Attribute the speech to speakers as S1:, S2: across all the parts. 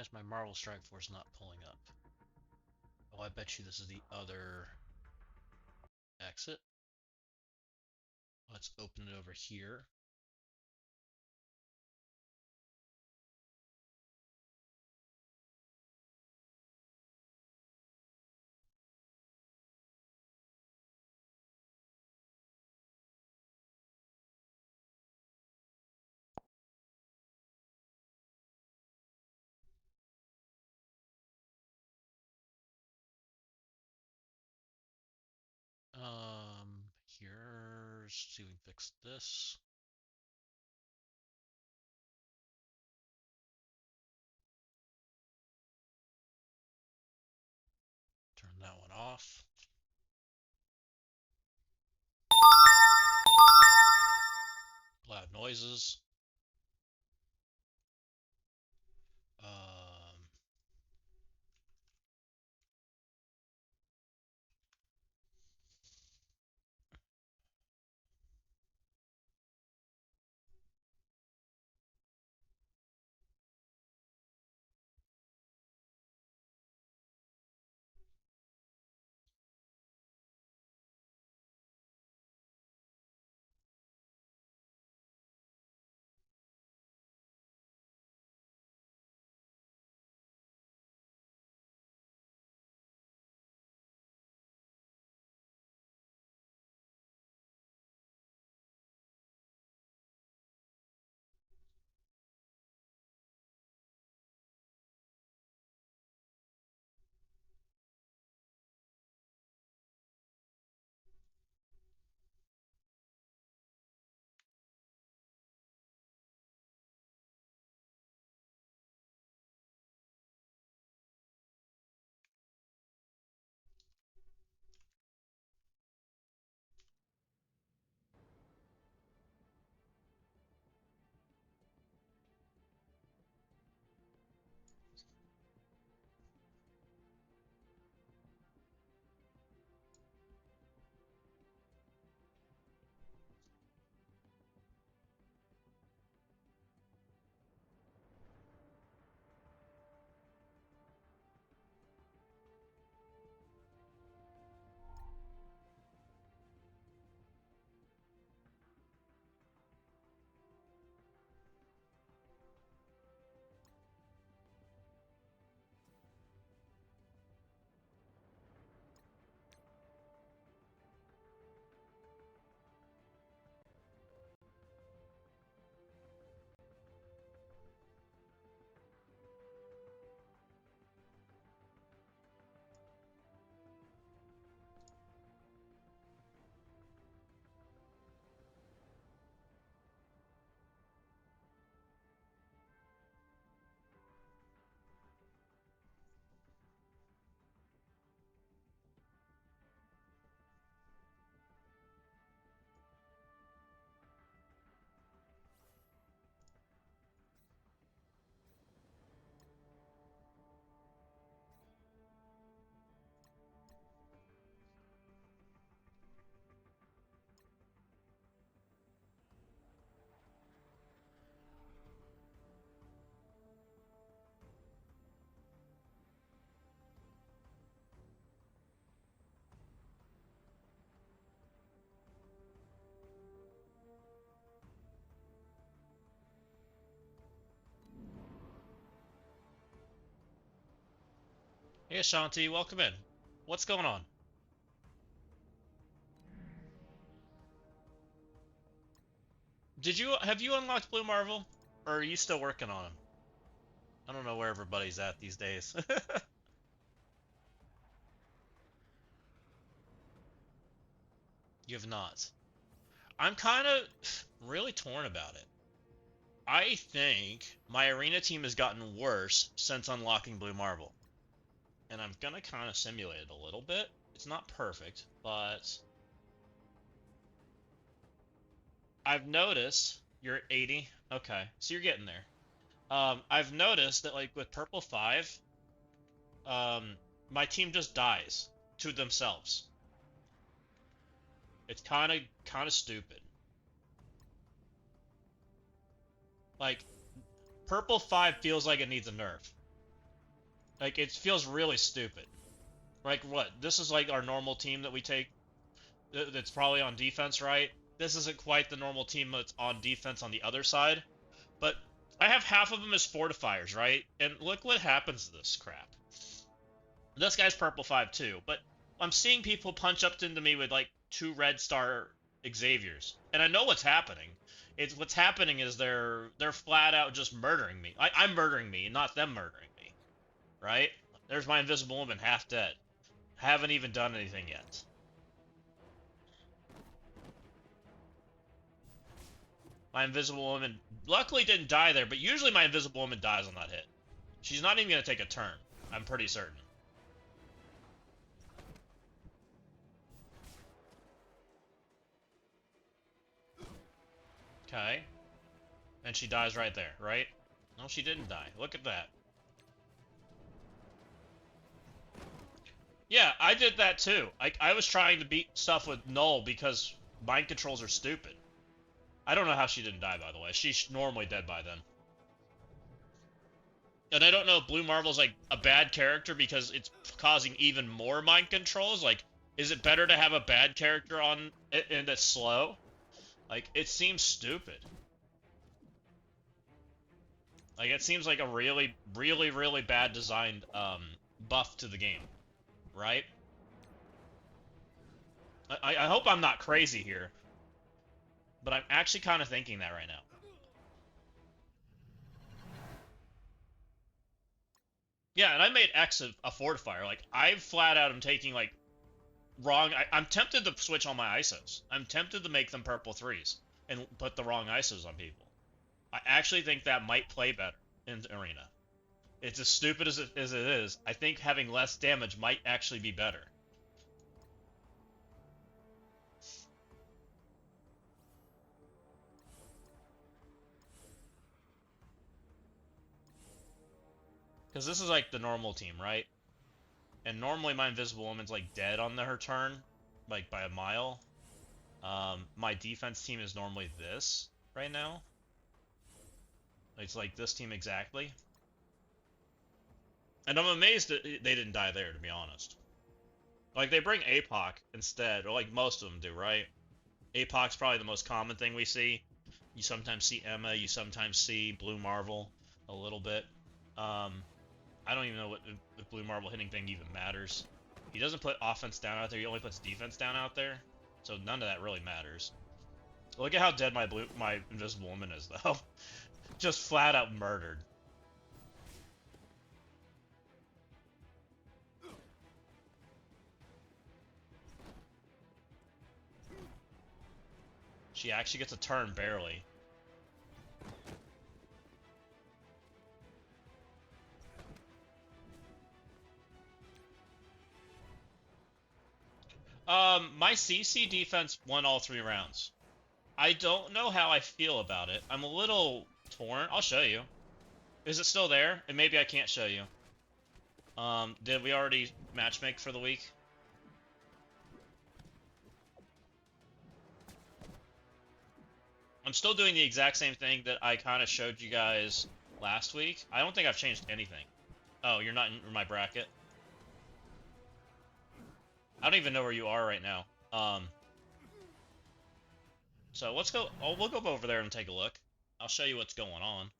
S1: Why is my Marvel Strike Force not pulling up? Oh, I bet you this is the other exit. Let's open it over here. Here's, see if we can fix this. Turn that one off. Loud noises. Um, Hey Ashanti, welcome in. What's going on? Have you unlocked Blue Marvel? Or are you still working on him? I don't know where everybody's at these days. You have not. I'm kind of really torn about it. I think my arena team has gotten worse since unlocking Blue Marvel. And I'm gonna kind of simulate it a little bit. It's not perfect, but I've noticed you're at 80. Okay, so you're getting there. I've noticed that like with Purple 5, um, my team just dies to themselves. It's kind of stupid. Like Purple 5 feels like it needs a nerf. Like, it feels really stupid. Like, what? This is like our normal team that we take that's probably on defense, right? This isn't quite the normal team that's on defense on the other side, but I have half of them as fortifiers, right? And look what happens to this crap. This guy's purple 5 too, but I'm seeing people punch up into me with like 2 red star Xaviers, and I know what's happening. It's what's happening is they're flat out just murdering me. I'm murdering me, not them murdering me, right? There's my invisible woman half dead. Haven't even done anything yet. My invisible woman luckily didn't die there, but usually my invisible woman dies on that hit. She's not even going to take a turn, I'm pretty certain. Okay. And she dies right there, right? No, she didn't die. Look at that. Yeah, I did that too. I was trying to beat stuff with Null because mind controls are stupid. I don't know how she didn't die, by the way. She's normally dead by then. And I don't know if Blue Marvel's like a bad character because it's causing even more mind controls. Like, is it better to have a bad character on it and that's slow? Like, it seems stupid. Like, it seems like a really, really, really bad designed buff to the game, right? I hope I'm not crazy here, but I'm actually kind of thinking that right now. Yeah, and I made X a fortifier. Like, I flat out am taking, like, wrong... I'm tempted to switch all my ISOs. I'm tempted to make them purple 3s and put the wrong ISOs on people. I actually think that might play better in Arena. It's as stupid as it is. I think having less damage might actually be better. Because this is like the normal team, right? And normally my Invisible Woman's like dead on her turn, like by a mile. My defense team is normally this right now. It's like this team exactly. And I'm amazed that they didn't die there, to be honest. Like, they bring APOC instead, or like most of them do, right? APOC's probably the most common thing we see. You sometimes see Emma, you sometimes see Blue Marvel a little bit. I don't even know what if Blue Marvel hitting thing even matters. He doesn't put offense down out there, he only puts defense down out there. So none of that really matters. Look at how dead my Invisible Woman is, though. Just flat out murdered. She actually gets a turn, barely. My CC defense won all 3 rounds. I don't know how I feel about it. I'm a little torn. I'll show you. Is it still there? And maybe I can't show you. Did we already matchmake for the week? I'm still doing the exact same thing that I kind of showed you guys last week. I don't think I've changed anything. Oh, you're not in my bracket? I don't even know where you are right now. So let's go. Oh, we'll go over there and take a look. I'll show you what's going on.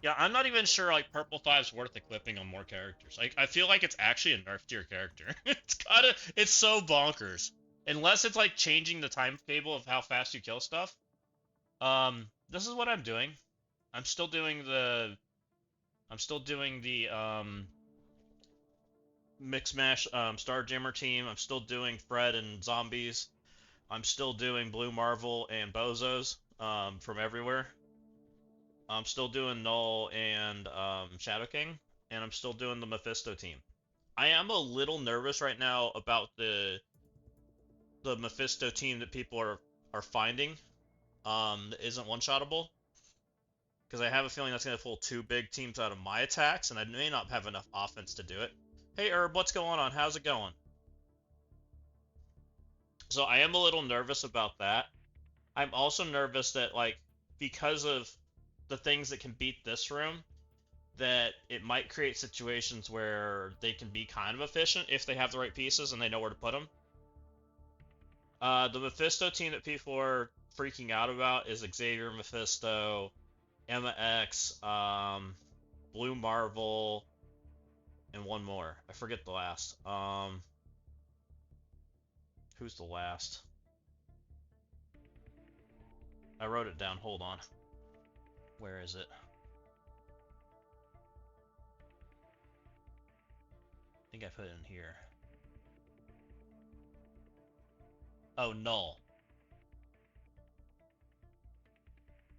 S1: Yeah, I'm not even sure like Purple 5's worth equipping on more characters. Like, I feel like it's actually a nerf tier character. It's so bonkers. Unless it's like changing the timetable of how fast you kill stuff. This is what I'm doing. I'm still doing the Mix Mash Starjammer team. I'm still doing Fred and Zombies. I'm still doing Blue Marvel and Bozos from everywhere. I'm still doing Null and Shadow King, and I'm still doing the Mephisto team. I am a little nervous right now about the the Mephisto team that people are finding that isn't one-shottable. Because I have a feeling that's going to pull two big teams out of my attacks, and I may not have enough offense to do it. Hey, Herb, what's going on? How's it going? So I am a little nervous about that. I'm also nervous that, like, because of the things that can beat this room, that it might create situations where they can be kind of efficient if they have the right pieces and they know where to put them. The Mephisto team that people are freaking out about is Xavier Mephisto, Emma X, Blue Marvel, and one more. I forget the last. Who's the last? I wrote it down. Hold on. Where is it? I think I put it in here. Oh, Null.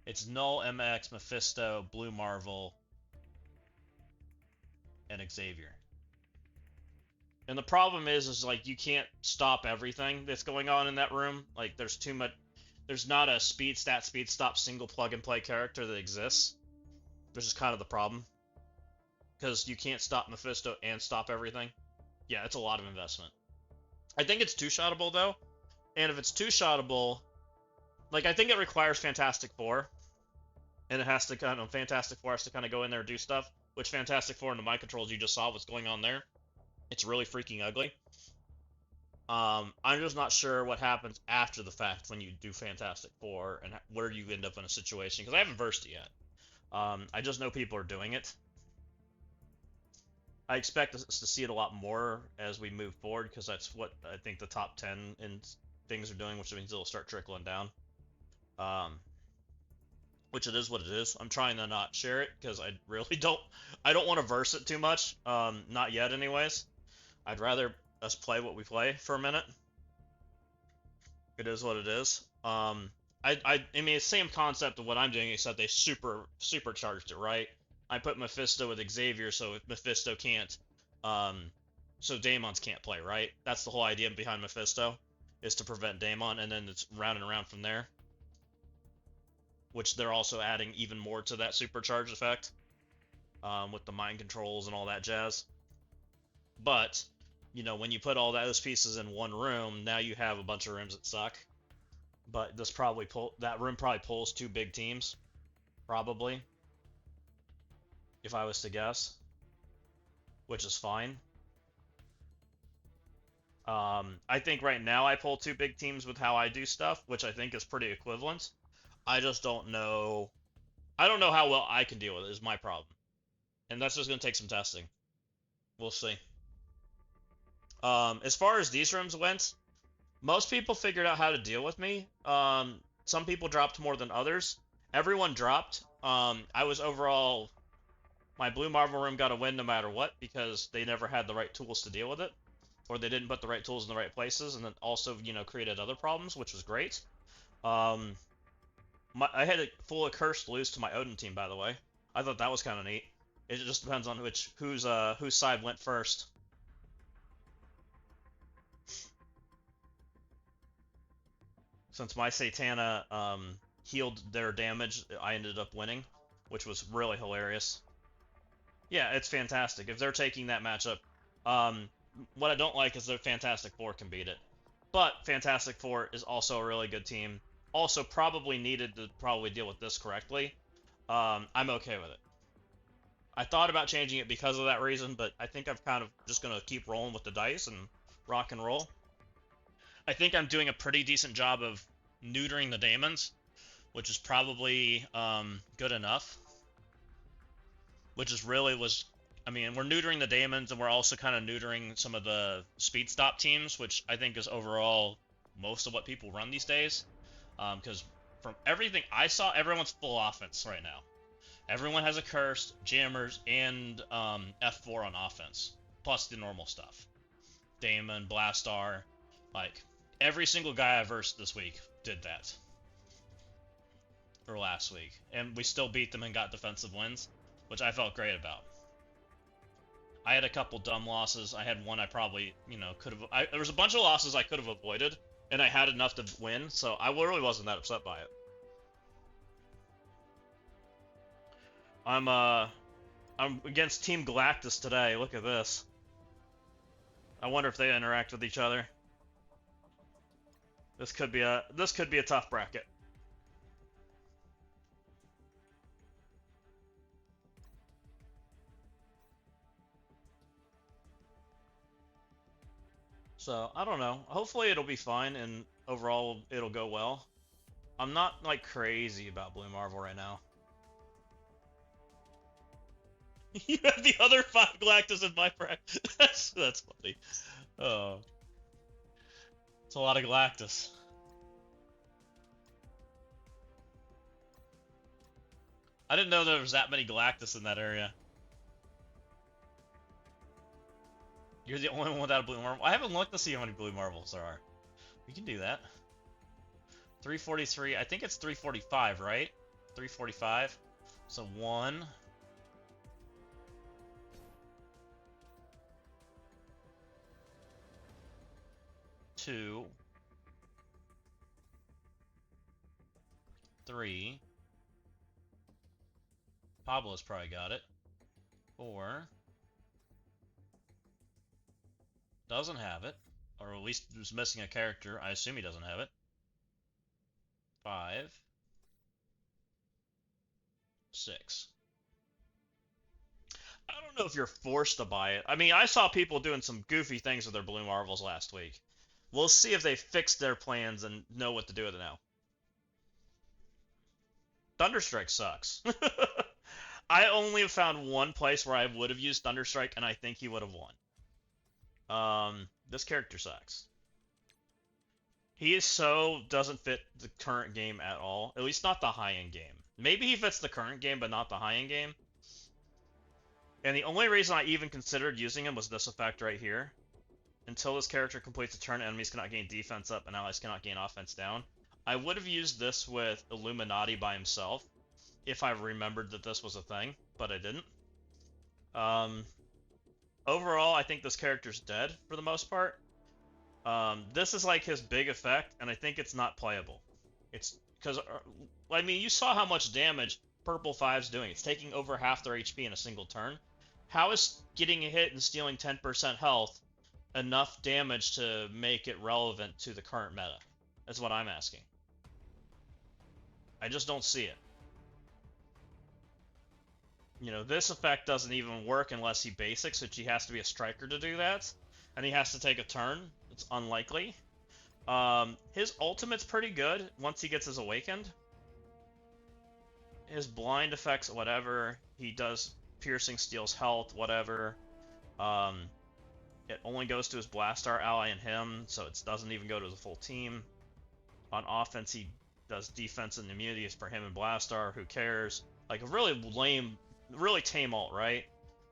S1: It's Null, MX, Mephisto, Blue Marvel, and Xavier. And the problem is like you can't stop everything that's going on in that room. Like there's too much. There's not a speed stop single plug and play character that exists. Which is kind of the problem. Because you can't stop Mephisto and stop everything. Yeah, it's a lot of investment. I think it's two-shottable though. And if it's two-shottable, like I think it requires Fantastic Four. And it has to kind of Fantastic Four has to kind of go in there and do stuff. Which Fantastic Four into my controls you just saw what's going on there. It's really freaking ugly. I'm just not sure what happens after the fact when you do Fantastic Four and where you end up in a situation because I haven't versed it yet. I just know people are doing it. I expect us to see it a lot more as we move forward because that's what I think the top 10 and things are doing, which means it'll start trickling down. Which it is what it is. I'm trying to not share it because I really don't want to verse it too much. Not yet anyways. I'd rather us play what we play for a minute. It is what it is. I mean, same concept of what I'm doing, except they supercharged it, right? I put Mephisto with Xavier, so Mephisto can't, so Daemons can't play, right? That's the whole idea behind Mephisto, is to prevent Daemon, and then it's round and around from there. Which they're also adding even more to that supercharged effect, with the mind controls and all that jazz. But you know, when you put all those pieces in one room, now you have a bunch of rooms that suck. But that room probably pulls two big teams, probably, if I was to guess, which is fine. I think right now I pull two big teams with how I do stuff, which I think is pretty equivalent. I just don't know. I don't know how well I can deal with it, is my problem. And that's just going to take some testing. We'll see. As far as these rooms went, most people figured out how to deal with me. Some people dropped more than others. Everyone dropped. I was overall, my Blue Marvel room got a win no matter what because they never had the right tools to deal with it, or they didn't put the right tools in the right places, and then also, you know, created other problems, which was great. I had a full Accursed lose to my Odin team, by the way. I thought that was kind of neat. It just depends on whose side went first. Since my Satana healed their damage, I ended up winning, which was really hilarious. Yeah, it's fantastic. If they're taking that matchup, what I don't like is that Fantastic Four can beat it. But Fantastic Four is also a really good team. Also probably needed to deal with this correctly. I'm okay with it. I thought about changing it because of that reason, but I think I'm kind of just going to keep rolling with the dice and rock and roll. I think I'm doing a pretty decent job of neutering the daemons, which is probably good enough. Which is really I mean, we're neutering the daemons, and we're also kind of neutering some of the speed stop teams, which I think is overall most of what people run these days. Because from everything I saw, everyone's full offense right now. Everyone has Accursed, Jammers, and F4 on offense, plus the normal stuff. Daemon, Blastar, like every single guy I versed this week did that. Or last week. And we still beat them and got defensive wins, which I felt great about. I had a couple dumb losses. I had one I probably, you know, could have... there was a bunch of losses I could have avoided and I had enough to win, so I really wasn't that upset by it. I'm against Team Galactus today. Look at this. I wonder if they interact with each other. This could be a tough bracket. So, I don't know. Hopefully it'll be fine and overall it'll go well. I'm not like crazy about Blue Marvel right now. You have the other 5 Galactus in my bracket. That's funny. Oh. It's a lot of Galactus. I didn't know there was that many Galactus in that area. You're the only one without a blue marvel. I haven't looked to see how many blue marvels there are. We can do that. 343. I think it's 345, right? 345. So 1. 2. 3. Pablo's probably got it. 4. Doesn't have it. Or at least was missing a character. I assume he doesn't have it. 5. 6. I don't know if you're forced to buy it. I mean, I saw people doing some goofy things with their blue marvels last week. We'll see if they fixed their plans and know what to do with it now. Thunderstrike sucks. I only found one place where I would have used Thunderstrike, and I think he would have won. This character sucks. He doesn't fit the current game at all. At least not the high-end game. Maybe he fits the current game, but not the high-end game. And the only reason I even considered using him was this effect right here. Until this character completes a turn, enemies cannot gain defense up and allies cannot gain offense down. I would have used this with Illuminati by himself if I remembered that this was a thing, but I didn't. Overall, I think this character's dead for the most part. This is like his big effect, and I think it's not playable. It's because, I mean, you saw how much damage Purple 5's doing. It's taking over half their HP in a single turn. How is getting a hit and stealing 10% health enough damage to make it relevant to the current meta? That's what I'm asking. I just don't see it. You know, this effect doesn't even work unless he basics, which he has to be a striker to do that. And he has to take a turn. It's unlikely. His ultimate's pretty good once he gets his awakened. His blind effects, whatever. He does piercing, steals health, whatever. It only goes to his Blastar ally and him, so it doesn't even go to the full team. On offense, he does defense and immunities for him and Blastar. Who cares? Like a really lame, really tame ult, right?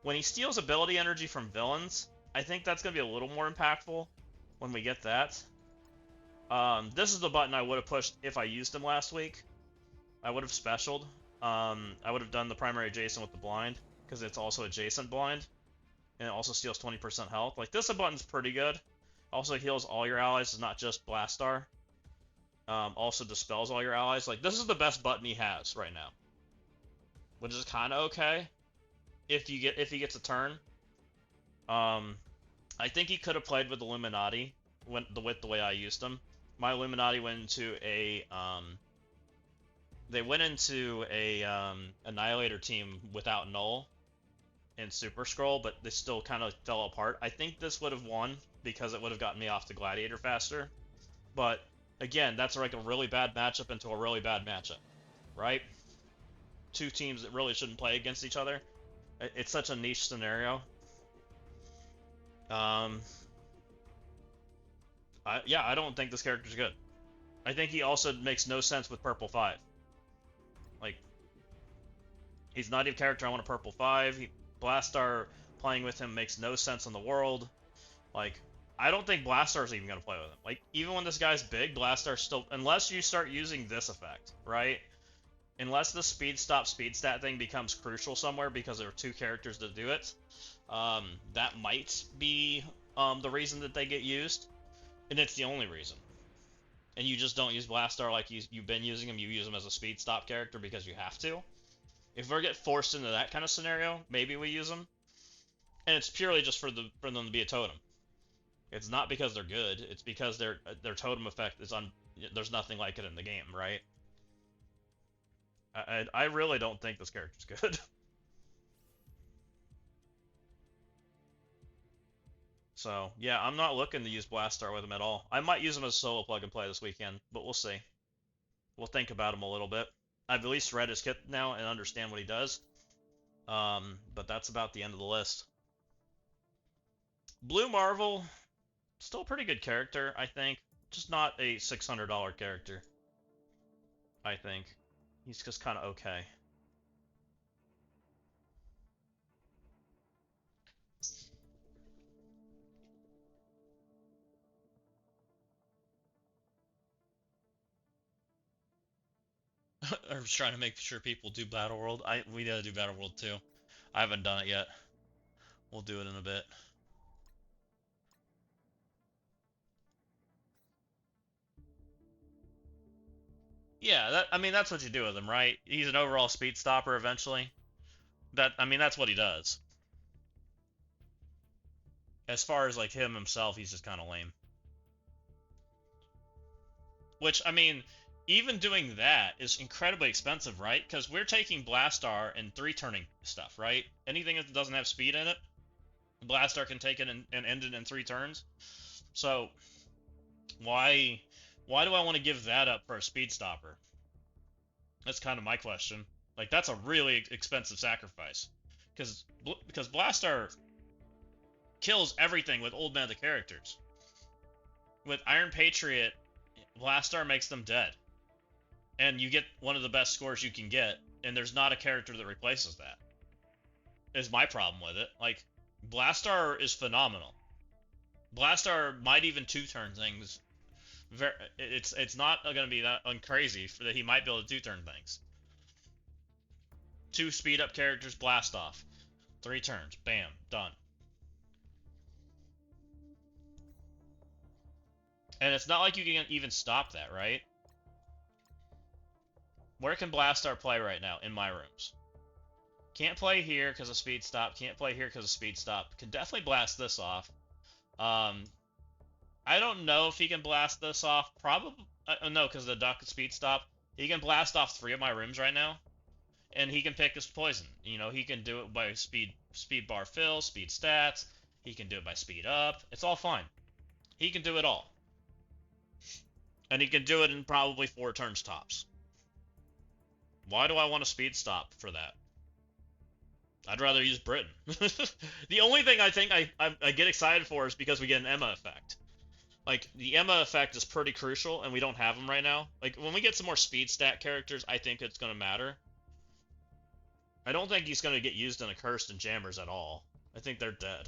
S1: When he steals ability energy from villains, I think that's going to be a little more impactful when we get that. This is the button I would have pushed if I used him last week. I would have specialed. I would have done the primary adjacent with the blind, because it's also adjacent blind. And it also steals 20% health. Like, this button's pretty good. Also heals all your allies, it's not just Blastar. Also dispels all your allies. Like, this is the best button he has right now. Which is kind of okay. If he gets a turn. I think he could have played with Illuminati with the way I used him. My Illuminati went into a Annihilator team without Null and Super Scroll, but they still kind of fell apart. I think this would have won because it would have gotten me off the Gladiator faster. But again, that's like a really bad matchup into a really bad matchup, right? Two teams that really shouldn't play against each other. It's such a niche scenario. I don't think this character's good. I think he also makes no sense with Purple 5. Like, he's not even a character I want a Purple 5. Blastar playing with him makes no sense in the world. Like, I don't think Blastar's even going to play with him. Like, even when this guy's big, Blastar still... Unless you start using this effect, right? Unless the speed stat thing becomes crucial somewhere because there are two characters that do it, that might be the reason that they get used. And it's the only reason. and you just don't use Blastar like you've been using him, you use him as a speed stop character because you have to. If we get forced into that kind of scenario, maybe we use them. And it's purely just for them to be a totem. It's not because they're good. It's because their totem effect is on. There's nothing like it in the game, right? I really don't think this character's good. So yeah, I'm not looking to use Blastar with him at all. I might use him as a solo plug and play this weekend, but we'll see. We'll think about him a little bit. I've at least read his kit now and understand what he does. But that's about the end of the list. Blue Marvel, still a pretty good character, I think. Just not a $600 character, I think. He's just kind of okay. I was trying to make sure people do Battle World. We gotta do Battle World too. I haven't done it yet. We'll do it in a bit. Yeah, I mean that's what you do with him, right? He's an overall speed stopper eventually. That's what he does. As far as like him himself, he's just kind of lame. Which even doing that is incredibly expensive, right? Because we're taking Blastar and 3-turning stuff, right? Anything that doesn't have speed in it, Blastar can take it and end it in 3 turns. So why do I want to give that up for a speed stopper? That's kind of my question. Like that's a really expensive sacrifice, because Blastar kills everything with old meta characters. With Iron Patriot, Blastar makes them dead, and you get one of the best scores you can get, and there's not a character that replaces that. Is my problem with it. Like Blastar is phenomenal. Blastar might even 2-turn things. It's not going to be that uncrazy for that he might be able to 2-turn things. 2 speed up characters, blast off. 3 turns, bam, done. And it's not like you can even stop that, right? Where can Blastar play right now? In my rooms. Can't play here because of speed stop. Can't play here because of speed stop. Can definitely blast this off. I don't know if he can blast this off. Probably no, because the duck speed stop. He can blast off 3 of my rooms right now, and he can pick his poison. He can do it by speed bar fill, speed stats. He can do it by speed up. It's all fine. He can do it all, and he can do it in probably 4 turns tops. Why do I want a speed stop for that? I'd rather use Britain. The only thing I think I get excited for is because we get an Emma effect. Like, the Emma effect is pretty crucial, and we don't have them right now. Like, when we get some more speed stat characters, I think it's going to matter. I don't think he's going to get used in Accursed and Jammers at all. I think they're dead.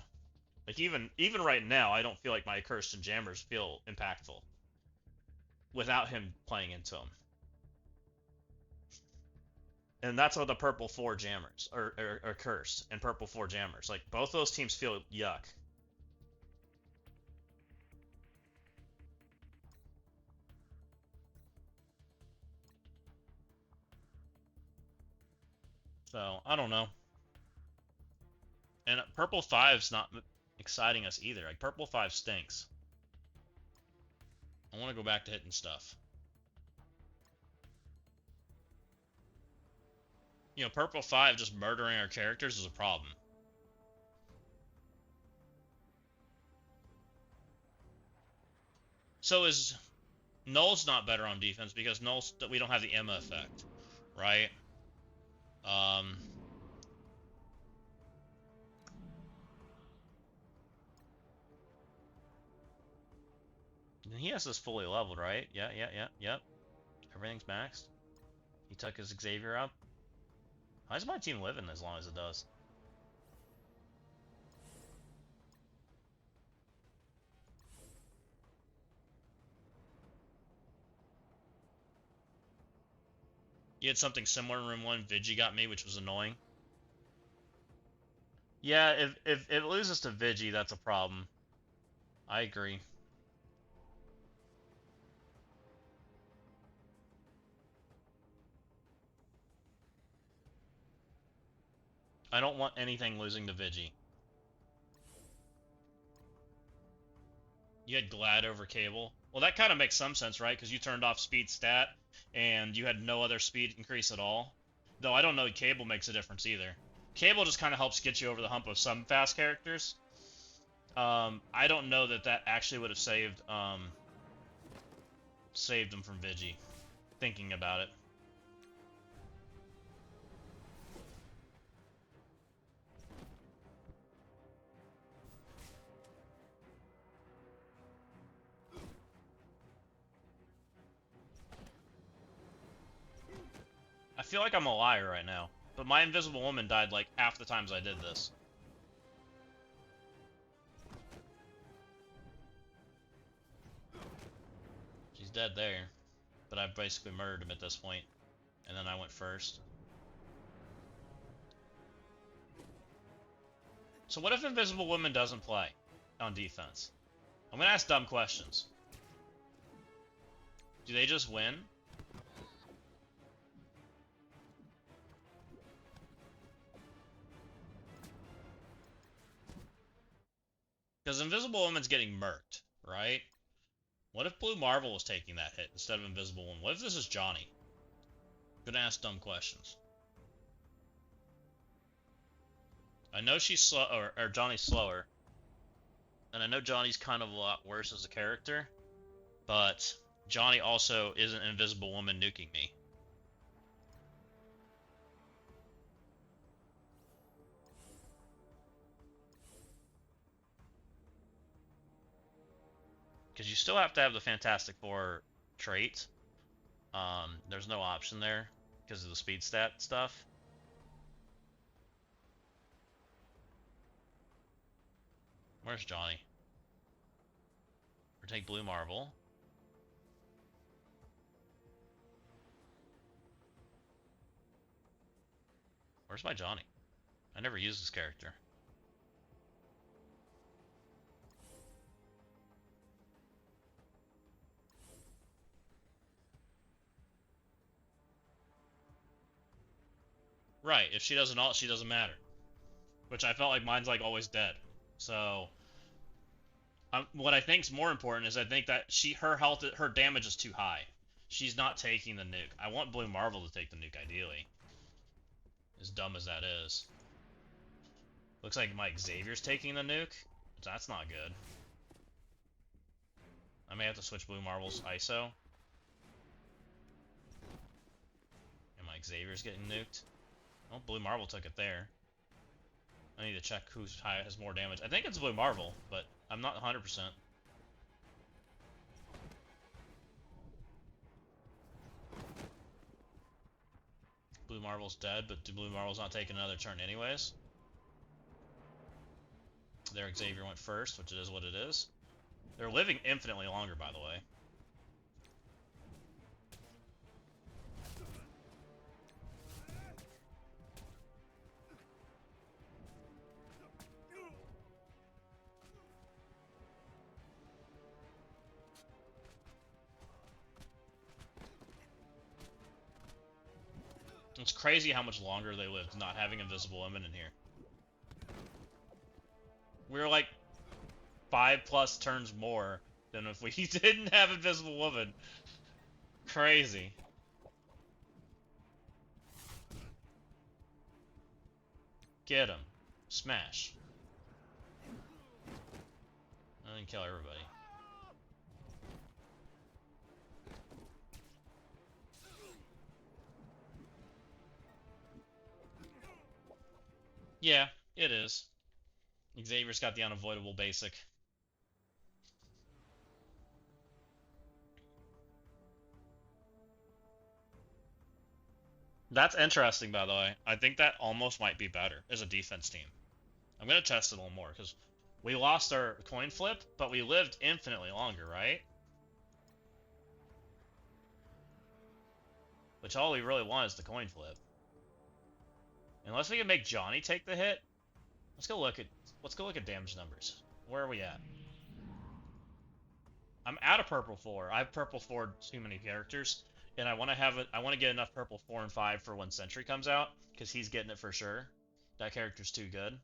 S1: Like, even right now, I don't feel like my Accursed and Jammers feel impactful without him playing into them. And that's what the Purple 4 Jammers, or Cursed, and Purple 4 Jammers. Like, both those teams feel yuck. So, I don't know. And Purple 5's not exciting us either. Like, Purple 5 stinks. I want to go back to hitting stuff. Purple 5 just murdering our characters is a problem. So is Null's not better on defense because we don't have the Emma effect, right? He has this fully leveled, right? Yep. Everything's maxed. He took his Xavier up. How does my team living as long as it does? You had something similar in room 1. Vigi got me, which was annoying. Yeah, if it loses to Vigi, that's a problem. I agree. I don't want anything losing to Vigi. You had Glad over Cable. Well, that kind of makes some sense, right? Because you turned off speed stat, and you had no other speed increase at all. Though I don't know Cable makes a difference either. Cable just kind of helps get you over the hump of some fast characters. I don't know that that actually would have saved them from Vigi. Thinking about it. I feel like I'm a liar right now, but my Invisible Woman died like half the times I did this. She's dead there, but I've basically murdered him at this point, and then I went first. So what if Invisible Woman doesn't play on defense? I'm gonna ask dumb questions. Do they just win? Because Invisible Woman's getting murked, right? What if Blue Marvel was taking that hit instead of Invisible Woman? What if this is Johnny? I'm gonna ask dumb questions. I know she's slow, or Johnny's slower. And I know Johnny's kind of a lot worse as a character. But Johnny also is an Invisible Woman nuking me. Because you still have to have the Fantastic Four trait. There's no option there because of the speed stat stuff. Where's Johnny? Or take Blue Marvel. Where's my Johnny? I never used this character. Right, if she doesn't ult, she doesn't matter. Which I felt like mine's like always dead. So what I think's more important is I think that her damage is too high. She's not taking the nuke. I want Blue Marvel to take the nuke ideally. As dumb as that is. Looks like Mike Xavier's taking the nuke. That's not good. I may have to switch Blue Marvel's ISO. And Mike Xavier's getting nuked. Oh, Blue Marvel took it there. I need to check who's has more damage. I think it's Blue Marvel, but I'm not 100%. Blue Marvel's dead, but Blue Marvel's not taking another turn anyways. There, Xavier went first, which is what it is. They're living infinitely longer, by the way. It's crazy how much longer they lived not having Invisible Women in here. We were like 5+ turns more than if we didn't have Invisible Woman. Crazy. Get him. Smash. I didn't kill everybody. Yeah, it is. Xavier's got the unavoidable basic. That's interesting, by the way. I think that almost might be better as a defense team. I'm going to test it a little more, because we lost our coin flip, but we lived infinitely longer, right? Which all we really want is the coin flip. Unless we can make Johnny take the hit. Let's go look at damage numbers. Where are we at? I'm out of purple 4. I have purple 4 too many characters, and I want to get enough purple 4 and 5 for when Sentry comes out, because he's getting it for sure. That character's too good.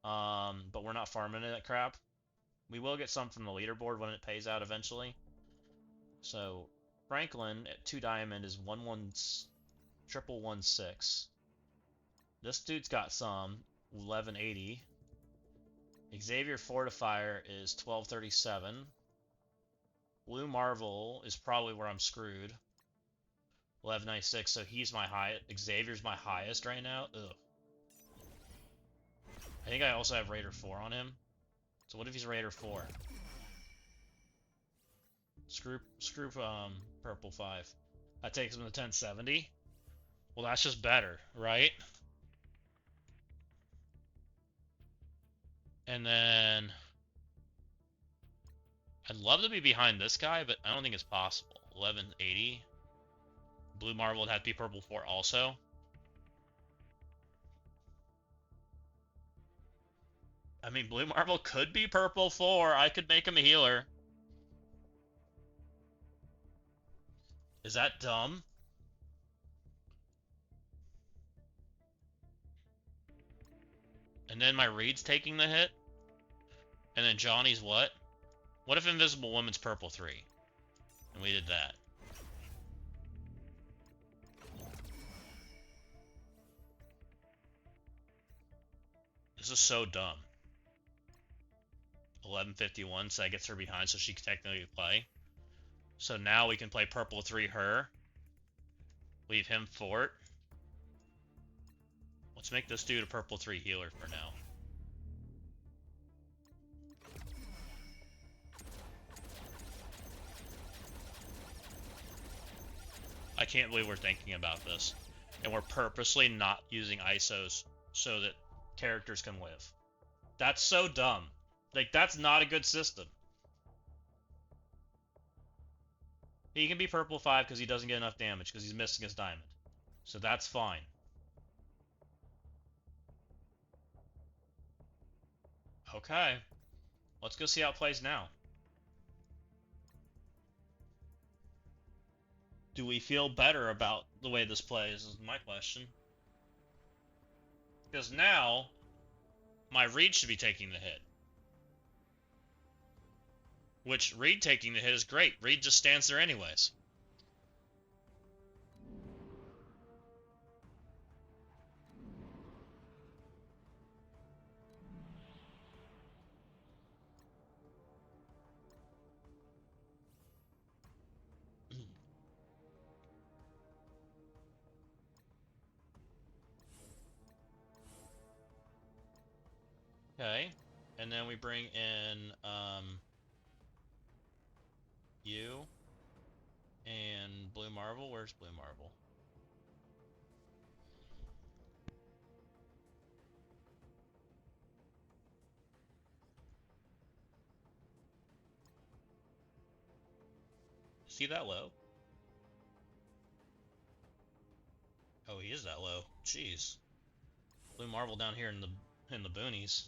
S1: But we're not farming that crap. We will get some from the leaderboard when it pays out eventually. So Franklin at 2 diamond is 11116. This dude's got some 1180. Xavier Fortifier is 1237. Blue Marvel is probably where I'm screwed. 1196, so he's my highest. Xavier's my highest right now. Ugh. I think I also have Raider 4 on him. So what if he's Raider 4? Screw purple 5. That takes him to 1070. Well, that's just better, right? And then I'd love to be behind this guy, but I don't think it's possible. 1180. Blue Marvel would have to be purple 4 also. I mean, Blue Marvel could be purple 4. I could make him a healer. Is that dumb? And then my Reed's taking the hit? And then Johnny's what? What if Invisible Woman's purple 3? And we did that. This is so dumb. 1151, so that gets her behind so she can technically play. So now we can play purple 3 her. Leave him fort. Let's make this dude a purple 3 healer for now. I can't believe we're thinking about this. And we're purposely not using ISOs so that characters can live. That's so dumb. Like, that's not a good system. He can be purple 5 because he doesn't get enough damage because he's missing his diamond. So that's fine. Okay. Let's go see how it plays now. Do we feel better about the way this plays is my question. Because now, my Reed should be taking the hit. Which, Reed taking the hit is great. Reed just stands there anyways. Okay. And then we bring in, you and Blue Marvel. Where's Blue Marvel? Is he that low? Oh, he is that low. Jeez. Blue Marvel down here in the boonies.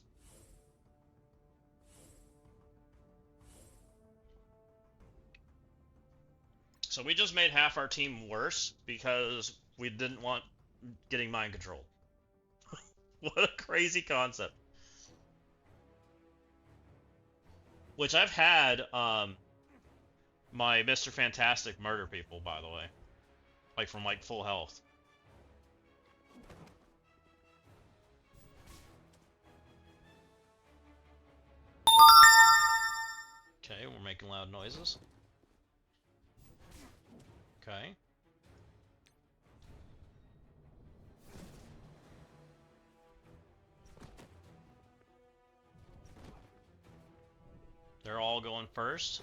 S1: So we just made half our team worse because we didn't want getting mind controlled. What a crazy concept. Which I've had my Mr. Fantastic murder people, by the way. Like from like full health. Okay, we're making loud noises. Okay. They're all going first.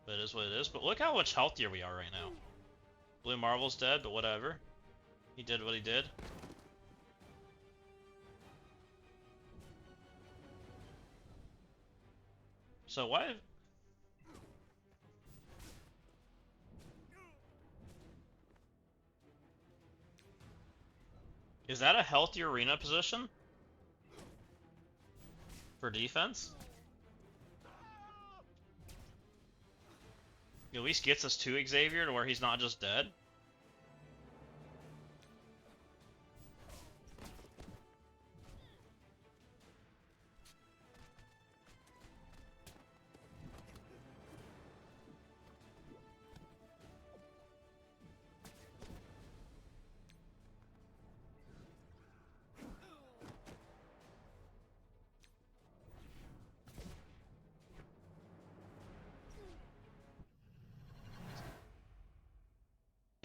S1: But it is what it is. But look how much healthier we are right now. Blue Marvel's dead, but whatever. He did what he did. So why... Is that a healthy arena position? For defense? He at least gets us to Xavier to where he's not just dead.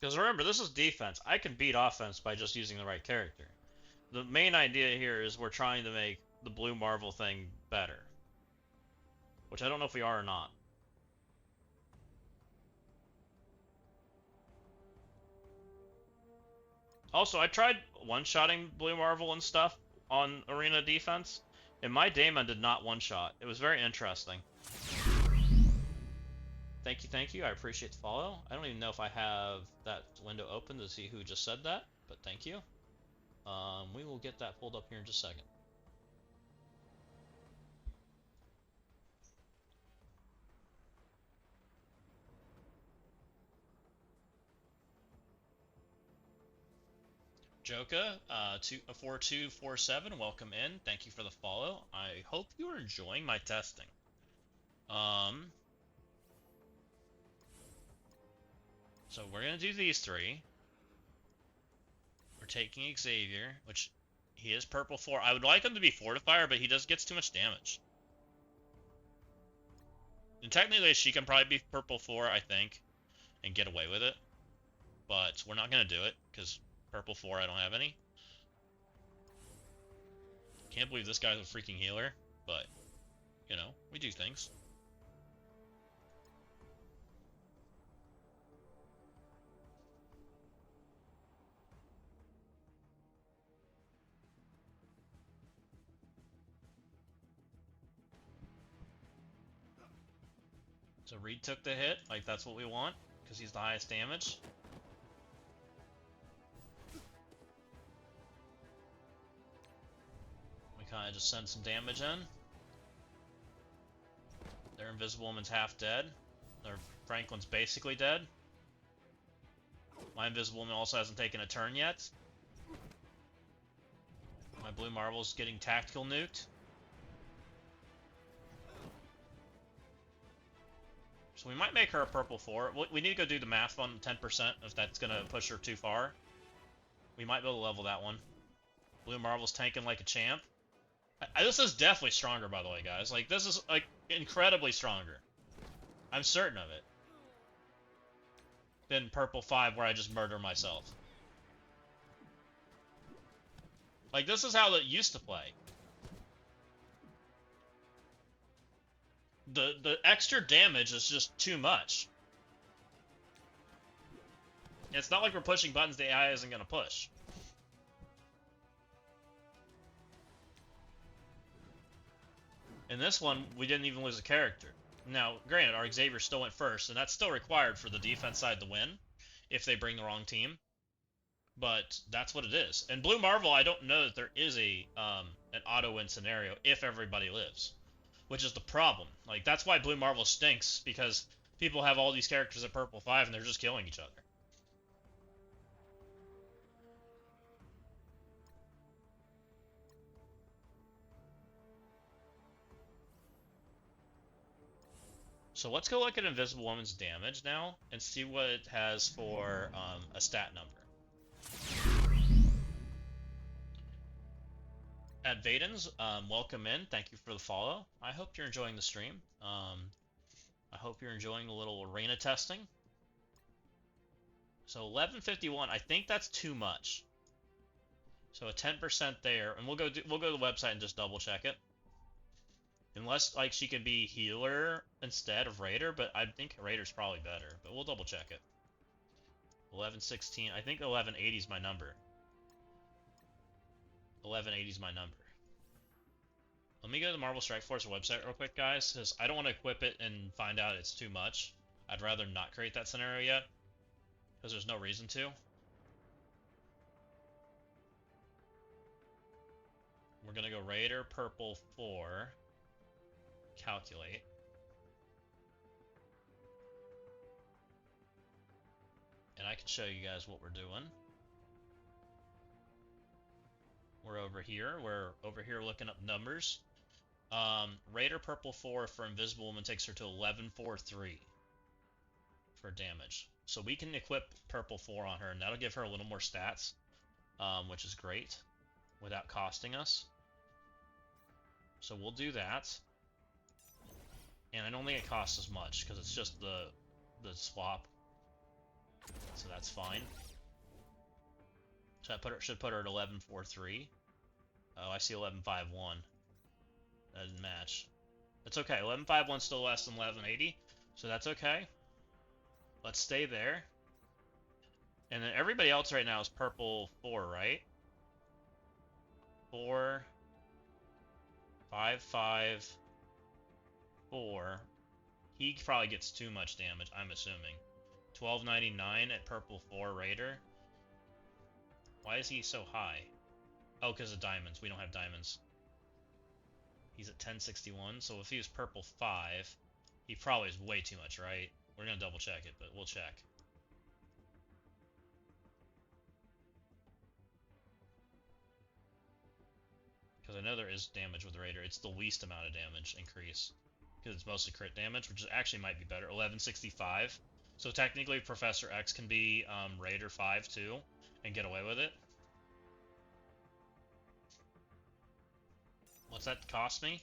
S2: Because remember, this is defense. I can beat offense by just using the right character. The main idea here is we're trying to make the Blue Marvel thing better. Which I don't know if we are or not. Also, I tried one-shotting Blue Marvel and stuff on Arena Defense, and my Daemon did not one-shot. It was very interesting. Thank you. I appreciate the follow. I don't even know if I have that window open to see who just said that, but thank you. We will get that pulled up here in just a second. Joka, 4247, welcome in. Thank you for the follow. I hope you are enjoying my testing. So we're gonna do these three. We're taking Xavier, which he is purple 4. I would like him to be fortifier, but he just gets too much damage. And technically she can probably be purple 4, I think, and get away with it. But we're not gonna do it, because purple 4 I don't have any. Can't believe this guy's a freaking healer, but, you know, we do things. So Reed took the hit, like that's what we want, because he's the highest damage. We kind of just send some damage in. Their Invisible Woman's half dead. Their Franklin's basically dead. My Invisible Woman also hasn't taken a turn yet. My Blue Marvel's getting tactical nuked. So we might make her a purple 4. We need to go do the math on 10% if that's going to push her too far. We might be able to level that one. Blue Marvel's tanking like a champ. This is definitely stronger, by the way, guys. Like, this is, like, incredibly stronger. I'm certain of it. Than purple 5 where I just murder myself. Like, this is how it used to play. The extra damage is just too much. It's not like we're pushing buttons the AI isn't going to push. In this one, we didn't even lose a character. Now, granted, our Xavier still went first, and that's still required for the defense side to win, if they bring the wrong team. But that's what it is. And Blue Marvel, I don't know that there is a an auto-win scenario if everybody lives. Which is the problem. Like, that's why Blue Marvel stinks, because people have all these characters at purple 5 and they're just killing each other. So let's go look at Invisible Woman's damage now and see what it has for a stat number. At Vadens, welcome in. Thank you for the follow. I hope you're enjoying the stream. I hope you're enjoying the little arena testing. So 1151, I think that's too much. So a 10% there, and we'll go to the website and just double check it. Unless, like, she could be healer instead of Raider, but I think Raider's probably better. But we'll double check it. 1116. I think 1180 is my number. 1180 is my number. Let me go to the Marvel Strike Force website real quick, guys, because I don't want to equip it and find out it's too much. I'd rather not create that scenario yet, because there's no reason to. We're going to go Raider, Purple 4, calculate. And I can show you guys what we're doing. We're over here. We're over here looking up numbers. Raider Purple 4 for Invisible Woman takes her to 1143 for damage. So we can equip Purple 4 on her, and that'll give her a little more stats, which is great, without costing us. So we'll do that. And I don't think it costs as much, because it's just the swap. So that's fine. So I should put her at 11.43. Oh, I see 11.51. That didn't match. That's okay. 11.51 still less than 11.80, so that's okay. Let's stay there. And then everybody else right now is purple 4, right? 4, 5, 5, 4. He probably gets too much damage, I'm assuming. 12.99 at purple 4 Raider. Why is he so high? Oh, because of diamonds. We don't have diamonds. He's at 1061, so if he was purple 5, he probably is way too much, right? We're going to double check it, but we'll check. Because I know there is damage with Raider. It's the least amount of damage increase. Because it's mostly crit damage, which actually might be better. 1165. So technically Professor X can be Raider 5 too, and get away with it. What's that cost me?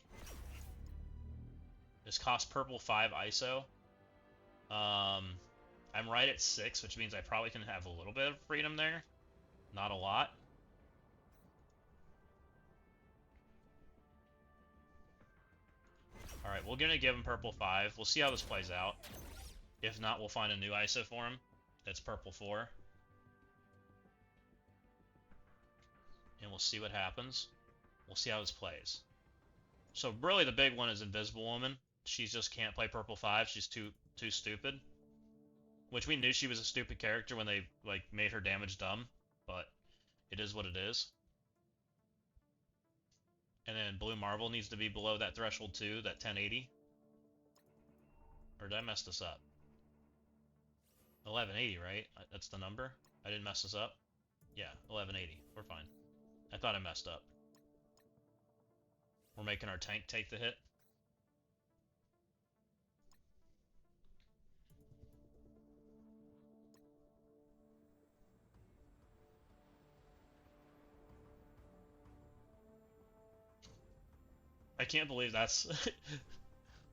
S2: This costs purple 5 ISO. I'm right at 6, which means I probably can have a little bit of freedom there. Not a lot. Alright, we're gonna give him purple 5. We'll see how this plays out. If not, we'll find a new ISO for him. That's purple 4. And we'll see what happens. We'll see how this plays. So really the big one is Invisible Woman. She just can't play purple 5. She's too stupid. Which we knew she was a stupid character when they made her damage dumb, but it is what it is. And then Blue Marvel needs to be below that threshold too, that 1080. Or did I mess this up? 1180, right? That's the number? I didn't mess this up? Yeah, 1180. We're fine. I thought I messed up. We're making our tank take the hit. I can't believe that's...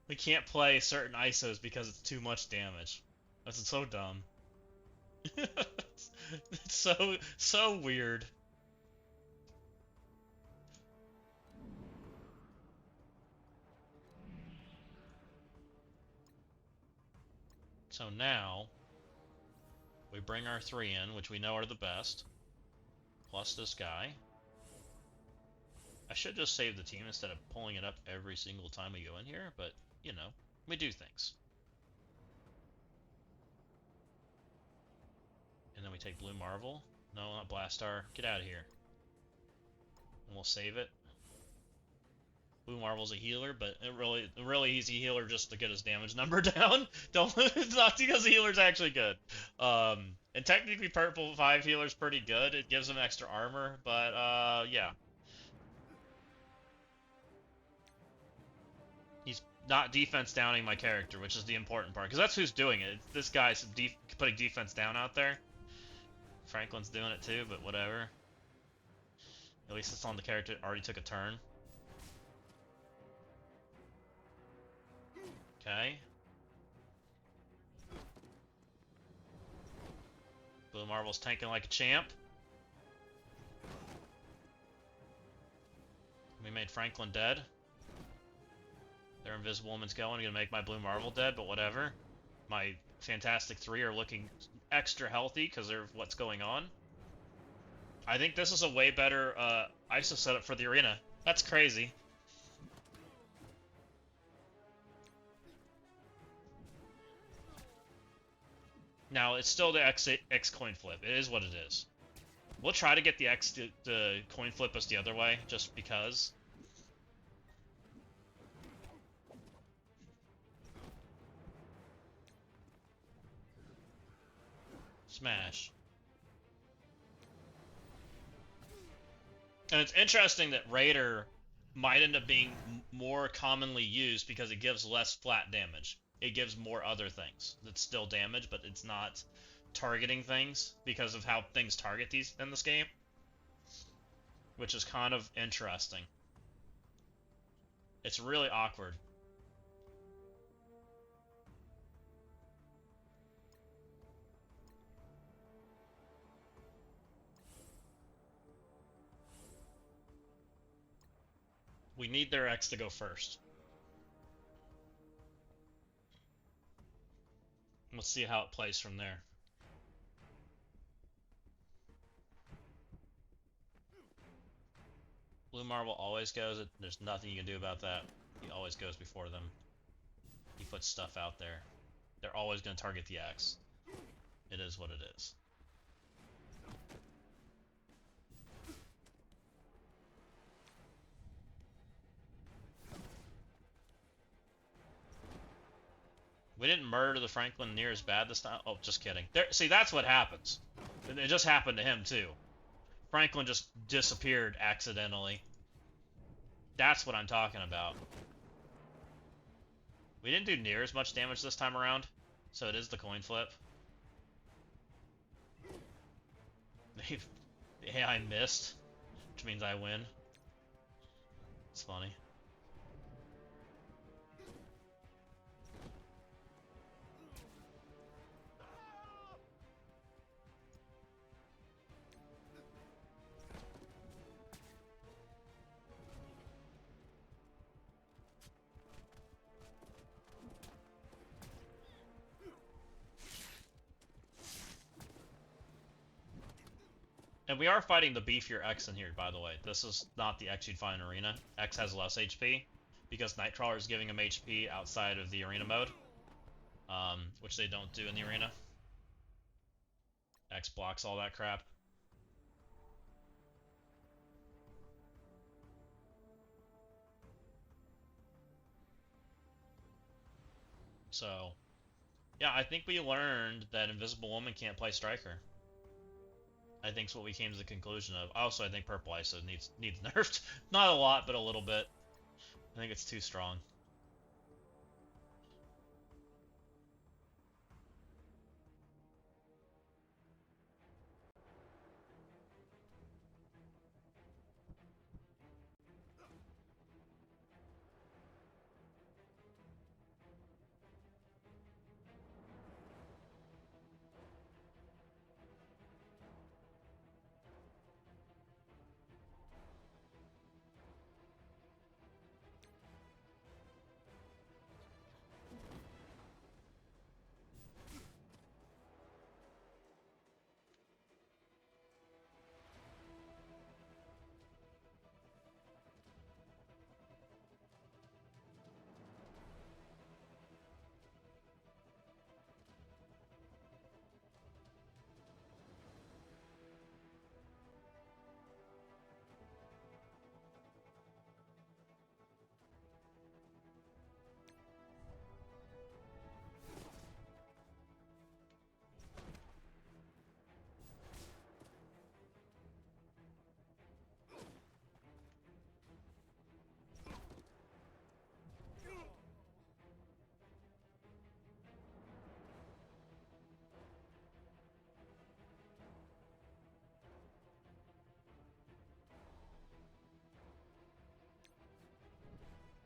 S2: We can't play certain ISOs because it's too much damage. That's so dumb. it's so weird. So now we bring our 3 in, which we know are the best, plus this guy. I should just save the team instead of pulling it up every single time we go in here, but, you know, we do things. And then we take Blue Marvel. No, not Blastar. Get out of here. And we'll save it. Blue Marvel's a healer, but a really easy healer just to get his damage number down. It's not because the healer's actually good. And technically Purple 5 healer's pretty good. It gives him extra armor, but yeah. He's not defense downing my character, which is the important part, because that's who's doing it. This guy's putting defense down out there. Franklin's doing it too, but whatever. At least it's on the character that already took a turn. Okay. Blue Marvel's tanking like a champ. We made Franklin dead. Their Invisible Woman's going. Gonna make my Blue Marvel dead, but whatever. My Fantastic 3 are looking extra healthy because of what's going on. I think this is a way better ISO setup for the arena. That's crazy. Now, it's still the X coin flip. It is what it is. We'll try to get the X to coin flip us the other way, just because. Smash. And it's interesting that Raider might end up being more commonly used because it gives less flat damage. It gives more other things. That's still damage, but it's not targeting things because of how things target these in this game, which is kind of interesting. It's really awkward. We need their X to go first. Let's see how it plays from there. Blue Marble always goes. There's nothing you can do about that. He always goes before them. He puts stuff out there. They're always going to target the X. It is what it is. We didn't murder the Franklin near as bad this time. Oh, just kidding. There, see, that's what happens. It just happened to him, too. Franklin just disappeared accidentally. That's what I'm talking about. We didn't do near as much damage this time around, so it is the coin flip. The AI missed, which means I win. It's funny. And we are fighting the beefier X in here, by the way. This is not the X you'd find in Arena. X has less HP, because Nightcrawler is giving him HP outside of the Arena mode, which they don't do in the Arena. X blocks all that crap. So, yeah, I think we learned that Invisible Woman can't play Striker. I think it's what we came to the conclusion of. Also, I think Purple Iso needs nerfed. Not a lot, but a little bit. I think it's too strong.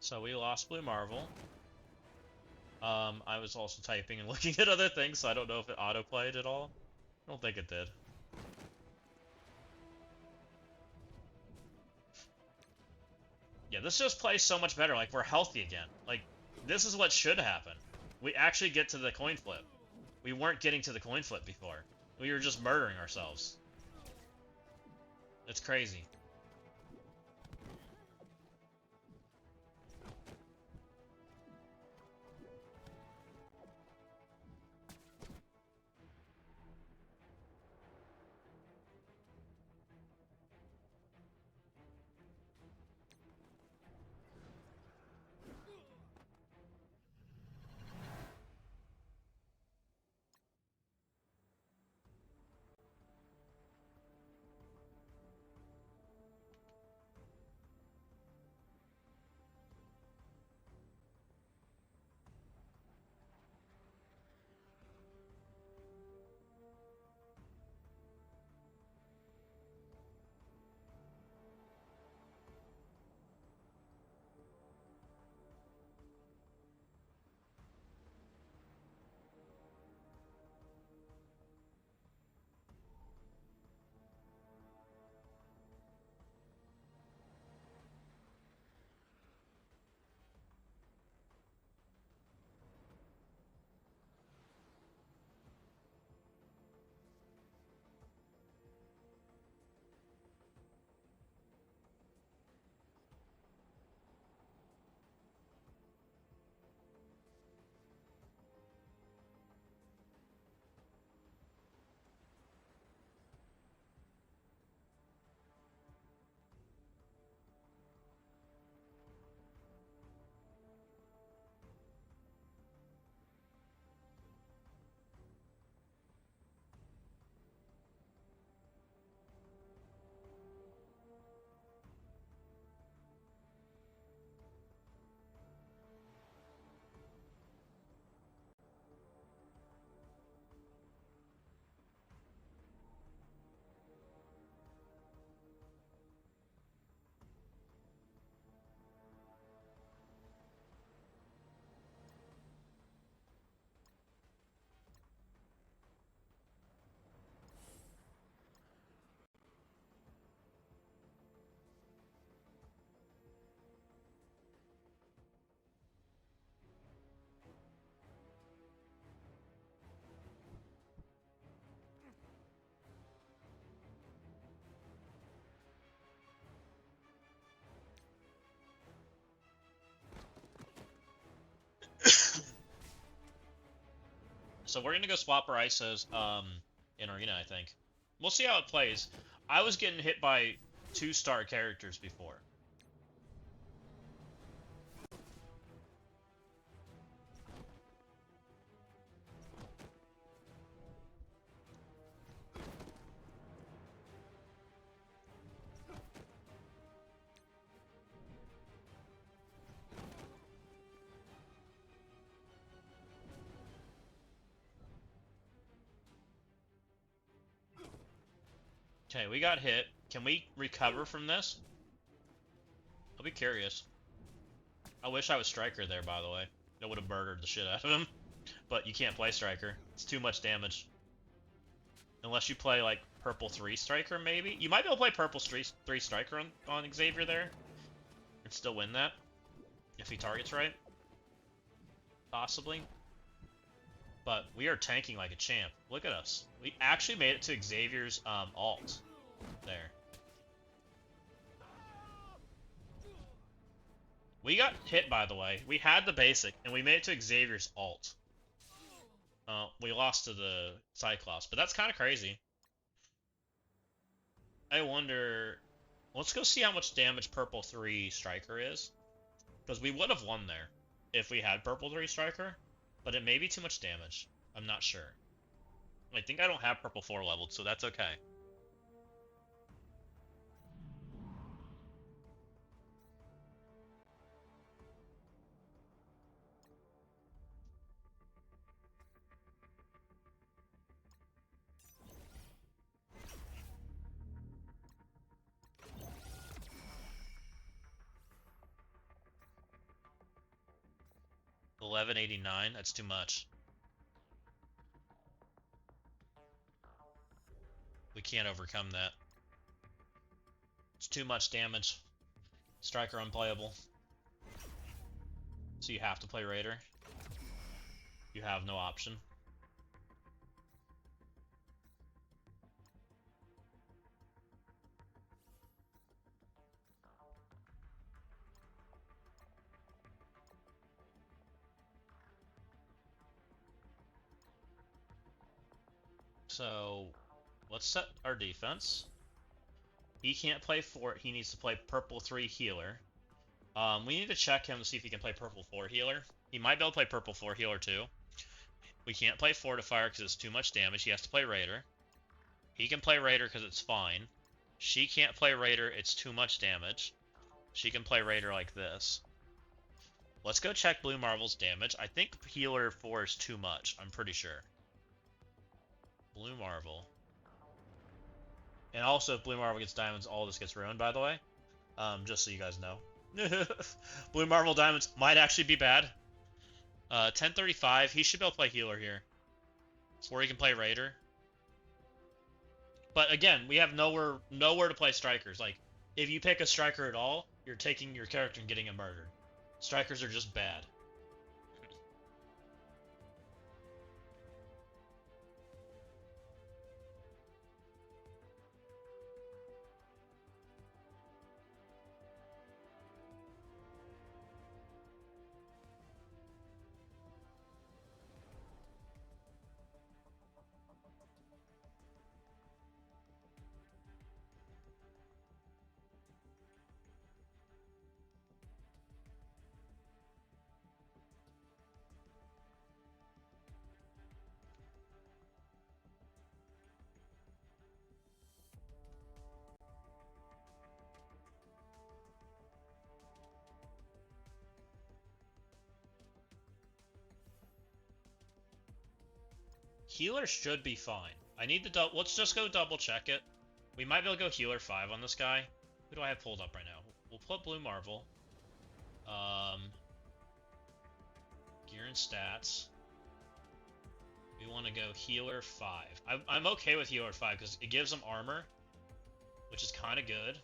S2: So we lost Blue Marvel. I was also typing and looking at other things, so I don't know if it auto-played at all. I don't think it did. Yeah, this just plays so much better. Like, we're healthy again. Like, this is what should happen. We actually get to the coin flip. We weren't getting to the coin flip before. We were just murdering ourselves. It's crazy. So we're gonna go swap our ISOs in Arena, I think. We'll see how it plays. I was getting hit by 2-star characters before. Okay, we got hit. Can we recover from this? I'll be curious. I wish I was Striker there, by the way. That would have murdered the shit out of him. But you can't play Striker. It's too much damage. Unless you play, like, Purple 3 Striker, maybe? You might be able to play Purple 3 Striker on Xavier there. And still win that. If he targets right. Possibly. But we are tanking like a champ. Look at us. We actually made it to Xavier's alt. There. We got hit, by the way. We had the basic, and we made it to Xavier's alt. We lost to the Cyclops, but that's kind of crazy. I wonder... Let's go see how much damage Purple 3 Striker is. Because we would have won there if we had Purple 3 Striker. But it may be too much damage. I'm not sure. I think I don't have Purple 4 leveled, so that's okay. $11.89? That's too much. We can't overcome that. It's too much damage. Striker unplayable. So you have to play Raider. You have no option. So, let's set our defense. He can't play Fort. He needs to play Purple 3 Healer. We need to check him to see if he can play Purple 4 Healer. He might be able to play Purple 4 Healer too. We can't play Fortifier because it's too much damage. He has to play Raider. He can play Raider because it's fine. She can't play Raider. It's too much damage. She can play Raider like this. Let's go check Blue Marvel's damage. I think Healer 4 is too much. I'm pretty sure. Blue Marvel. And also, if Blue Marvel gets diamonds, all this gets ruined, by the way. Just so you guys know. Blue Marvel diamonds might actually be bad. 1035. He should be able to play Healer here. Or he can play Raider. But again, we have nowhere to play Strikers. Like, if you pick a Striker at all, you're taking your character and getting him murdered. Strikers are just bad. Healer should be fine. I need the let's just go double check it. We might be able to go Healer 5 on this guy. Who do I have pulled up right now? We'll put Blue Marvel. Gear and stats. We want to go Healer 5. I'm okay with Healer 5 because it gives him armor, which is kind of good.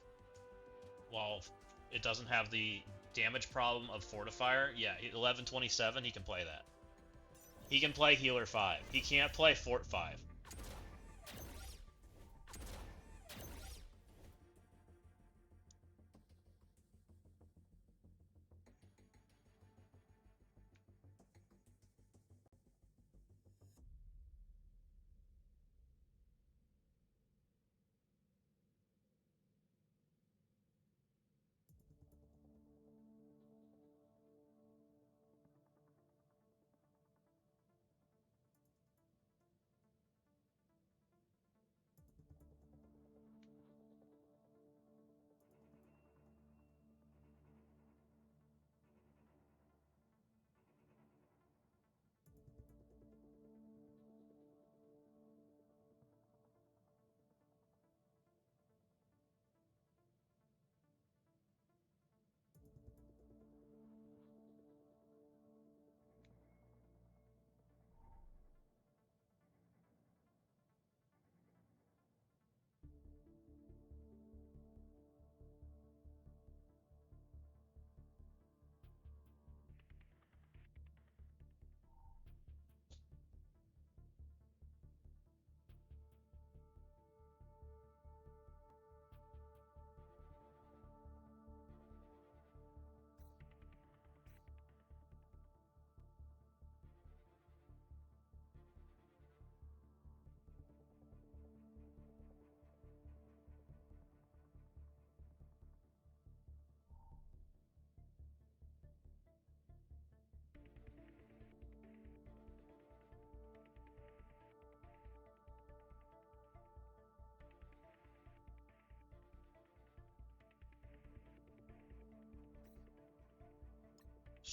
S2: While it doesn't have the damage problem of Fortifier. Yeah, 1127, he can play that. He can play Healer 5. He can't play Fort 5.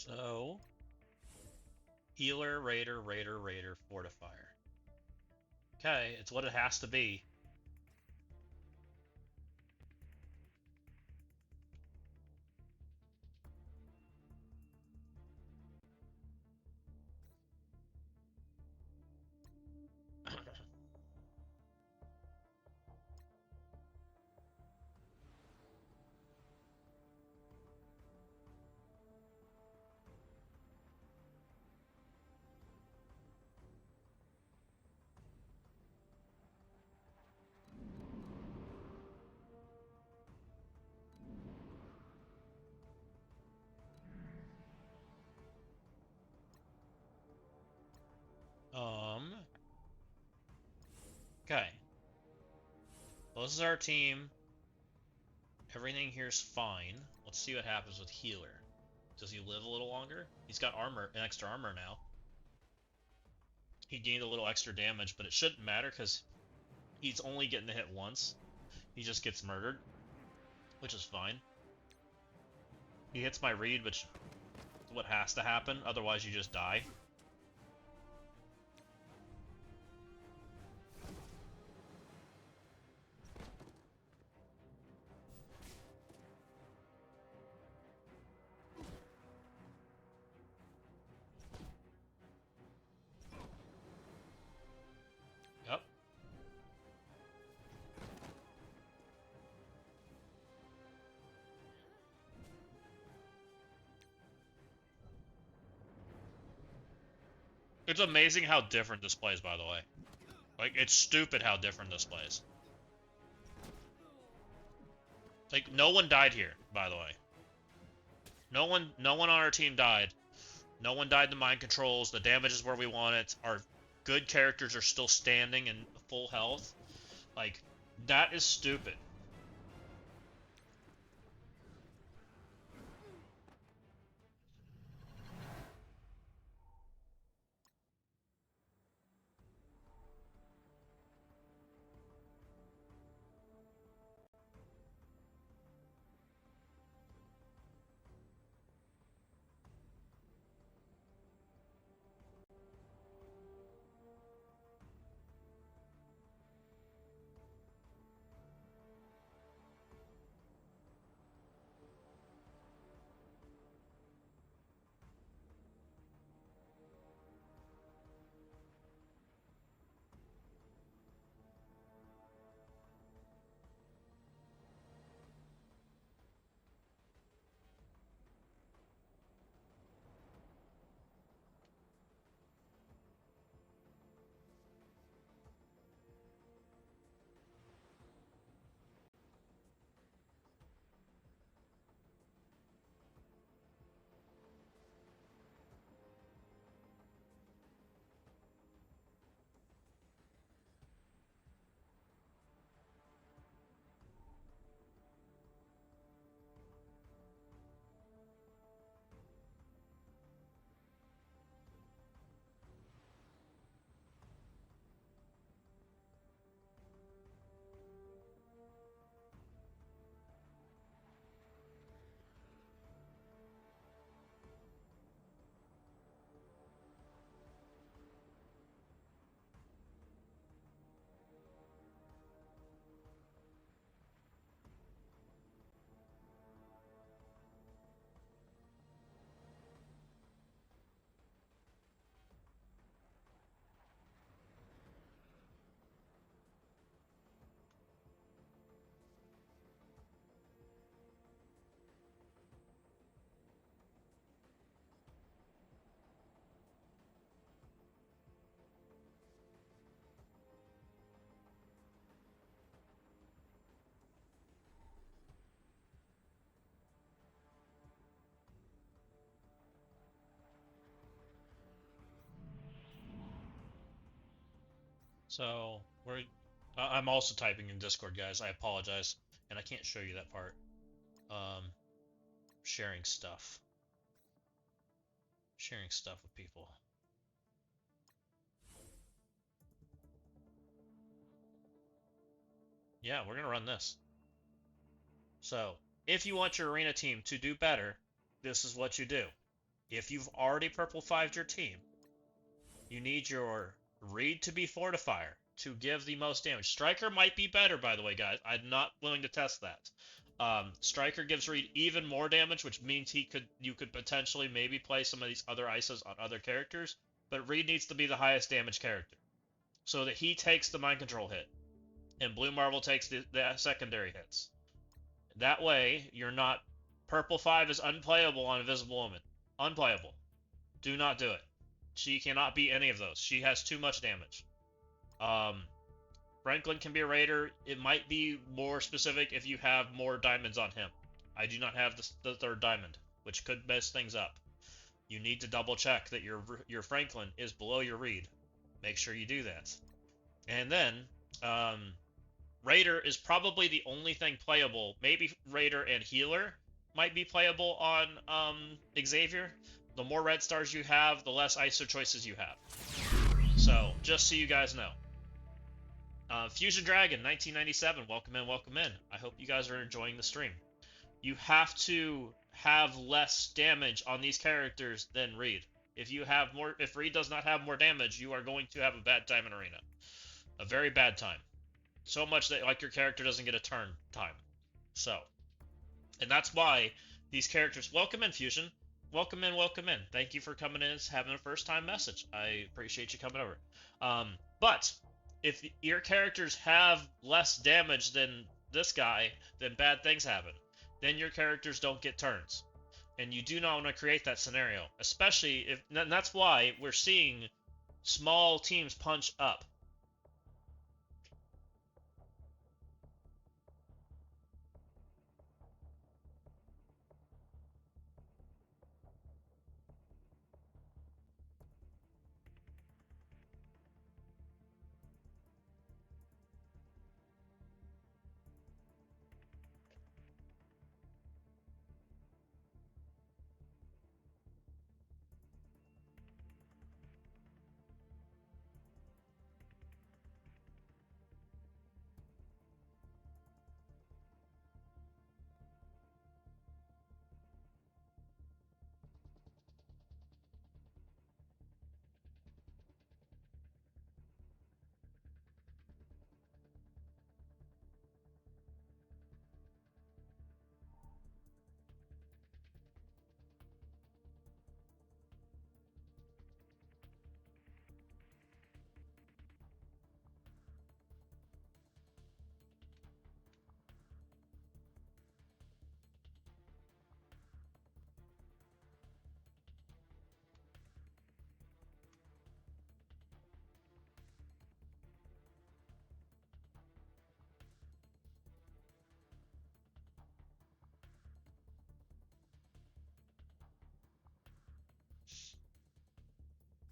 S2: So, healer, raider, raider, raider, fortifier. Okay, it's what it has to be. Okay. Well, this is our team. Everything here's fine. Let's see what happens with healer. Does he live a little longer? He's got armor, an extra armor now. He gained a little extra damage, but it shouldn't matter because he's only getting the hit once. He just gets murdered, which is fine. He hits my read, which is what has to happen. Otherwise, you just die. Yep. It's amazing how different this plays, by the way. Like, it's stupid how different this plays. Like, no one died here, by the way. No one on our team died. No one died to mind controls. The damage is where we want it. Our good characters are still standing and full health. Like, that is stupid. So, I'm also typing in Discord, guys. I apologize. And I can't show you that part. Sharing stuff. Sharing stuff with people. Yeah, we're going to run this. So, if you want your arena team to do better, this is what you do. if you've already purple 5'd your team, you need your Reed to be Fortifier to give the most damage. Striker might be better, by the way, guys. I'm not willing to test that. Striker gives Reed even more damage, which means you could potentially maybe play some of these other ISOs on other characters, but Reed needs to be the highest damage character so that he takes the mind control hit and Blue Marvel takes the secondary hits. That way, you're not... Purple 5 is unplayable on Invisible Woman. Unplayable. Do not do it. She cannot be any of those. She has too much damage. Franklin can be a Raider. It might be more specific if you have more diamonds on him. I do not have the third diamond, which could mess things up. You need to double check that your Franklin is below your Reed. Make sure you do that. And then, Raider is probably the only thing playable. Maybe Raider and Healer might be playable on Xavier. The more red stars you have, the less ISO choices you have. So, just so you guys know. Fusion Dragon, 1997, welcome in, welcome in. I hope you guys are enjoying the stream. You have to have less damage on these characters than Reed. If Reed does not have more damage, you are going to have a bad time in Arena. A very bad time. So much that like your character doesn't get a turn time. So, and that's why these characters... Welcome in, Fusion. Welcome in, welcome in. Thank you for coming in, having a first time message. I appreciate you coming over. But if your characters have less damage than this guy, then bad things happen. Then your characters don't get turns. And you do not want to create that scenario. Especially if... And that's why we're seeing small teams punch up.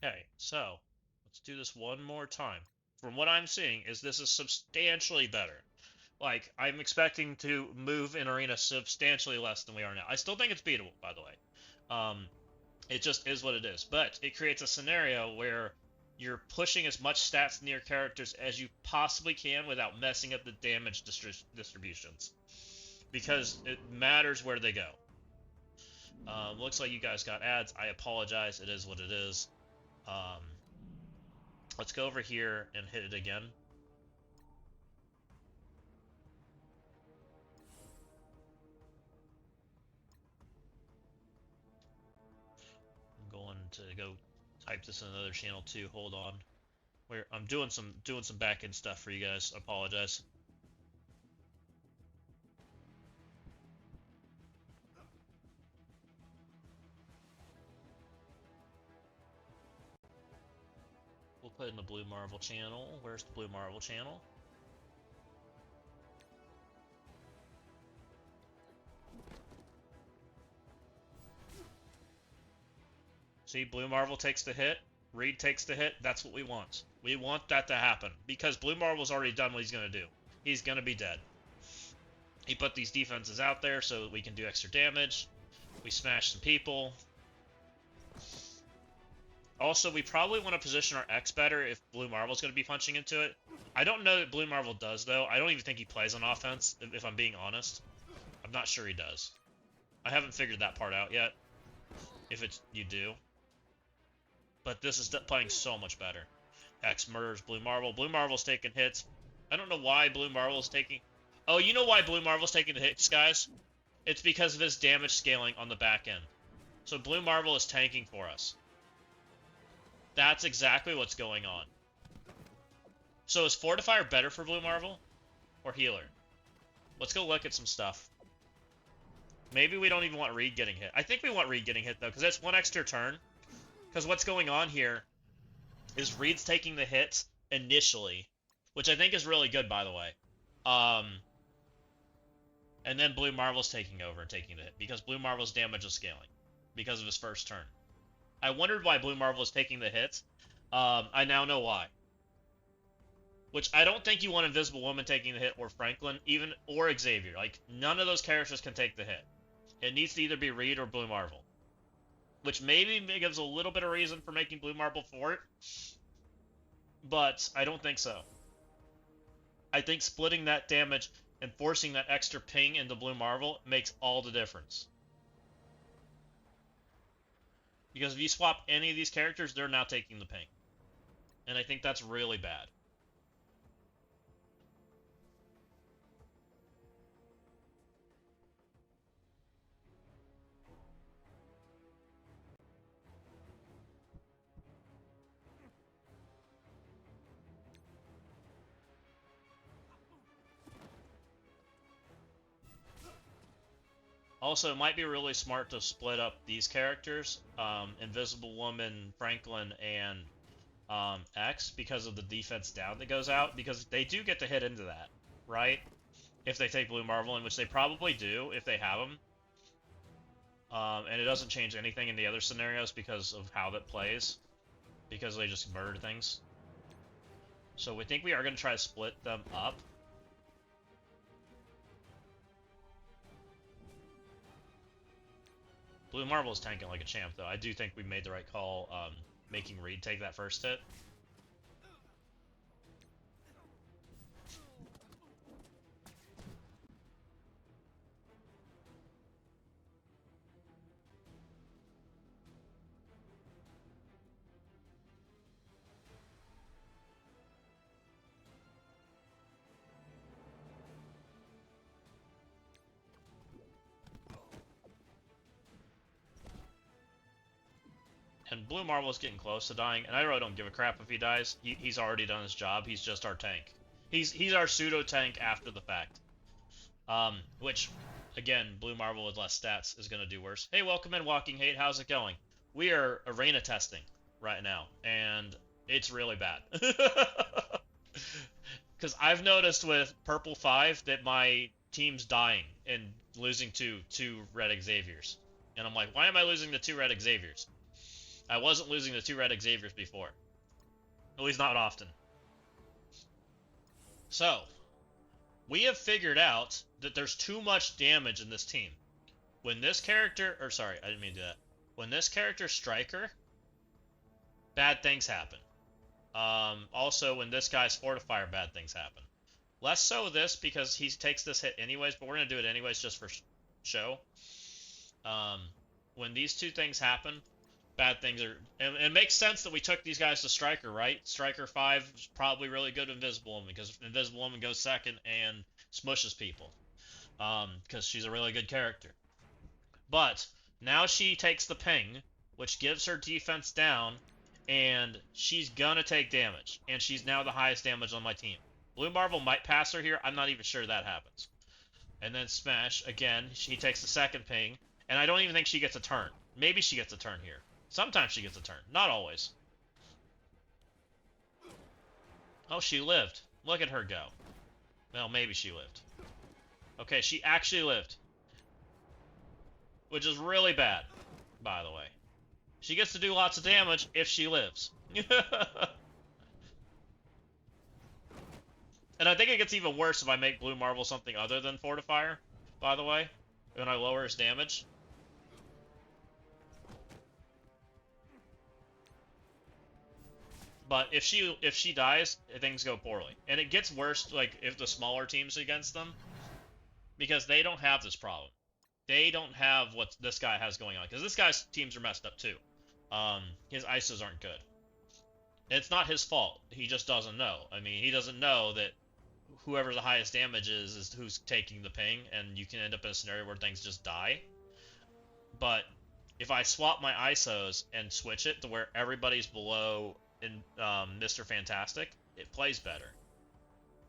S2: Okay, so let's do this one more time. From what I'm seeing, this is substantially better. Like, I'm expecting to move in Arena substantially less than we are now. I still think it's beatable, by the way. It just is what it is. But it creates a scenario where you're pushing as much stats in your characters as you possibly can without messing up the damage distributions. Because it matters where they go. Looks like you guys got ads. I apologize. It is what it is. Let's go over here and hit it again. I'm going to go type this in another channel too. Hold on. I'm doing some back end stuff for you guys. I apologize. We'll put in the Blue Marvel channel. Where's the Blue Marvel channel? See, Blue Marvel takes the hit. Reed takes the hit. That's what we want. We want that to happen. Because Blue Marvel's already done what he's going to do. He's going to be dead. He put these defenses out there so that we can do extra damage. We smash some people. Also, we probably want to position our X better if Blue Marvel's going to be punching into it. I don't know that Blue Marvel does, though. I don't even think he plays on offense, if I'm being honest. I'm not sure he does. I haven't figured that part out yet. if it's you do. But this is playing so much better. X murders Blue Marvel. Blue Marvel's taking hits. I don't know why Blue Marvel's taking... Oh, you know why Blue Marvel's taking the hits, guys? It's because of his damage scaling on the back end. So Blue Marvel is tanking for us. That's exactly what's going on. So is Fortifier better for Blue Marvel? Or Healer? Let's go look at some stuff. Maybe we don't even want Reed getting hit. I think we want Reed getting hit, though, because that's one extra turn. Because what's going on here is Reed's taking the hits initially, which I think is really good, by the way. And then Blue Marvel's taking over and taking the hit, because Blue Marvel's damage is scaling, because of his first turn. I wondered why Blue Marvel is taking the hits. I now know why. Which I don't think you want Invisible Woman taking the hit, or Franklin, or Xavier. Like, none of those characters can take the hit. It needs to either be Reed or Blue Marvel. Which maybe gives a little bit of reason for making Blue Marvel for it. But I don't think so. I think splitting that damage and forcing that extra ping into Blue Marvel makes all the difference. Because if you swap any of these characters, they're now taking the ping. And I think that's really bad. Also, it might be really smart to split up these characters, Invisible Woman, Franklin, and X, because of the defense down that goes out, because they do get to hit into that, right? If they take Blue Marvel, in which they probably do, if they have them. And it doesn't change anything in the other scenarios because of how that plays, because they just murder things. So we think we are going to try to split them up. Blue Marvel is tanking like a champ, though. I do think we made the right call making Reed take that first hit. And Blue Marvel is getting close to dying, and I really don't give a crap if he dies. He's already done his job. He's just our tank. He's our pseudo-tank after the fact. Which, again, Blue Marvel with less stats is going to do worse. Hey, welcome in, Walking Hate. How's it going? We are arena testing right now, and it's really bad. Because I've noticed with Purple 5 that my team's dying and losing to 2 Red Xaviers. And I'm like, why am I losing to 2 Red Xaviers? I wasn't losing the 2 Red Xaviers before. At least not often. So, we have figured out that there's too much damage in this team. When this character, or sorry, I didn't mean to do that. When this character Striker, bad things happen. Also, when this guy's Fortifier, bad things happen. Less so this, because he takes this hit anyways, but we're going to do it anyways just for show. When these two things happen, bad things are... And it makes sense that we took these guys to Striker, right? Striker 5 is probably really good Invisible Woman, because Invisible Woman goes second and smushes people. Because she's a really good character. But, now she takes the ping, which gives her defense down, and she's gonna take damage. And she's now the highest damage on my team. Blue Marvel might pass her here, I'm not even sure that happens. And then Smash, again, she takes the second ping, and I don't even think she gets a turn. Maybe she gets a turn here. Sometimes she gets a turn. Not always. Oh, she lived. Look at her go. Well, maybe she lived. Okay, she actually lived. Which is really bad, by the way. She gets to do lots of damage if she lives. And I think it gets even worse if I make Blue Marvel something other than Fortifier, by the way. When I lower his damage. But if she dies, things go poorly. And it gets worse, like, if the smaller team's against them. Because they don't have this problem. they don't have what this guy has going on. Because this guy's teams are messed up too. His ISOs aren't good. It's not his fault. He just doesn't know. I mean, he doesn't know that whoever the highest damage is who's taking the ping, and you can end up in a scenario where things just die. But if I swap my ISOs and switch it to where everybody's below in Mr. Fantastic, it plays better.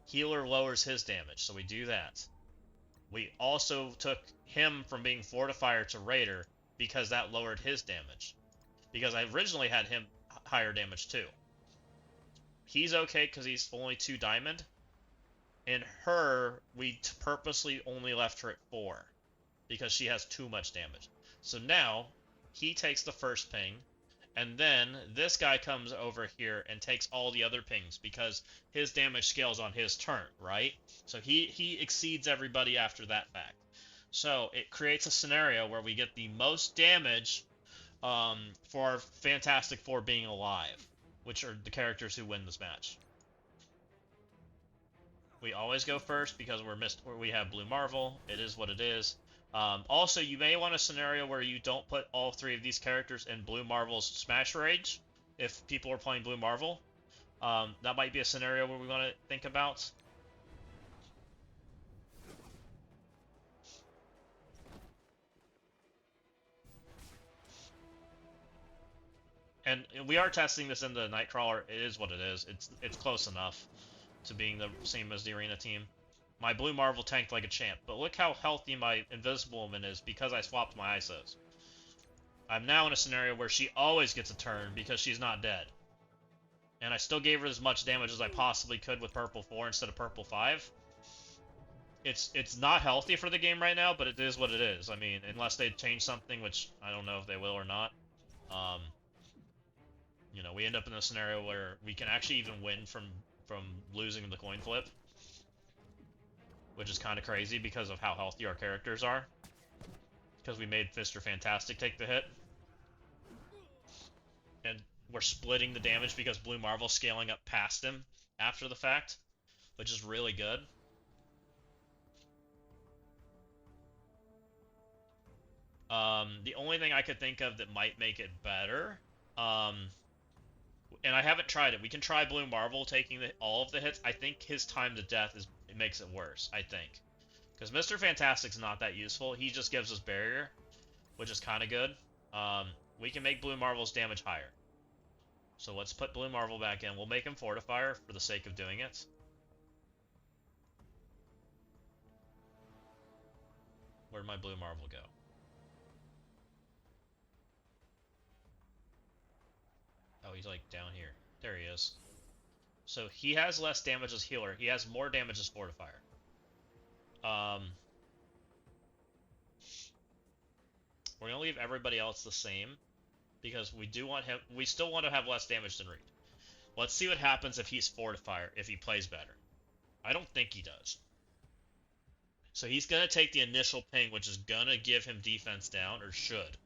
S2: Healer lowers his damage, so we do that. We also took him from being Fortifier to Raider because that lowered his damage. Because I originally had him higher damage too. He's okay because he's only 2 diamond. And her, we purposely only left her at 4 because she has too much damage. So now he takes the first ping, and then this guy comes over here and takes all the other pings because his damage scales on his turn, right? So he exceeds everybody after that fact. So it creates a scenario where we get the most damage for our Fantastic Four being alive, which are the characters who win this match. We always go first because we have Blue Marvel. It is what it is. Also, you may want a scenario where you don't put all 3 of these characters in Blue Marvel's Smash Rage if people are playing Blue Marvel. That might be a scenario where we want to think about. And we are testing this in the Nightcrawler. It is what it is. It's close enough to being the same as the Arena team. My Blue Marvel tanked like a champ, but look how healthy my Invisible Woman is because I swapped my ISOs. I'm now in a scenario where she always gets a turn because she's not dead. And I still gave her as much damage as I possibly could with Purple 4 instead of Purple 5. It's not healthy for the game right now, but it is what it is. I mean, unless they change something, which I don't know if they will or not. You know, we end up in a scenario where we can actually even win from losing the coin flip, which is kind of crazy because of how healthy our characters are. Because we made Mr. Fantastic take the hit. And we're splitting the damage because Blue Marvel's scaling up past him after the fact, which is really good. The only thing I could think of that might make it better, and I haven't tried it. We can try Blue Marvel taking all of the hits. I think his time to death it makes it worse, I think. Because Mr. Fantastic's not that useful. He just gives us barrier, which is kind of good. We can make Blue Marvel's damage higher. So let's put Blue Marvel back in. We'll make him Fortifier for the sake of doing it. Where'd my Blue Marvel go? Oh, he's like down here. There he is. So he has less damage as healer. He has more damage as Fortifier. We're gonna leave everybody else the same because we still want to have less damage than Reed. Let's see what happens if he's Fortifier, if he plays better. I don't think he does. So he's gonna take the initial ping, which is gonna give him defense down, or should.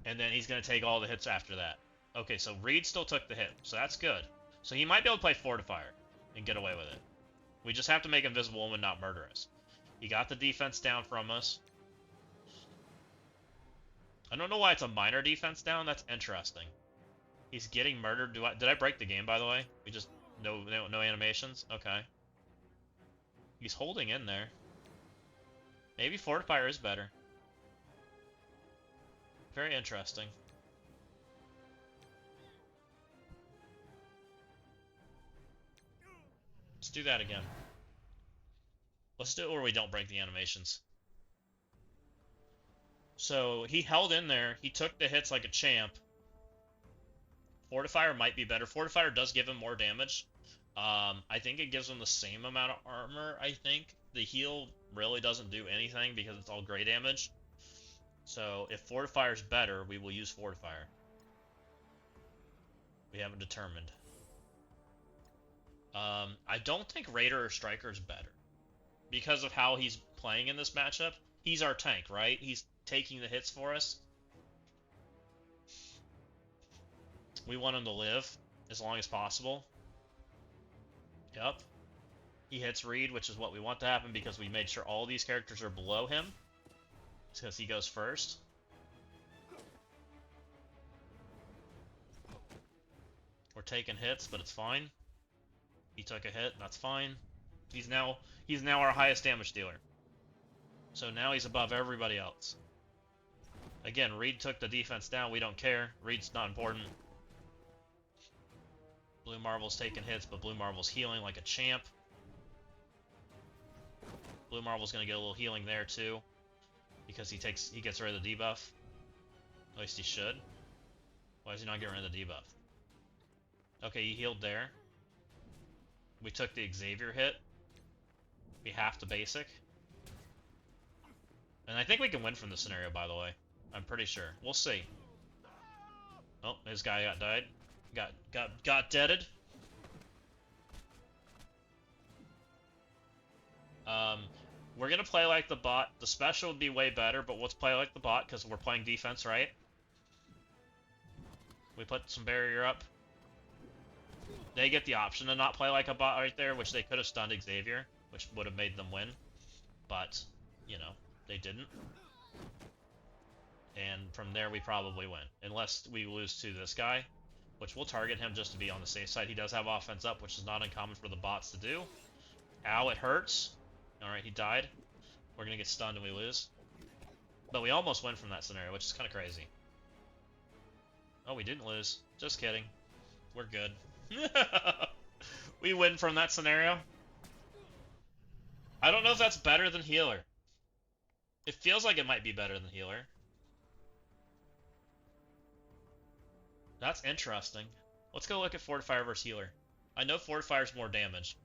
S2: And then he's gonna take all the hits after that. Okay, so Reed still took the hit, so that's good. So he might be able to play Fortifier and get away with it. We just have to make Invisible Woman not murder us. He got the defense down from us. I don't know why it's a minor defense down. That's interesting. He's getting murdered. Did I break the game, by the way? We just no animations. Okay. He's holding in there. Maybe Fortifier is better. Very interesting. Let's do that again. Let's do it where we don't break the animations. So he held in there. He took the hits like a champ. Fortifier might be better. Fortifier does give him more damage. I think it gives him the same amount of armor, I think. The heal really doesn't do anything because it's all gray damage. So if Fortifier's better, we will use Fortifier. We haven't determined. I don't think Raider or Striker is better because of how he's playing in this matchup. He's our tank, right? He's taking the hits for us. We want him to live as long as possible. Yep. He hits Reed, which is what we want to happen because we made sure all these characters are below him. because he goes first. We're taking hits, but it's fine. He took a hit, that's fine. He's now our highest damage dealer. So now he's above everybody else. Again, Reed took the defense down. We don't care. Reed's not important. Blue Marvel's taking hits, but Blue Marvel's healing like a champ. Blue Marvel's gonna get a little healing there too, because he gets rid of the debuff. At least he should. Why is he not getting rid of the debuff? Okay, he healed there. We took the Xavier hit. We halved the basic. And I think we can win from this scenario, by the way. I'm pretty sure. We'll see. Oh, his guy got died. Got deaded. We're gonna play like the bot. The special would be way better, but let's play like the bot because we're playing defense, right? We put some barrier up. They get the option to not play like a bot right there, which they could have stunned Xavier, which would have made them win. But, you know, they didn't. And from there, we probably win. Unless we lose to this guy, which we'll target him just to be on the safe side. He does have offense up, which is not uncommon for the bots to do. Ow, it hurts. Alright, he died. We're gonna get stunned and we lose. But we almost win from that scenario, which is kind of crazy. Oh, we didn't lose. Just kidding. We're good. We win from that scenario. I don't know if that's better than healer. It feels like it might be better than healer. That's interesting. Let's go look at Fortifier versus healer. I know Fortifier's more damage.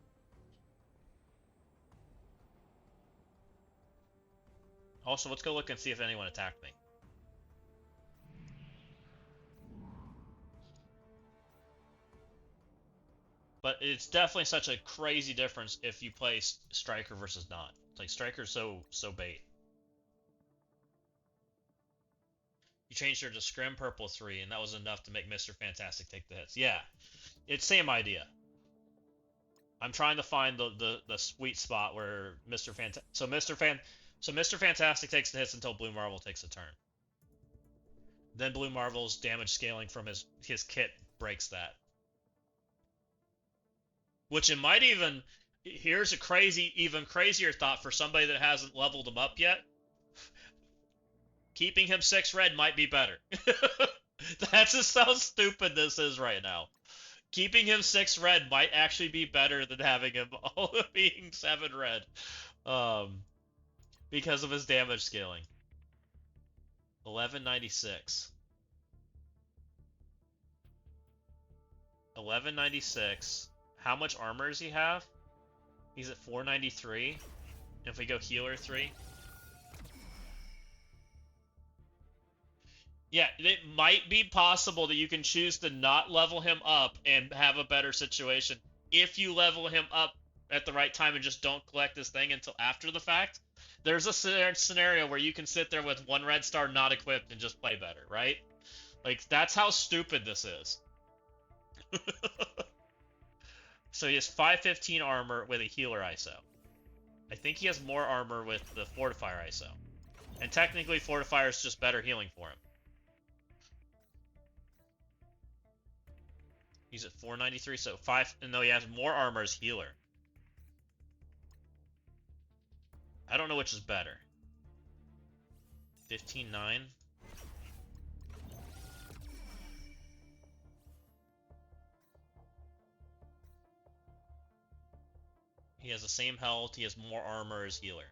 S2: Also, let's go look and see if anyone attacked me. But it's definitely such a crazy difference if you play Striker versus not. Like, Striker's so bait. You changed her to Scrim Purple 3, and that was enough to make Mr. Fantastic take the hits. Yeah, it's same idea. I'm trying to find the sweet spot where Mr. Fantastic takes the hits until Blue Marvel takes a turn. Then Blue Marvel's damage scaling from his kit breaks that. Which it might even... Here's a even crazier thought for somebody that hasn't leveled him up yet. Keeping him 6 red might be better. That's just how stupid this is right now. Keeping him 6 red might actually be better than having him all being 7 red. Because of his damage scaling. 1196. 1196. How much armor does he have? He's at 493. If we go healer 3. Yeah, it might be possible that you can choose to not level him up and have a better situation if you level him up at the right time and just don't collect this thing until after the fact. There's a scenario where you can sit there with 1 red star not equipped and just play better, right? Like, that's how stupid this is. So he has 515 armor with a healer ISO. I think he has more armor with the Fortifier ISO. And technically, Fortifier is just better healing for him. He's at 493, so 5... No, he has more armor as healer. I don't know which is better. 15-9. He has the same health, he has more armor as healer.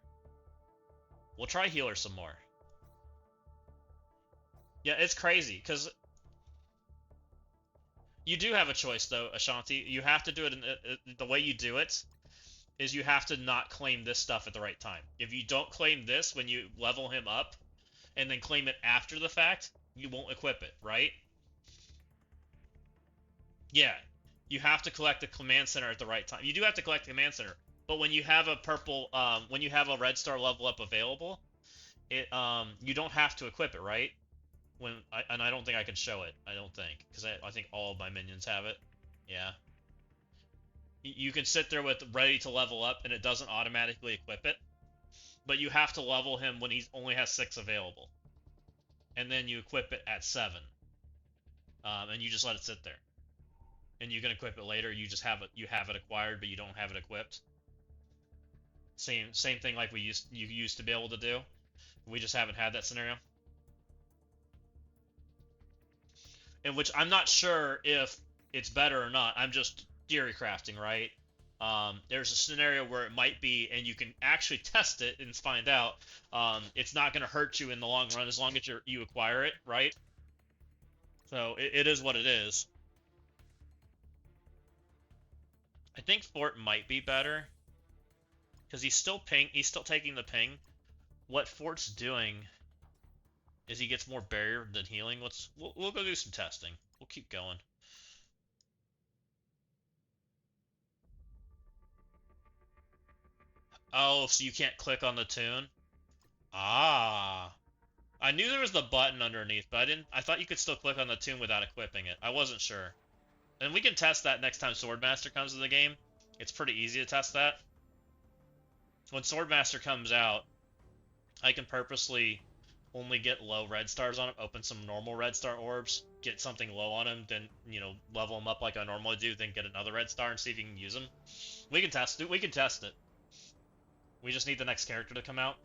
S2: We'll try healer some more. Yeah, it's crazy, because you do have a choice, though, Ashanti. You have to do it the way you do it is you have to not claim this stuff at the right time. If you don't claim this when you level him up, and then claim it after the fact, you won't equip it, right? Yeah, you have to collect the command center at the right time. You do have to collect the command center, but when you have a purple, when you have a red star level up available, it you don't have to equip it, right? And I don't think I can show it. I don't think, because I think all of my minions have it. Yeah. You can sit there with ready to level up, and it doesn't automatically equip it. but you have to level him when he only has 6 available. And then you equip it at 7. And you just let it sit there. And you can equip it later. You just have it acquired, but you don't have it equipped. Same thing like you used to be able to do. We just haven't had that scenario. In which I'm not sure if it's better or not. I'm just theory crafting, right? There's a scenario where it might be, and you can actually test it and find out. It's not going to hurt you in the long run as long as you acquire it, right? So it is what it is. I think Fort might be better because he's still taking the ping. What Fort's doing is he gets more barrier than healing. We'll go do some testing. We'll keep going. Oh, so you can't click on the tune? Ah. I knew there was the button underneath, but I thought you could still click on the tune without equipping it. I wasn't sure. And we can test that next time Swordmaster comes to the game. It's pretty easy to test that. When Swordmaster comes out, I can purposely only get low red stars on him, open some normal red star orbs, get something low on him, then, level him up like I normally do, then get another red star and see if you can use him. We can test it. We can test it. We just need the next character to come out.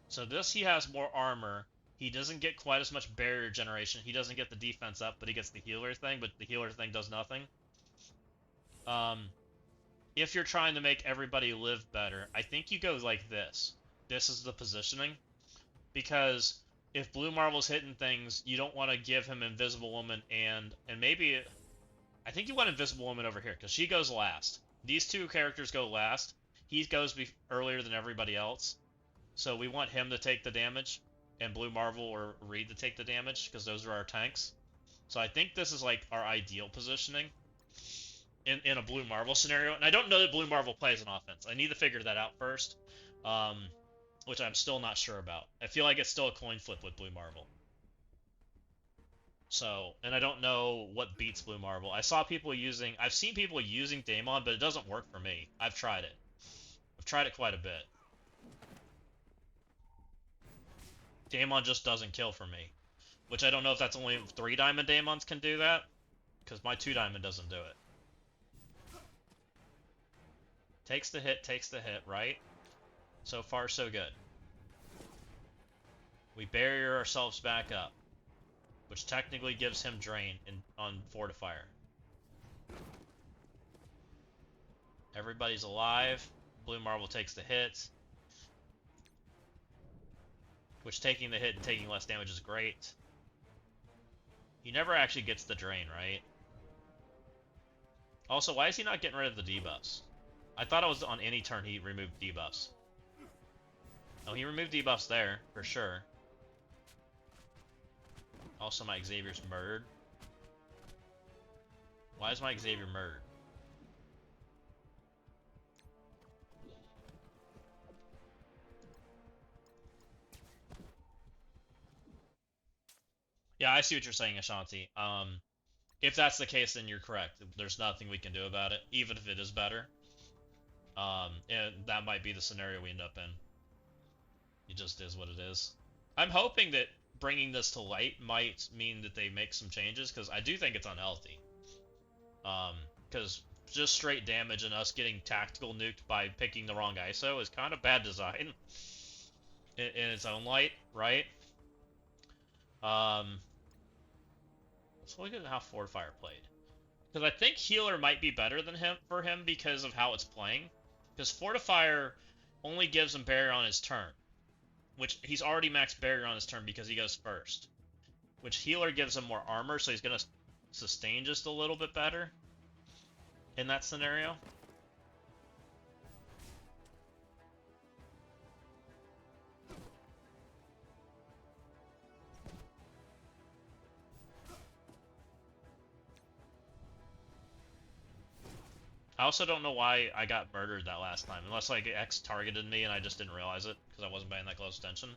S2: So this, he has more armor. He doesn't get quite as much barrier generation. He doesn't get the defense up, but he gets the healer thing, but the healer thing does nothing. If you're trying to make everybody live better, I think you go like this. This is the positioning. Because if Blue Marvel's hitting things, you don't want to give him Invisible Woman and maybe... I think you want Invisible Woman over here, because she goes last. These two characters go last. He goes earlier than everybody else. So we want him to take the damage, and Blue Marvel or Reed to take the damage, because those are our tanks. So I think this is like our ideal positioning in a Blue Marvel scenario. And I don't know that Blue Marvel plays an offense. I need to figure that out first, which I'm still not sure about. I feel like it's still a coin flip with Blue Marvel. So, and I don't know what beats Blue Marvel. I've seen people using Daemon, but it doesn't work for me. I've tried it. I've tried it quite a bit. Daemon just doesn't kill for me. Which I don't know if that's only 3 diamond Daemons can do that, because my 2 diamond doesn't do it. Takes the hit, right? So far, so good. We barrier ourselves back up, which technically gives him drain on Fortifier. Everybody's alive. Blue Marvel takes the hit, which taking the hit and taking less damage is great. He never actually gets the drain, right? Also, why is he not getting rid of the debuffs? I thought it was on any turn he removed debuffs. Oh, he removed debuffs there, for sure. Also, my Xavier's murdered. Why is my Xavier murdered? Yeah, I see what you're saying, Ashanti. If that's the case, then you're correct. There's nothing we can do about it, even if it is better. And that might be the scenario we end up in. It just is what it is. I'm hoping that bringing this to light might mean that they make some changes, because I do think it's unhealthy. Because just straight damage and us getting tactical nuked by picking the wrong ISO is kind of bad design in its own light, right? Let's look at how Fortifier played. Because I think Healer might be better than him because of how it's playing. Because Fortifier only gives him barrier on his turn, which he's already maxed barrier on his turn because he goes first. Which Healer gives him more armor, so he's going to sustain just a little bit better in that scenario. I also don't know why I got murdered that last time, unless like X targeted me and I just didn't realize it because I wasn't paying that close attention.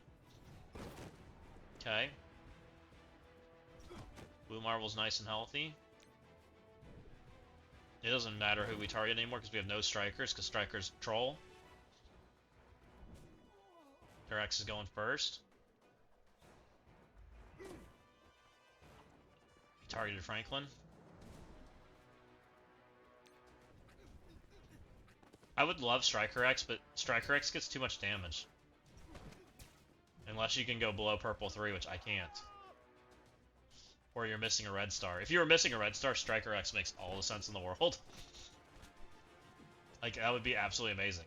S2: Okay. Blue Marble's nice and healthy. It doesn't matter who we target anymore because we have no strikers, because strikers troll. Their X is going first. He targeted Franklin. I would love Striker X, but Striker X gets too much damage. Unless you can go below purple 3, which I can't. Or you're missing a red star. If you were missing a red star, Striker X makes all the sense in the world. Like, that would be absolutely amazing.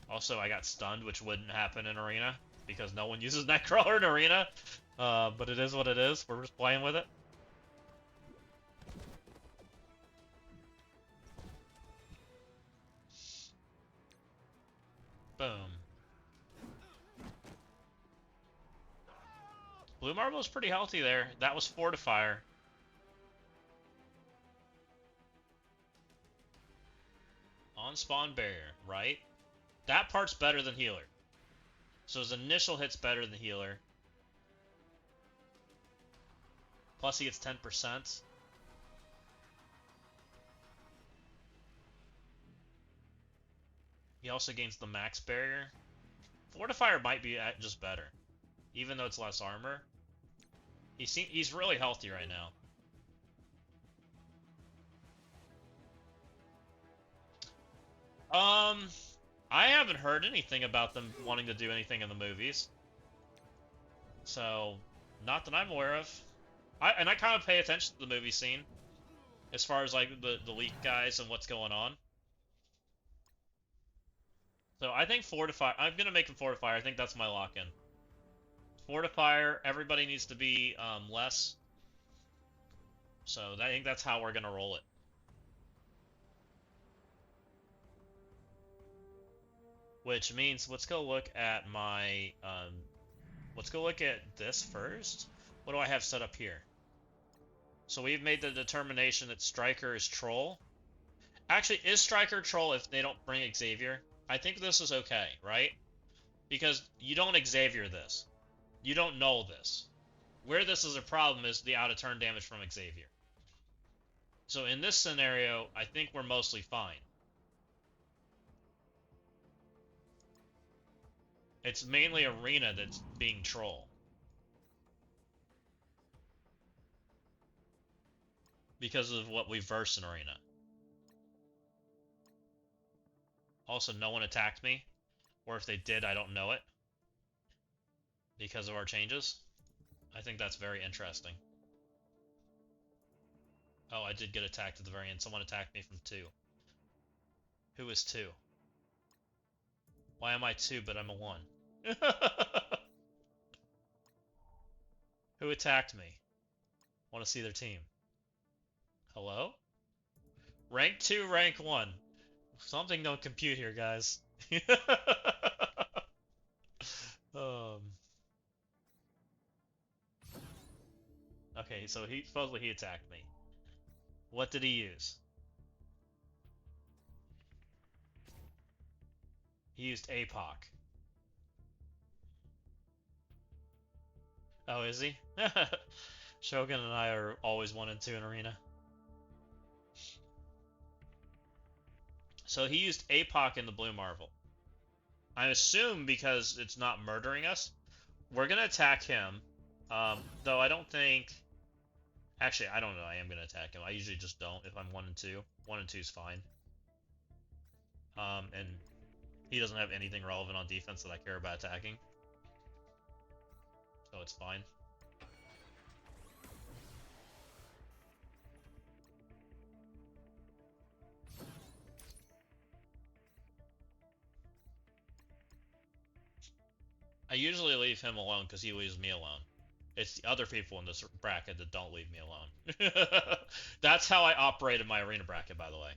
S2: Also, I got stunned, which wouldn't happen in Arena, because no one uses Nightcrawler in Arena. But it is what it is. We're just playing with it. Boom. Blue Marble is pretty healthy there. That was Fortifier. On spawn barrier, right? That part's better than healer. So his initial hit's better than healer. Plus he gets 10%. He also gains the max barrier. Fortifier might be just better. Even though it's less armor. He's really healthy right now. I haven't heard anything about them wanting to do anything in the movies. So, not that I'm aware of. I kind of pay attention to the movie scene. As far as, like, the leak guys and what's going on. So, I think Fortifier... I'm gonna make him Fortifier. I think that's my lock-in. Fortifier, everybody needs to be, less. So, I think that's how we're gonna roll it. Which means, let's go look at my, let's go look at this first. What do I have set up here? So we've made the determination that Striker is Troll. Actually, is Striker Troll if they don't bring Xavier? I think this is okay, right? Because you don't Xavier this. You don't null this. Where this is a problem is the out-of-turn damage from Xavier. So in this scenario, I think we're mostly fine. It's mainly Arena that's being troll. Because of what we versed in Arena. Also, no one attacked me. Or if they did, I don't know it. Because of our changes. I think that's very interesting. Oh, I did get attacked at the very end. Someone attacked me from 2. Who is 2? Why am I 2 but I'm a 1? Who attacked me? Want to see their team. Hello? Rank 2, rank 1. Something don't compute here, guys. Okay, so supposedly he attacked me. What did he use? He used APOC. Oh, is he? Shogun and I are always 1 and 2 in Arena. So he used APOC in the Blue Marvel. I assume because it's not murdering us. We're going to attack him. Though I don't think... Actually, I don't know. I am going to attack him. I usually just don't if I'm 1 and 2. 1 and 2 is fine. And he doesn't have anything relevant on defense that I care about attacking. So it's fine. I usually leave him alone because he leaves me alone. It's the other people in this bracket that don't leave me alone. That's how I operate in my arena bracket, by the way.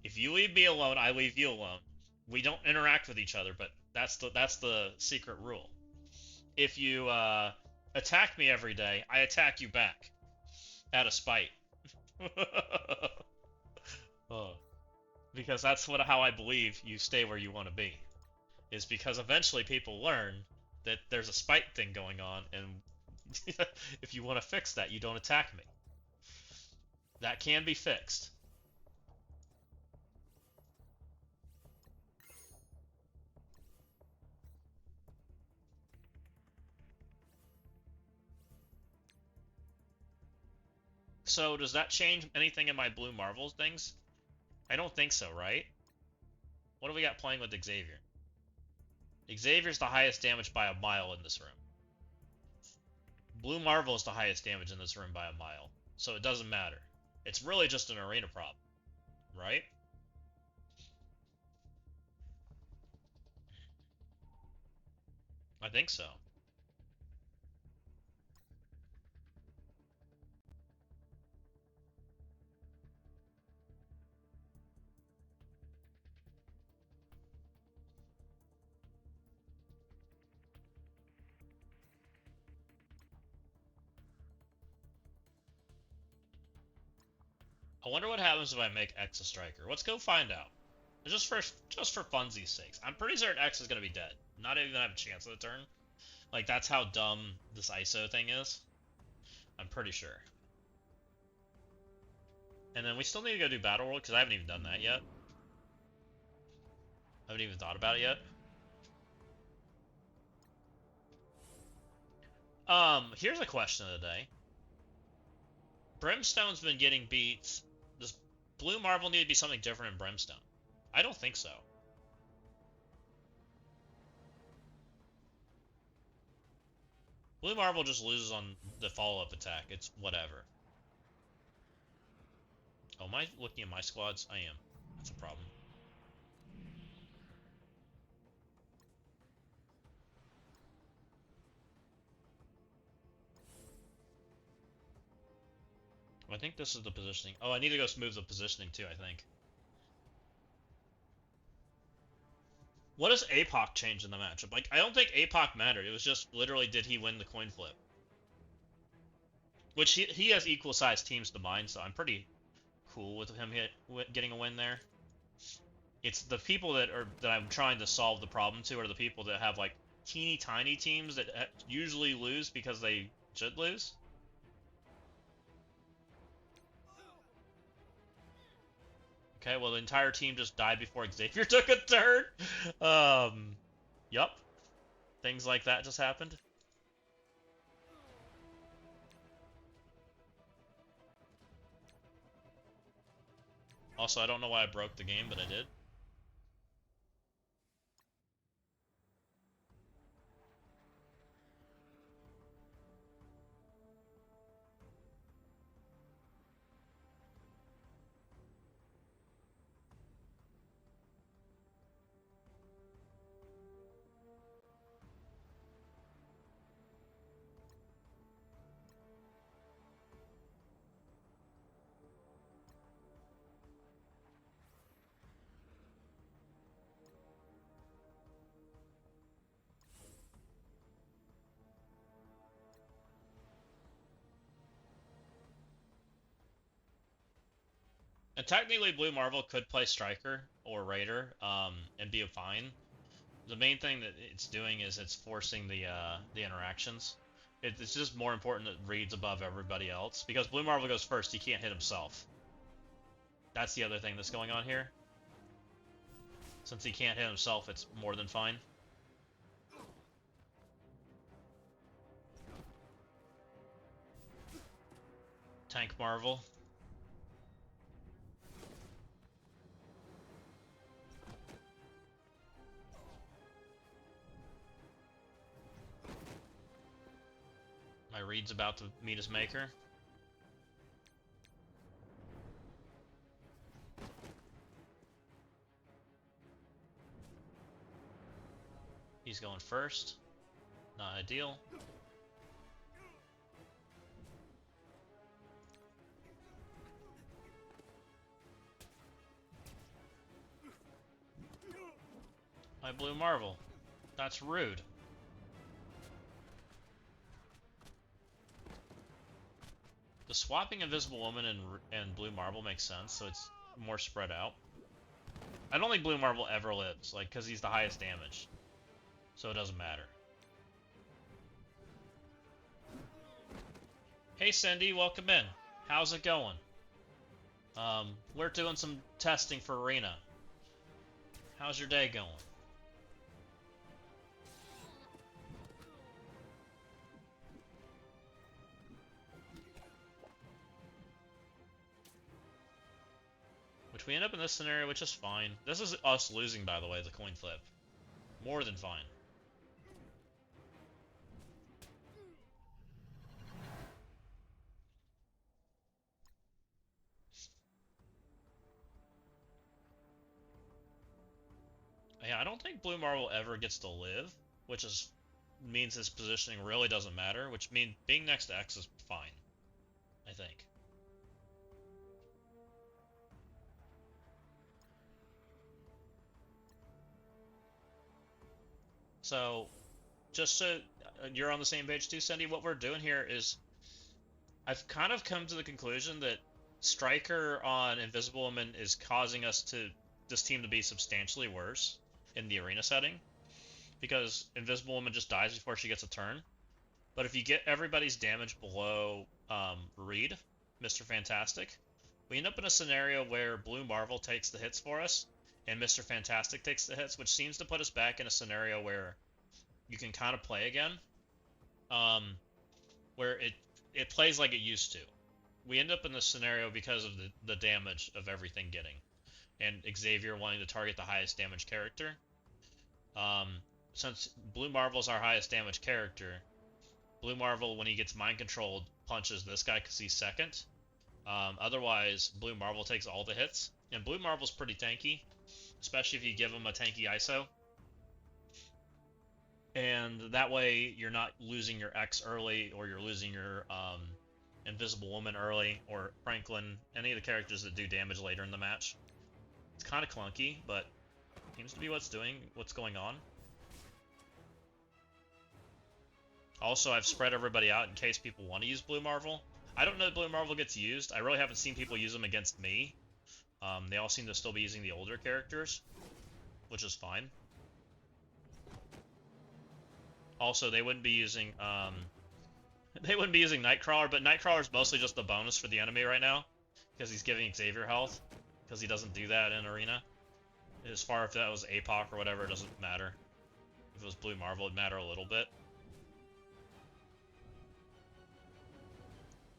S2: If you leave me alone, I leave you alone. We don't interact with each other, but that's the secret rule. If you attack me every day, I attack you back out of spite. Because that's how I believe you stay where you want to be. Is because eventually people learn that there's a spite thing going on, and If you want to fix that, you don't attack me. That can be fixed. So does that change anything in my Blue Marvel things? I don't think so, right? What do we got playing with Xavier? Xavier's the highest damage by a mile in this room. Blue Marvel is the highest damage in this room by a mile. So it doesn't matter. It's really just an arena problem, right? I think so. I wonder what happens if I make X a striker. Let's go find out. Just for funsies' sakes. I'm pretty certain X is gonna be dead. Not even gonna have a chance of the turn. Like, that's how dumb this ISO thing is. I'm pretty sure. And then we still need to go do Battle World, because I haven't even done that yet. I haven't even thought about it yet. Here's a question of the day. Brimstone's been getting beats. Does Blue Marvel need to be something different in Brimstone? I don't think so. Blue Marvel just loses on the follow-up attack. It's whatever. Oh, am I looking at my squads? I am. That's a problem. I think this is the positioning. Oh, I need to go smooth the positioning too, I think. What does APOC change in the matchup? Like, I don't think APOC mattered. It was just literally, did he win the coin flip? Which he has equal sized teams to mine, so I'm pretty cool with him getting a win there. It's the people that I'm trying to solve the problem to are the people that have like teeny tiny teams that usually lose because they should lose. Okay, well the entire team just died before Xavier took a turn. Yup. Things like that just happened. Also, I don't know why I broke the game, but I did. And technically, Blue Marvel could play Striker or Raider, and be fine. The main thing that it's doing is it's forcing the interactions. It's just more important that reads above everybody else, because Blue Marvel goes first. He can't hit himself. That's the other thing that's going on here. Since he can't hit himself, it's more than fine. Tank Marvel. My read's about to meet his maker. He's going first. Not ideal. My Blue Marvel. That's rude. The swapping Invisible Woman and Blue Marble makes sense, so it's more spread out. I don't think Blue Marble ever lives, like, because he's the highest damage. So it doesn't matter. Hey Cindy, welcome in. How's it going? We're doing some testing for Arena. How's your day going? Which we end up in this scenario, which is fine. This is us losing, by the way, the coin flip. More than fine. Yeah, I don't think Blue Marvel ever gets to live, which means his positioning really doesn't matter, which means being next to X is fine, I think. So, just so you're on the same page too, Cindy, what we're doing here is I've kind of come to the conclusion that Striker on Invisible Woman is causing this team to be substantially worse in the arena setting because Invisible Woman just dies before she gets a turn. But if you get everybody's damage below Reed, Mr. Fantastic, we end up in a scenario where Blue Marvel takes the hits for us and Mr. Fantastic takes the hits, which seems to put us back in a scenario where you can kind of play again, where it plays like it used to. We end up in this scenario because of the damage of everything getting, and Xavier wanting to target the highest damage character. Since Blue Marvel's our highest damage character, Blue Marvel, when he gets mind controlled, punches this guy because he's second. Otherwise, Blue Marvel takes all the hits, and Blue Marvel's pretty tanky, especially if you give him a tanky ISO. And that way, you're not losing your X early, or you're losing your Invisible Woman early, or Franklin, any of the characters that do damage later in the match. It's kind of clunky, but seems to be what's going on. Also, I've spread everybody out in case people want to use Blue Marvel. I don't know if Blue Marvel gets used. I really haven't seen people use them against me. They all seem to still be using the older characters, which is fine. Also, they wouldn't be using Nightcrawler, but Nightcrawler's mostly just a bonus for the enemy right now because he's giving Xavier health, because he doesn't do that in Arena. As far if that was APOC or whatever, it doesn't matter. If it was Blue Marvel, it'd matter a little bit.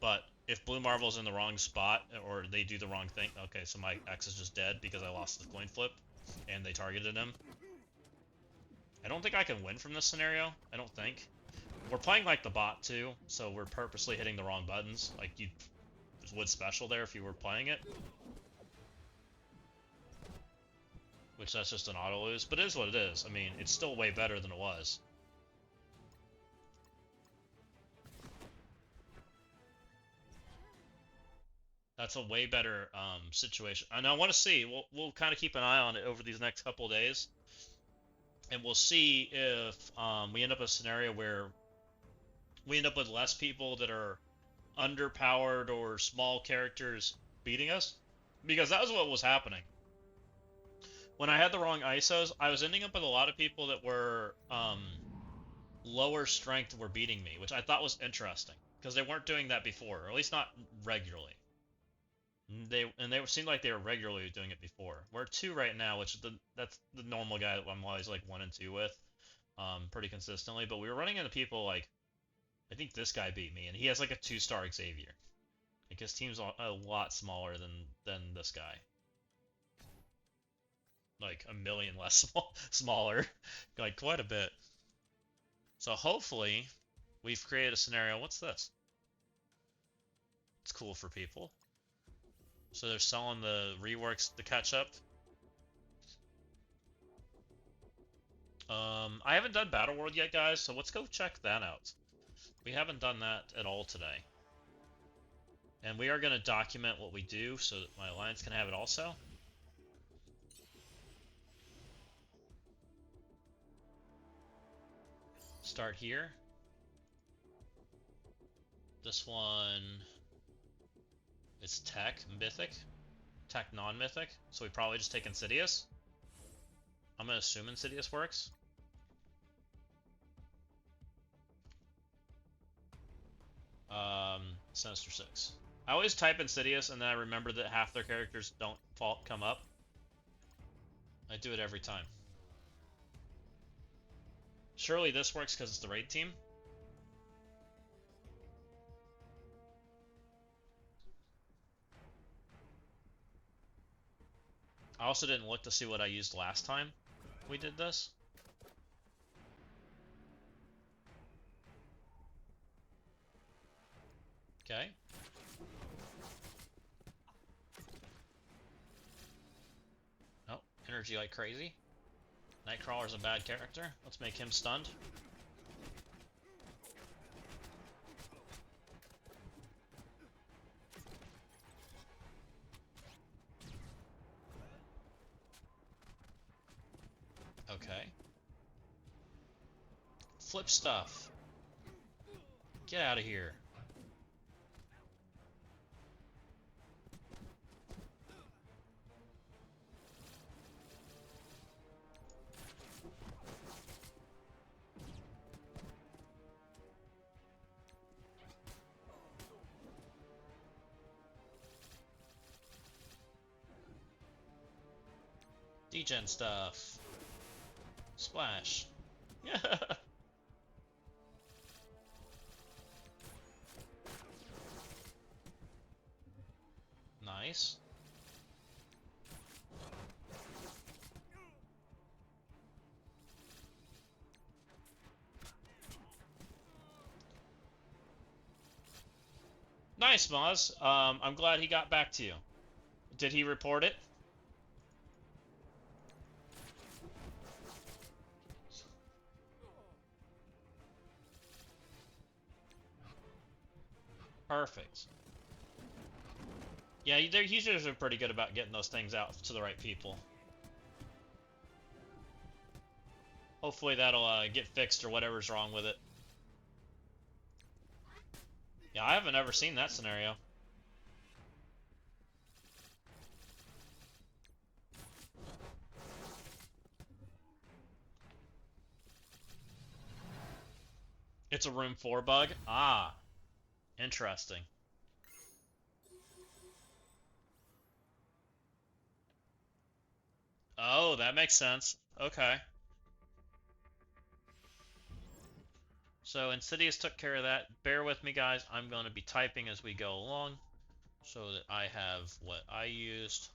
S2: But if Blue Marvel's in the wrong spot, or they do the wrong thing... Okay, so my X is just dead because I lost the coin flip, and they targeted him. I don't think I can win from this scenario. I don't think. We're playing like the bot too, so we're purposely hitting the wrong buttons. Like you would special there if you were playing it. Which that's just an auto lose, but it is what it is. I mean, it's still way better than it was. That's a way better situation. And I want to see. We'll kind of keep an eye on it over these next couple of days, and we'll see if we end up in a scenario where we end up with less people that are underpowered or small characters beating us, because that was what was happening. When I had the wrong ISOs, I was ending up with a lot of people that were lower strength were beating me, which I thought was interesting because they weren't doing that before, or at least not regularly. They seemed like they were regularly doing it before. We're 2 right now, which is that's the normal guy that I'm always like 1 and 2 with, pretty consistently. But we were running into people like, I think this guy beat me, and he has like a 2-star Xavier. Like his team's a lot smaller than this guy. Like a million less smaller, like quite a bit. So hopefully, we've created a scenario. What's this? It's cool for people. So they're selling the reworks to catch up. I haven't done Battle World yet, guys, so let's go check that out. We haven't done that at all today. And we are going to document what we do so that my alliance can have it also. Start here. This one is Tech, Mythic. Tech, non-Mythic. So we probably just take Insidious. I'm going to assume Insidious works. Sinister 6. I always type Insidious and then I remember that half their characters don't come up. I do it every time. Surely this works because it's the raid team. I also didn't look to see what I used last time we did this. Okay. Oh, energy like crazy. Nightcrawler's a bad character. Let's make him stunned. Okay. Flip stuff. Get out of here. Degen stuff. Splash. Nice. Nice, Moz. I'm glad he got back to you. Did he report it? Perfect. Yeah, they're usually pretty good about getting those things out to the right people. Hopefully that'll get fixed or whatever's wrong with it. Yeah, I haven't ever seen that scenario. It's a room 4 bug? Ah, interesting. Oh, that makes sense. Okay. So Insidious took care of that. Bear with me, guys. I'm going to be typing as we go along so that I have what I used.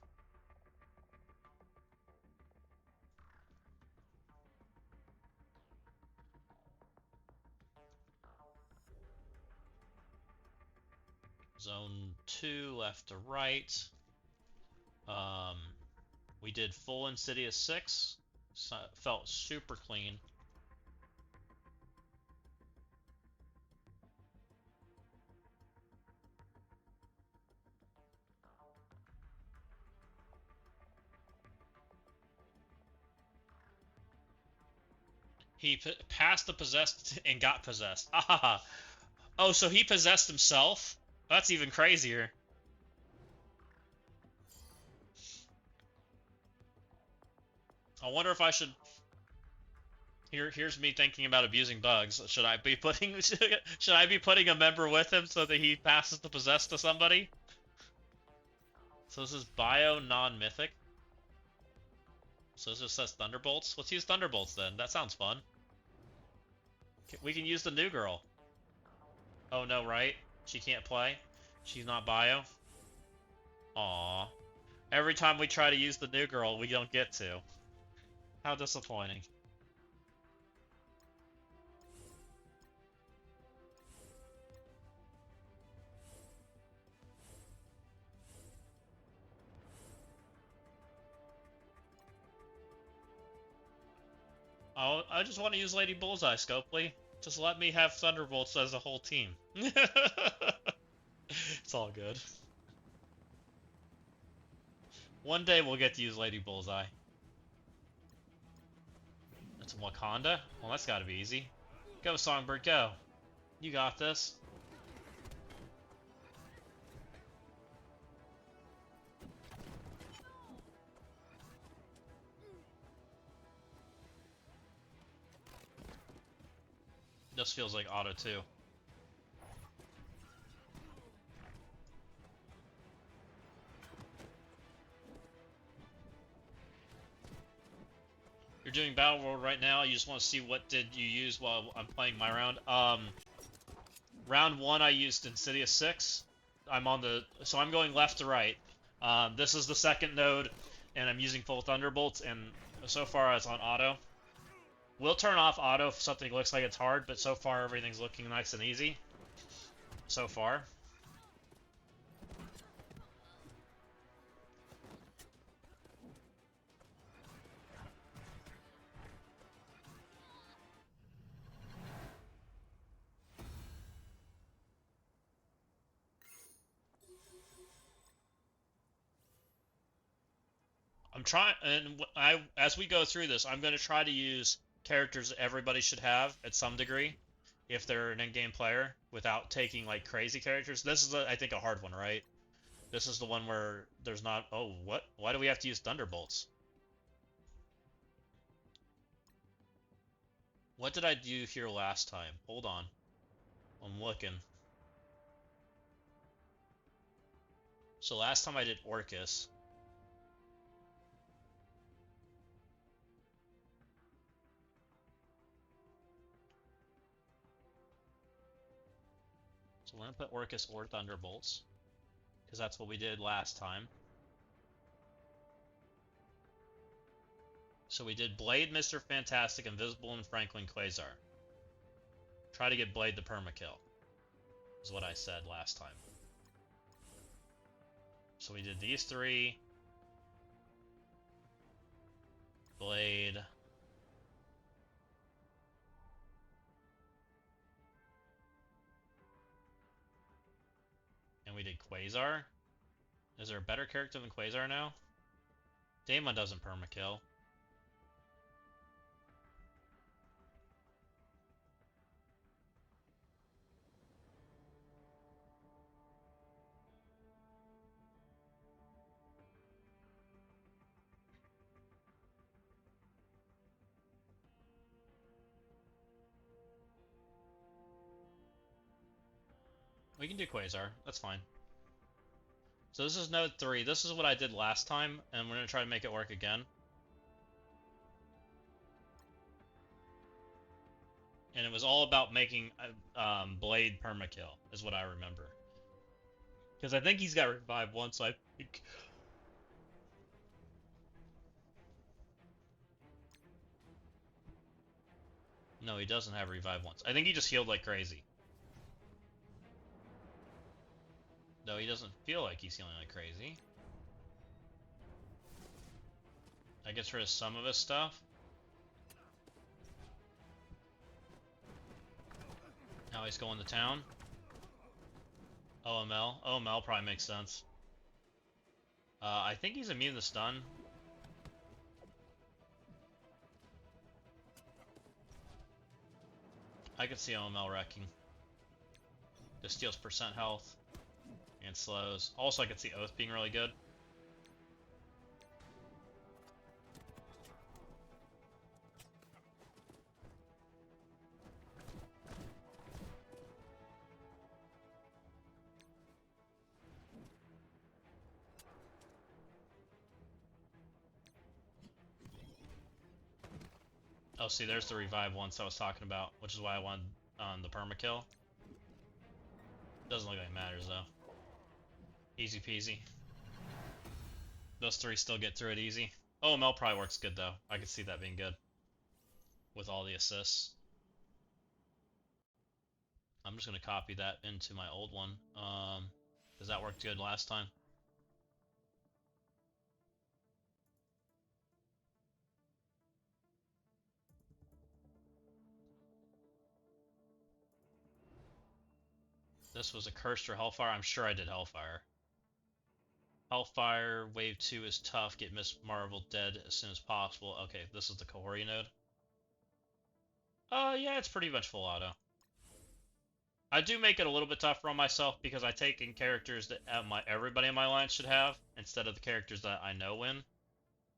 S2: Zone 2, left to right. We did full Insidious 6. So felt super clean. He passed the possessed and got possessed. Ah. Oh, so he possessed himself? That's even crazier. I wonder if I should... Here's me thinking about abusing bugs. Should I be putting should I be putting a member with him so that he passes the possessed to somebody? So this is bio non-mythic. So this just says Thunderbolts. Let's use Thunderbolts then. That sounds fun. We can use the new girl. Oh no, right? She can't play. She's not bio. Aww. Every time we try to use the new girl, we don't get to. How disappointing. Oh, I just want to use Lady Bullseye, Scopely. Just let me have Thunderbolts as a whole team. It's all good. One day we'll get to use Lady Bullseye. That's Wakanda? Well, that's gotta be easy. Go, Songbird, go. You got this. This feels like auto 2. doing Battle World right now, you just want to see what did you use while I'm playing my round. Round 1 I used Insidious 6. So I'm going left to right. This is the second node, and I'm using full Thunderbolts, and so far it's on auto. We'll turn off auto if something looks like it's hard, but so far everything's looking nice and easy. So far. I'm trying, and as we go through this, I'm going to try to use characters that everybody should have at some degree, if they're an in-game player, without taking like crazy characters. This is, I think, a hard one, right? This is the one where there's not. Oh, what? Why do we have to use Thunderbolts? What did I do here last time? Hold on, I'm looking. So last time I did Orcus. So we're gonna put Orcus or Thunderbolts, because that's what we did last time. So we did Blade, Mr. Fantastic, Invisible, and Franklin Quasar. Try to get Blade the permakill, is what I said last time. So we did these 3. Blade. And we did Quasar. Is there a better character than Quasar now? Daemon doesn't permakill. We can do Quasar. That's fine. So this is node 3. This is what I did last time, and we're going to try to make it work again. And it was all about making Blade permakill, is what I remember. Because I think he's got revived once, so I think... No, he doesn't have revive once. I think he just healed like crazy. Though he doesn't feel like he's healing like crazy. That gets rid of some of his stuff. Now he's going to town. OML. OML probably makes sense. I think he's immune to stun. I could see OML wrecking. This steals percent health and slows. Also, I could see Oath being really good. Oh, see, there's the revive once I was talking about, which is why I wanted the permakill. Doesn't look like it matters, though. Easy peasy. Those 3 still get through it easy. OML probably works good, though. I could see that being good. With all the assists. I'm just going to copy that into my old one. Because that worked good last time. This was a Cursed or Hellfire. I'm sure I did Hellfire. Hellfire, Wave 2 is tough. Get Miss Marvel dead as soon as possible. Okay, this is the Kahori node. Yeah, it's pretty much full auto. I do make it a little bit tougher on myself because I take in characters that everybody in my line should have instead of the characters that I know win,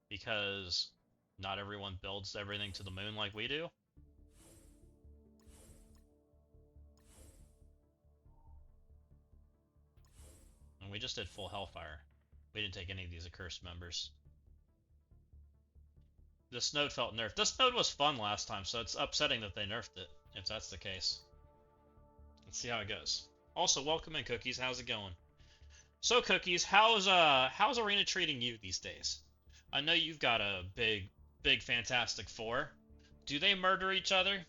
S2: because not everyone builds everything to the moon like we do. And we just did full Hellfire. We didn't take any of these accursed members. This node felt nerfed. This node was fun last time, so it's upsetting that they nerfed it, if that's the case. Let's see how it goes. Also, welcome in, Cookies. How's it going? So, Cookies, how's Arena treating you these days? I know you've got a big Fantastic Four. Do they murder each other?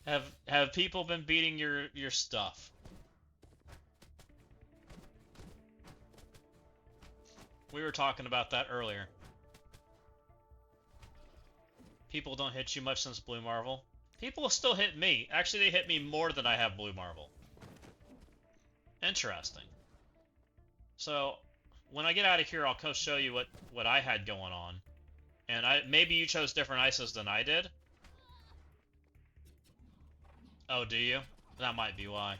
S2: Have people been beating your stuff? We were talking about that earlier. People don't hit you much since Blue Marvel. People still hit me. Actually, they hit me more than I have Blue Marvel. Interesting. So, when I get out of here, I'll go show you what I had going on. And maybe you chose different ISOs than I did? Oh, do you? That might be why.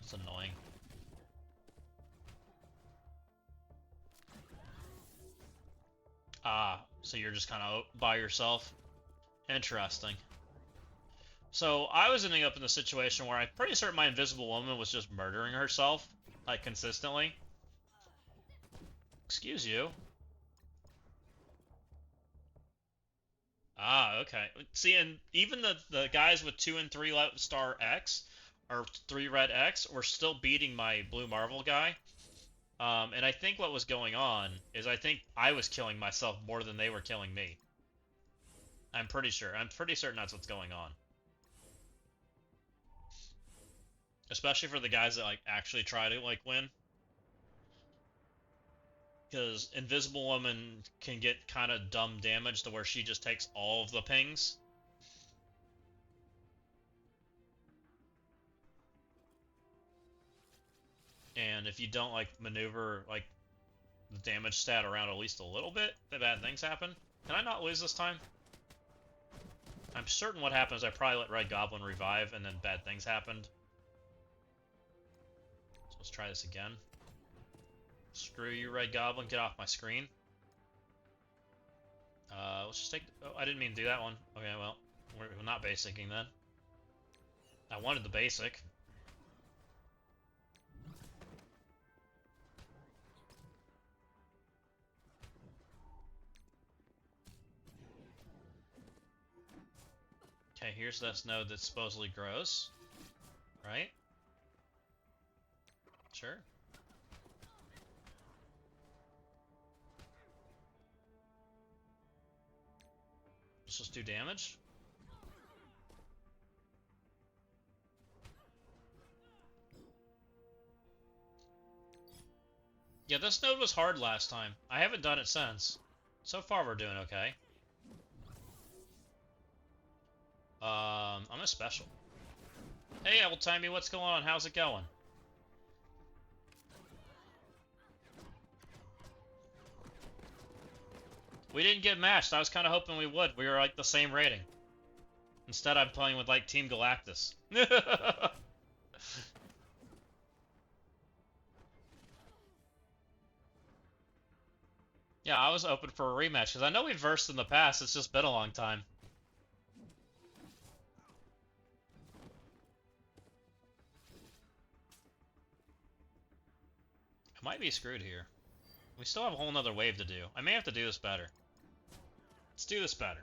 S2: It's annoying. Ah, so you're just kind of by yourself? Interesting. So I was ending up in the situation where I'm pretty certain my invisible woman was just murdering herself, like, consistently. Excuse you. Ah, okay. See, and even the guys with 2 and 3 star X, or 3 red X, were still beating my Blue Marvel guy. And I think what was going on is I think I was killing myself more than they were killing me. I'm pretty sure. I'm pretty certain that's what's going on. Especially for the guys that, like, actually try to, like, win. Because Invisible Woman can get kind of dumb damage to where she just takes all of the pings. And if you don't, like, maneuver, like, the damage stat around at least a little bit, the bad things happen. Can I not lose this time? I'm certain what happens, I probably let Red Goblin revive, and then bad things happened. So let's try this again. Screw you, Red Goblin, get off my screen. Let's just take... Oh, I didn't mean to do that one. Okay, well, we're not basicing then. I wanted the basic. Okay, here's this node that supposedly grows. Right? Sure. Let's just do damage. Yeah, this node was hard last time. I haven't done it since. So far, we're doing okay. I'm a special. Hey, old timey, what's going on? How's it going? We didn't get matched. I was kind of hoping we would. We were like the same rating. Instead, I'm playing with like Team Galactus. Yeah, I was open for a rematch because I know we've versed in the past. It's just been a long time. I might be screwed here. We still have a whole nother wave to do. I may have to do this better. Let's do this better.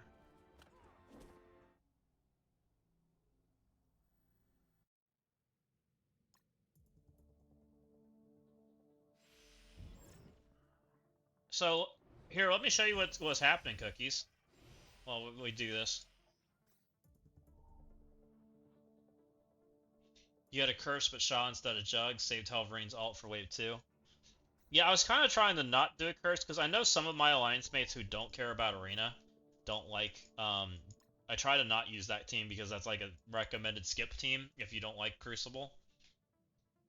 S2: So, here, let me show you what's happening, Cookies, while we do this. You had a curse but Shaw instead of Jug, saved Helverine's ult for wave 2. Yeah, I was kind of trying to not do a curse, because I know some of my alliance mates who don't care about Arena don't like, I try to not use that team because that's like a recommended skip team if you don't like Crucible,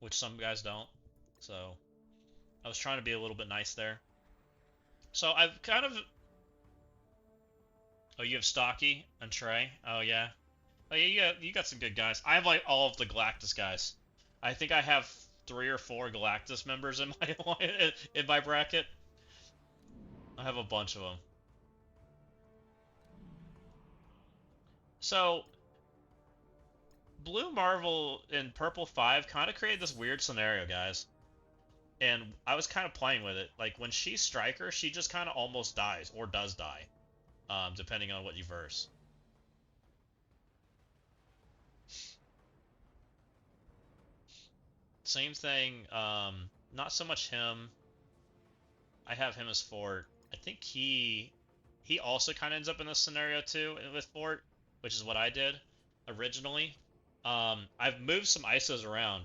S2: which some guys don't. So, I was trying to be a little bit nice there. So, I've kind of... Oh, you have Stocky and Trey? Oh, yeah. Oh, yeah, you got some good guys. I have, like, all of the Galactus guys. I think I have 3 or 4 Galactus members in my bracket. I have a bunch of them. So, Blue Marvel and Purple 5 kind of created this weird scenario, guys. And I was kind of playing with it. Like, when she's Striker, she just kind of almost dies, or does die, depending on what you verse. Same thing, not so much him. I have him as Fort. I think he also kind of ends up in this scenario too with Fort, which is what I did originally. I've moved some ISOs around,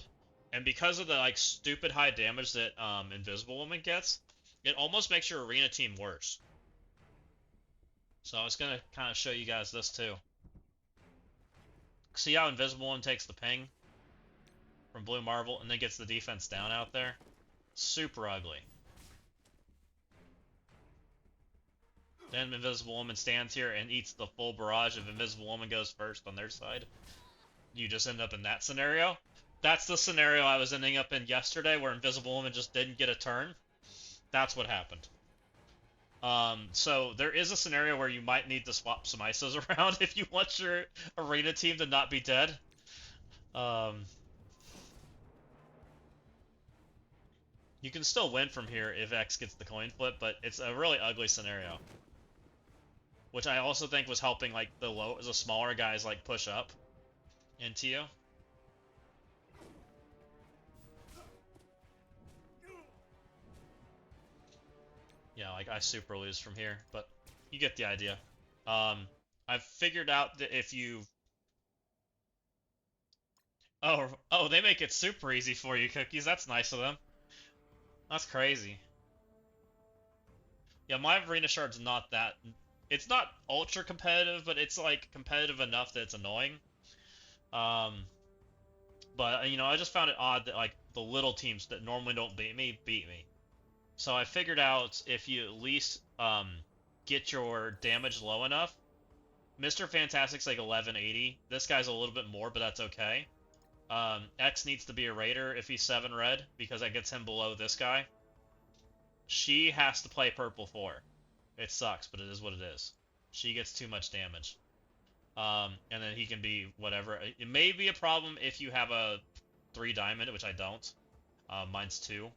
S2: and because of the like stupid high damage that Invisible Woman gets, it almost makes your arena team worse. So I was gonna kind of show you guys this too. See how Invisible Woman takes the ping from Blue Marvel and then gets the defense down out there? Super ugly. Then Invisible Woman stands here and eats the full barrage if Invisible Woman goes first on their side. You just end up in that scenario. That's the scenario I was ending up in yesterday where Invisible Woman just didn't get a turn. That's what happened. So there is a scenario where you might need to swap some ISOs around if you want your arena team to not be dead. You can still win from here if X gets the coin flip, but it's a really ugly scenario. Which I also think was helping like the smaller guys like push up into you. Yeah, like I super lose from here, but you get the idea. I've figured out that if you oh, they make it super easy for you, Cookies. That's nice of them. That's crazy. Yeah, my arena shard's not that. It's not ultra competitive, but it's like competitive enough that it's annoying. But you know, I just found it odd that like the little teams that normally don't beat me beat me. So I figured out if you at least get your damage low enough. Mr. Fantastic's like 1180. This guy's a little bit more, but that's okay. X needs to be a Raider if he's 7 red, because that gets him below this guy. She has to play purple 4. It sucks, but it is what it is. She gets too much damage. And then he can be whatever. It may be a problem if you have a 3 diamond, which I don't. Mine's 2.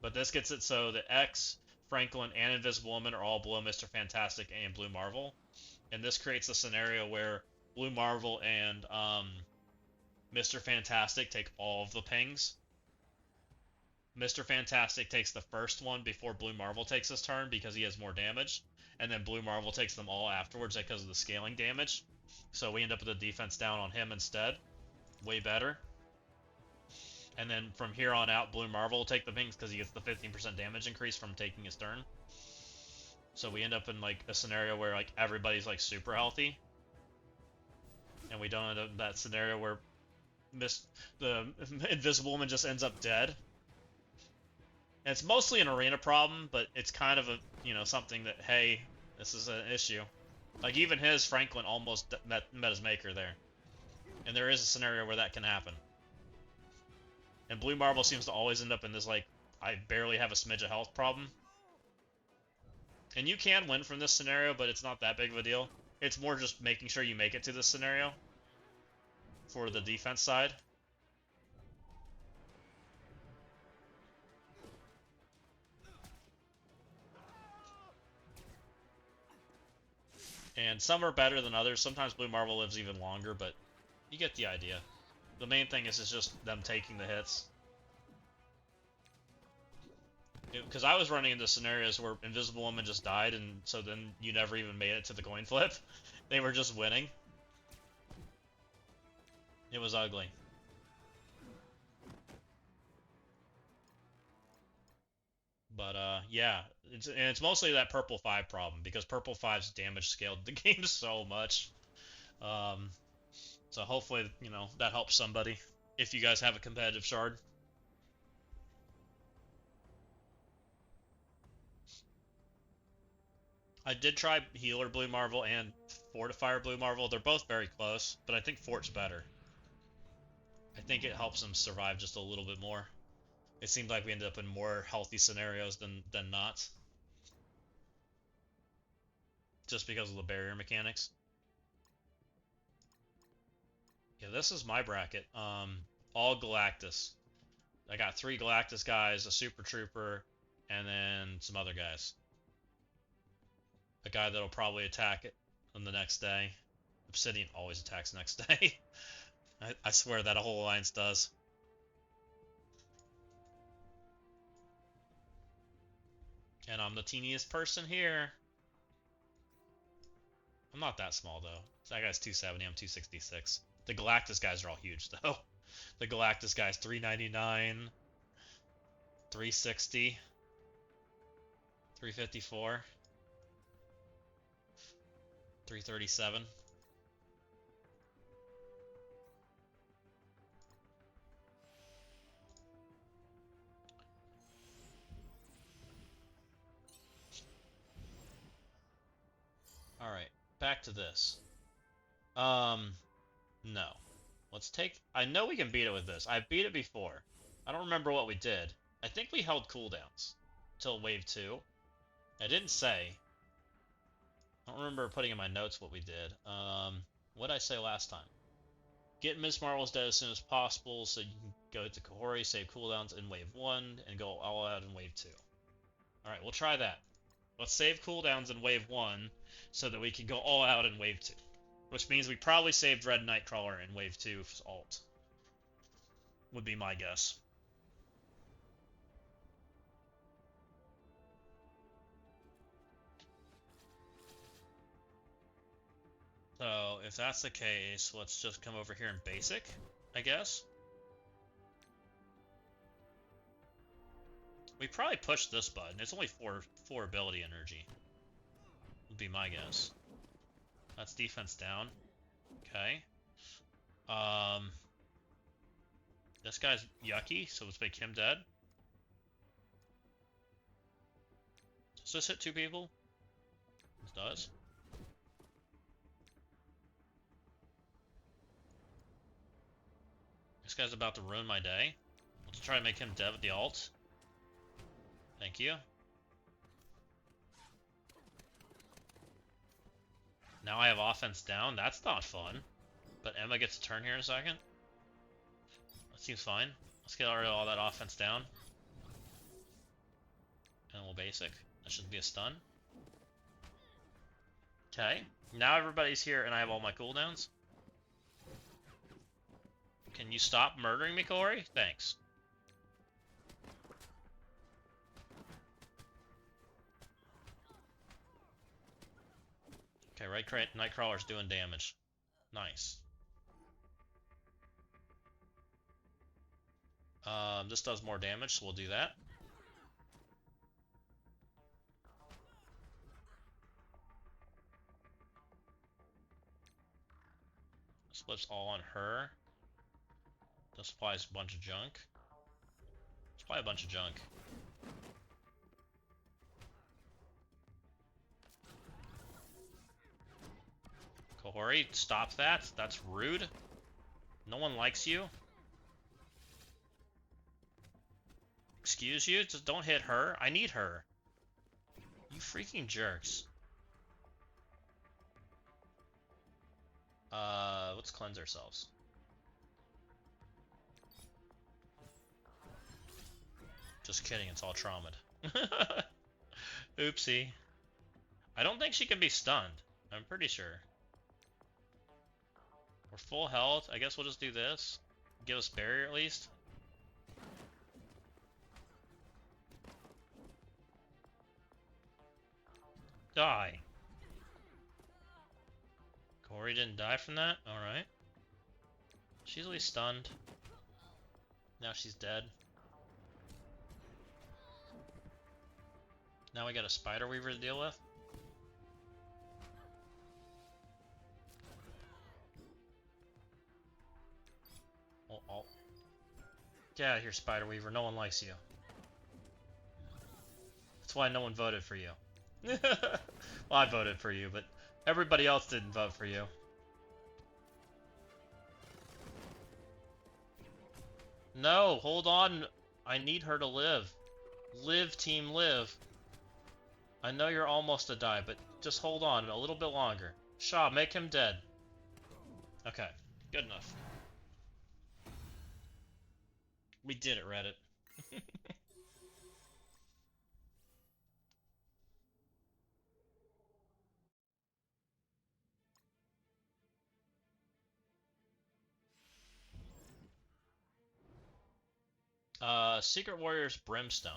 S2: But this gets it so that X, Franklin, and Invisible Woman are all below Mr. Fantastic and Blue Marvel. And this creates a scenario where Blue Marvel and Mr. Fantastic take all of the pings. Mr. Fantastic takes the first one before Blue Marvel takes his turn because he has more damage. And then Blue Marvel takes them all afterwards because of the scaling damage. So we end up with a defense down on him instead. Way better. And then from here on out, Blue Marvel will take the pings because he gets the 15% damage increase from taking his turn. So we end up in like a scenario where like everybody's like super healthy. And we don't end up in that scenario where the Invisible Woman just ends up dead. And it's mostly an arena problem, but it's kind of a, you know, something that, hey, this is an issue. Like even his Franklin almost met his maker there. And there is a scenario where that can happen. And Blue Marvel seems to always end up in this, like, I barely have a smidge of health problem. And you can win from this scenario, but it's not that big of a deal. It's more just making sure you make it to this scenario for the defense side. And some are better than others. Sometimes Blue Marvel lives even longer, but you get the idea. The main thing is just them taking the hits. Because I was running into scenarios where Invisible Woman just died, and so then you never even made it to the coin flip. They were just winning. It was ugly. But yeah, it's mostly that purple 5 problem, because purple 5's damage scaled the game so much. So hopefully, you know, that helps somebody if you guys have a competitive shard. I did try Healer Blue Marvel and Fortifier Blue Marvel. They're both very close, but I think Fort's better. I think it helps them survive just a little bit more. It seemed like we ended up in more healthy scenarios than not. Just because of the barrier mechanics. Yeah, this is my bracket. All Galactus. I got 3 Galactus guys, a Super Trooper, and then some other guys. A guy that'll probably attack it on the next day. Obsidian always attacks next day. I swear that a whole alliance does. And I'm the teeniest person here. I'm not that small though. That guy's 270, I'm 266. The Galactus guys are all huge though. The Galactus guys 399, 360, 354, 337. Alright, back to this. No. Let's take... I know we can beat it with this. I beat it before. I don't remember what we did. I think we held cooldowns till wave 2. I didn't say. I don't remember putting in my notes what we did. What did I say last time? Get Miss Marvel's dead as soon as possible so you can go to Kahori, save cooldowns in wave 1, and go all out in wave 2. Alright, we'll try that. Let's save cooldowns in wave 1 so that we can go all out in wave 2. Which means we probably saved Red Nightcrawler in wave 2's ult. Would be my guess. So, if that's the case, let's just come over here in basic, I guess. We probably push this button. It's only 4 ability energy. Would be my guess. That's defense down. Okay. This guy's yucky, so let's make him dead. Does this hit 2 people? This does. This guy's about to ruin my day. Let's try to make him dead with the ult. Thank you. Now I have offense down. That's not fun. But Emma gets a turn here in a second. That seems fine. Let's get rid of all that offense down. And we'll basic. That should be a stun. Okay. Now everybody's here and I have all my cooldowns. Can you stop murdering me, Corey? Thanks. Okay, right, Nightcrawler's doing damage. Nice. This does more damage, so we'll do that. Splits all on her. This supplies a bunch of junk. Supply a bunch of junk. Kohori, stop that. That's rude. No one likes you. Excuse you? Just don't hit her. I need her. You freaking jerks. Let's cleanse ourselves. Just kidding, it's all traumatized. Oopsie. I don't think she can be stunned. I'm pretty sure. We're full health. I guess we'll just do this. Give us barrier at least. Die. Corey didn't die from that? Alright. She's at least stunned. Now she's dead. Now we got a Spider Weaver to deal with. Oh. Get out of here, Spider Weaver. No one likes you. That's why no one voted for you. Well, I voted for you, but everybody else didn't vote for you. No, hold on. I need her to live. Live, team, live. I know you're almost to die, but just hold on a little bit longer. Shaw, make him dead. Okay. Good enough. We did it, Reddit. Secret Warriors Brimstone.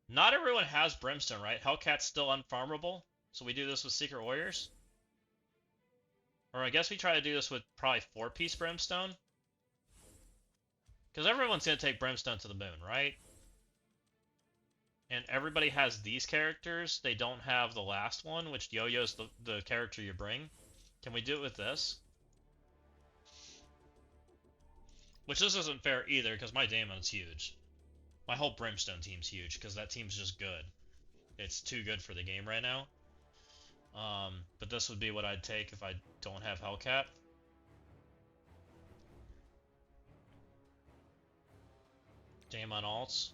S2: Not everyone has Brimstone, right? Hellcat's still unfarmable, so we do this with Secret Warriors? Or I guess we try to do this with probably 4-piece Brimstone? Because everyone's going to take Brimstone to the moon, right? And everybody has these characters. They don't have the last one, which Yo-Yo's the character you bring. Can we do it with this? Which this isn't fair either, because my Daemon's huge. My whole Brimstone team's huge, because that team's just good. It's too good for the game right now. But this would be what I'd take if I don't have Hellcat. Daemon alts.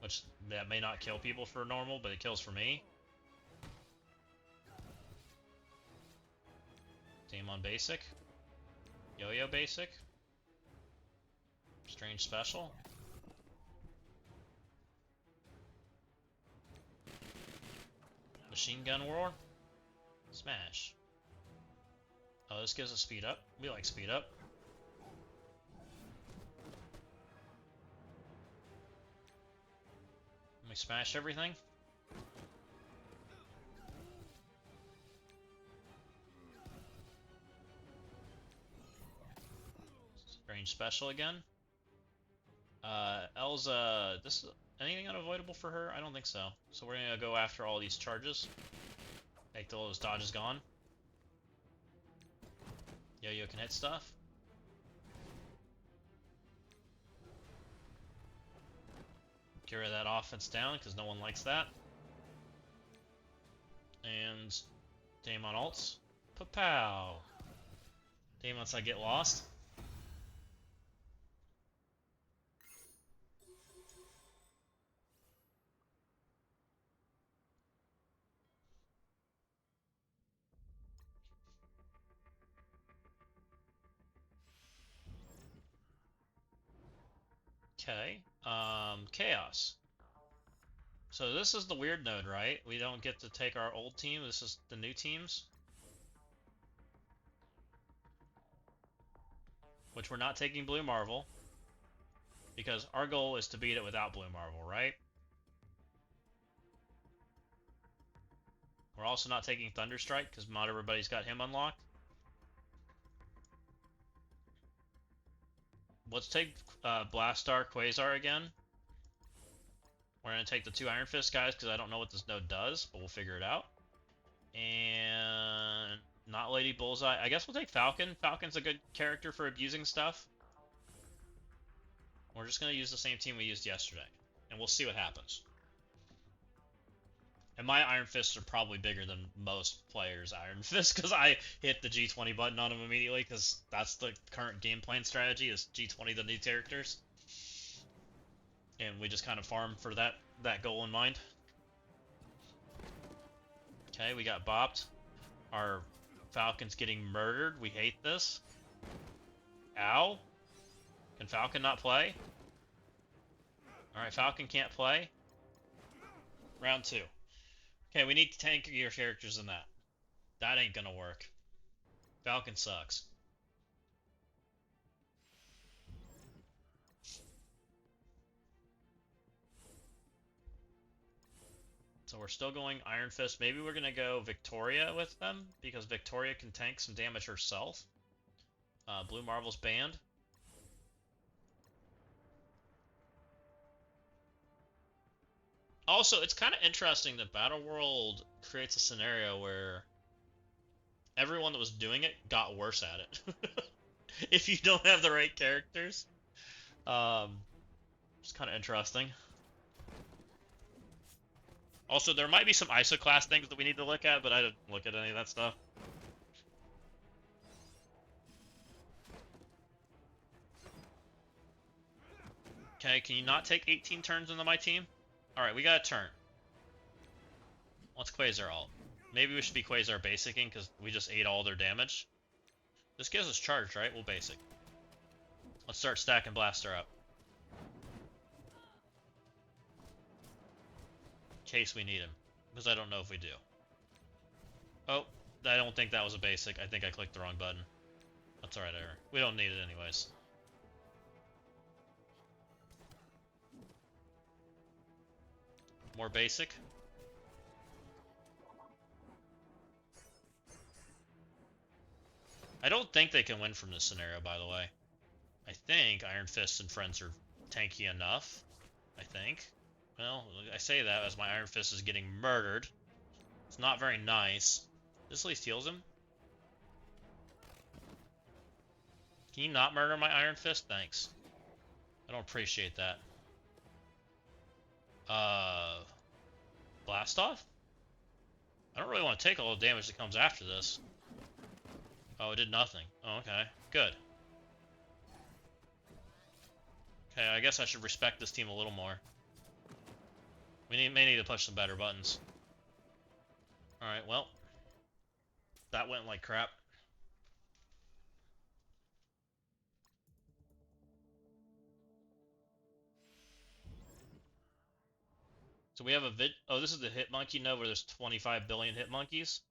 S2: Which, that may not kill people for normal, but it kills for me. Daemon basic. Yo-Yo basic. Strange special. Machine gun war. Smash. Oh, this gives us speed up. We like speed up. Let me smash everything. Strange special again. Elza, this is anything unavoidable for her? I don't think so. So we're gonna go after all these charges. Make those dodges gone. Yo-Yo can hit stuff. Get rid of that offense down, because no one likes that. And Daemon ults. Pa-pow! Daemon's I get lost. Okay. Chaos. So this is the weird node, right? We don't get to take our old team. This is the new teams. Which we're not taking Blue Marvel. Because our goal is to beat it without Blue Marvel, right? We're also not taking Thunderstrike, because not everybody's got him unlocked. Let's take Blastar Quasar again. We're going to take the 2 Iron Fist guys, because I don't know what this node does, but we'll figure it out. And not Lady Bullseye. I guess we'll take Falcon. Falcon's a good character for abusing stuff. We're just going to use the same team we used yesterday, and we'll see what happens. And my Iron Fists are probably bigger than most players' Iron Fists, because I hit the G20 button on them immediately, because that's the current game plan strategy, is G20 the new characters. And we just kind of farm for that goal in mind. Okay, we got bopped. Our Falcon's getting murdered. We hate this. Ow. Can Falcon not play? Alright, Falcon can't play. Round 2. Okay, we need tankier characters than that. That ain't gonna work. Falcon sucks. So we're still going Iron Fist. Maybe we're gonna go Victoria with them, because Victoria can tank some damage herself. Blue Marvel's banned. Also, it's kind of interesting that Battle World creates a scenario where everyone that was doing it got worse at it. If you don't have the right characters. It's kind of interesting. Also, there might be some isoclass things that we need to look at, but I didn't look at any of that stuff. Okay, can you not take 18 turns into my team? Alright, we got a turn. Let's Quasar ult. Maybe we should be Quasar basicing, because we just ate all their damage. This gives us charge, right? Well, basic. Let's start stacking Blaster up. In case we need him. Because I don't know if we do. Oh, I don't think that was a basic. I think I clicked the wrong button. That's alright, error. We don't need it anyways. More basic. I don't think they can win from this scenario, by the way. I think Iron Fist and friends are tanky enough. I think. Well, I say that as my Iron Fist is getting murdered. It's not very nice. This at least heals him. Can you not murder my Iron Fist? Thanks. I don't appreciate that. Blast off? I don't really want to take all the damage that comes after this. Oh, it did nothing. Oh, okay. Good. Okay, I guess I should respect this team a little more. We may need to push some better buttons. Alright, well. That went like crap. So we have a oh, this is the hit monkey node where there's 25 billion hit monkeys.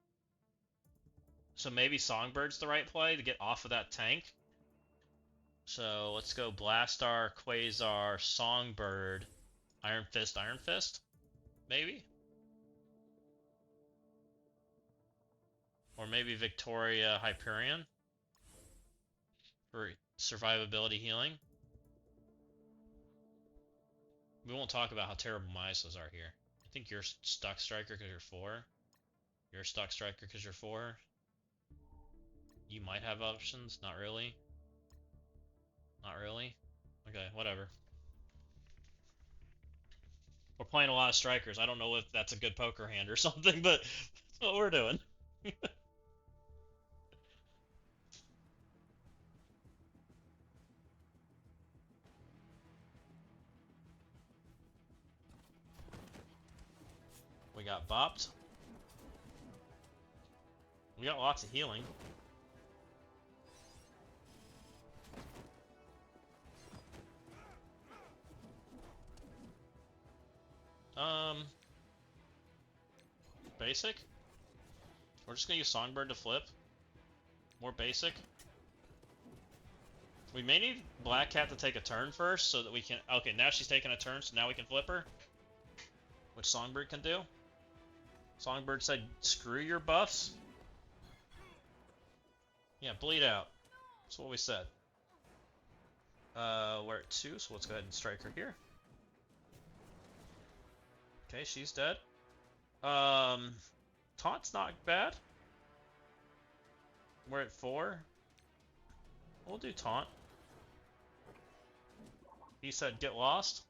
S2: So maybe Songbird's the right play to get off of that tank. So let's go Blastar, Quasar, Songbird, Iron Fist, Iron Fist? Maybe? Or maybe Victoria, Hyperion? For survivability healing? We won't talk about how terrible my ISOs are here. I think you're stuck striker because you're 4. You're a stuck striker because you're 4. You might have options. Not really. Not really. Okay, whatever. We're playing a lot of strikers. I don't know if that's a good poker hand or something, but that's what we're doing. We got bopped. We got lots of healing. Basic? We're just gonna use Songbird to flip. More basic. We may need Black Cat to take a turn first so that we can... Okay, now she's taking a turn, so now we can flip her. Which Songbird can do. Songbird said, screw your buffs. Yeah, bleed out. That's what we said. We're at 2, so let's go ahead and strike her here. Okay, she's dead. Taunt's not bad. We're at 4. We'll do taunt. He said get lost.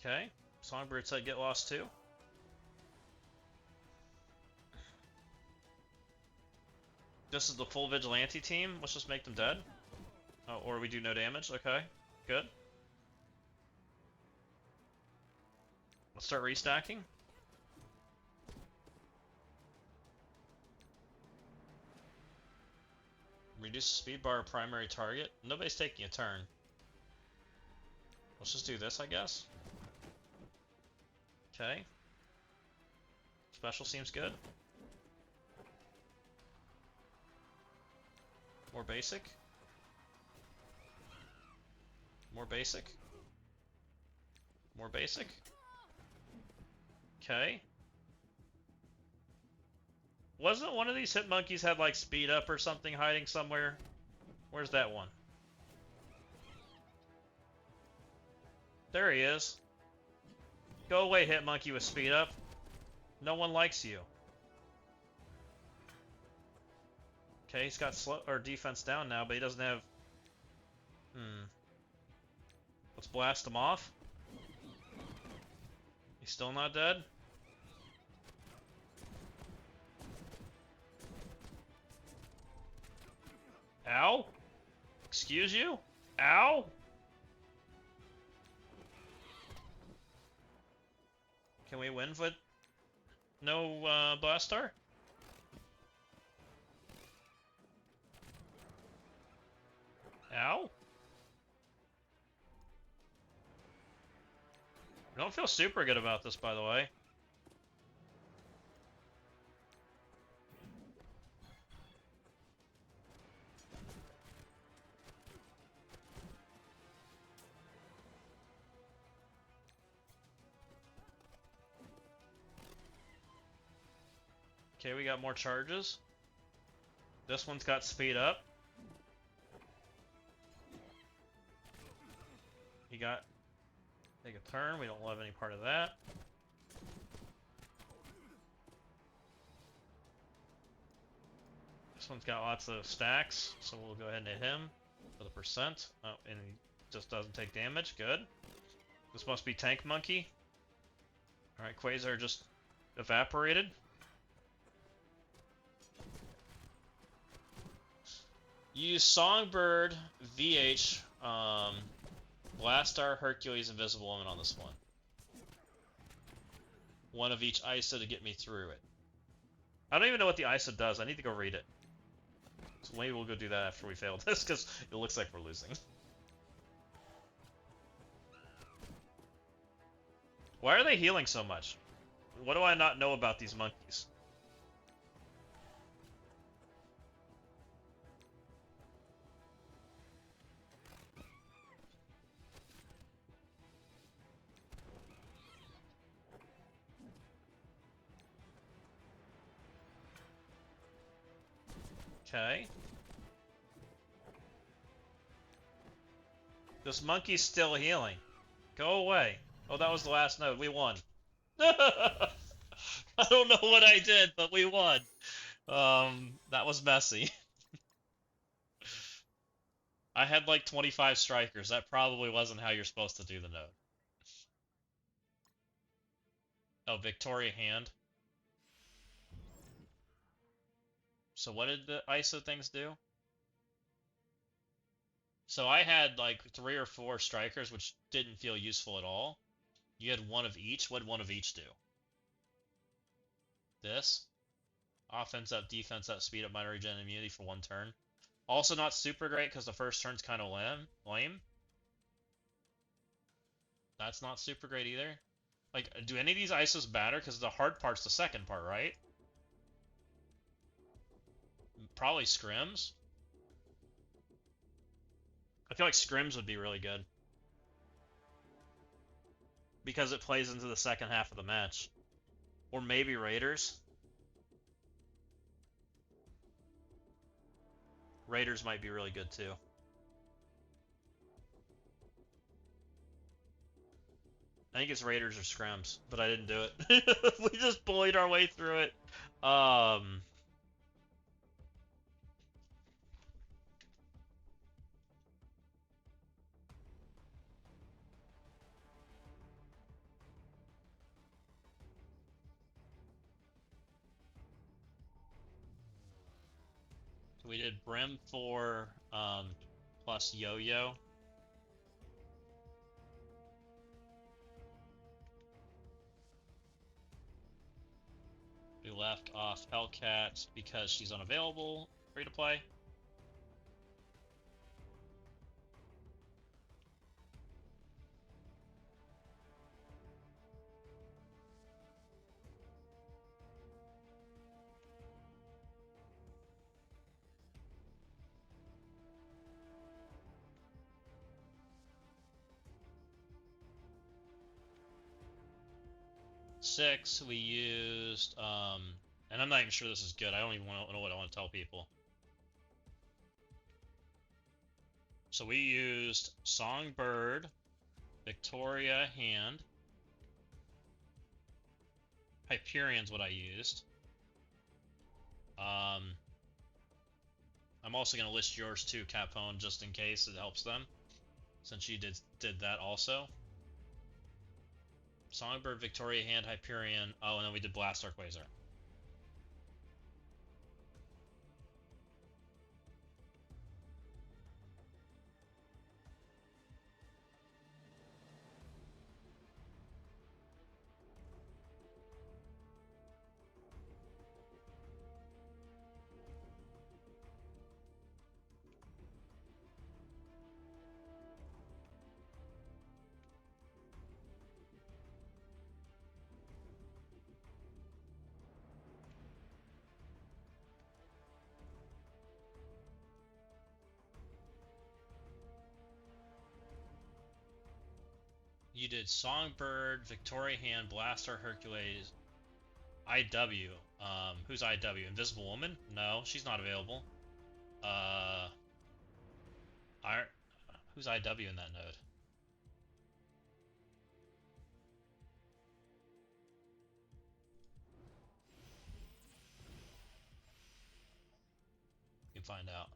S2: Okay. Songbird said get lost too. This is the full vigilante team. Let's just make them dead. Oh, or we do no damage. Okay. Good. Let's start restacking. Reduce speed bar primary target. Nobody's taking a turn. Let's just do this, I guess. Okay. Special seems good. More basic. More basic. More basic. Okay. Wasn't one of these hit monkeys had like speed up or something hiding somewhere? Where's that one? There he is. Go away, hit monkey with speed up. No one likes you. Okay, he's got slow or defense down now, but he doesn't have. Let's blast him off. He's still not dead. Ow? Excuse you? Ow? Can we win with no Blastar? Ow. I don't feel super good about this, by the way. Okay, we got more charges. This one's got speed up. He got... Take a turn, we don't love any part of that. This one's got lots of stacks, so we'll go ahead and hit him for the percent. Oh, and he just doesn't take damage, good. This must be Tank Monkey. Alright, Quasar just evaporated. Use Songbird, VH, Blastar, Hercules, Invisible Woman on this one. One of each ISO to get me through it. I don't even know what the ISO does. I need to go read it. So maybe we'll go do that after we fail this, because it looks like we're losing. Why are they healing so much? What do I not know about these monkeys? Okay. This monkey's still healing. Go away. Oh, that was the last node. We won. I don't know what I did, but we won. That was messy. I had like 25 strikers. That probably wasn't how you're supposed to do the node. Oh, Victoria Hand. So what did the ISO things do? So I had like 3 or 4 strikers, which didn't feel useful at all. You had one of each. What did one of each do? This. Offense up, defense up, speed up, minor regen, immunity for 1 turn. Also not super great because the first turn's kind of lame. That's not super great either. Like, do any of these ISOs matter? Because the hard part's the second part, right? Probably Scrims. I feel like Scrims would be really good. Because it plays into the second half of the match. Or maybe Raiders. Raiders might be really good too. I think it's Raiders or Scrims, but I didn't do it. We just bullied our way through it. We did Brim for plus Yo-Yo. We left off Hellcat because she's unavailable, free to play. Six, we used, and I'm not even sure this is good. I don't even know what I want to tell people. So we used Songbird, Victoria Hand, Hyperion's what I used. I'm also going to list yours too, Capone, just in case it helps them, since you did that also. Songbird, Victoria Hand, Hyperion. Oh, and then we did Blastar Quasar. You did Songbird, Victoria Hand, Blaster, Hercules, IW. Who's IW? Invisible Woman? No, she's not available. Uh, I, who's IW in that node? You can find out.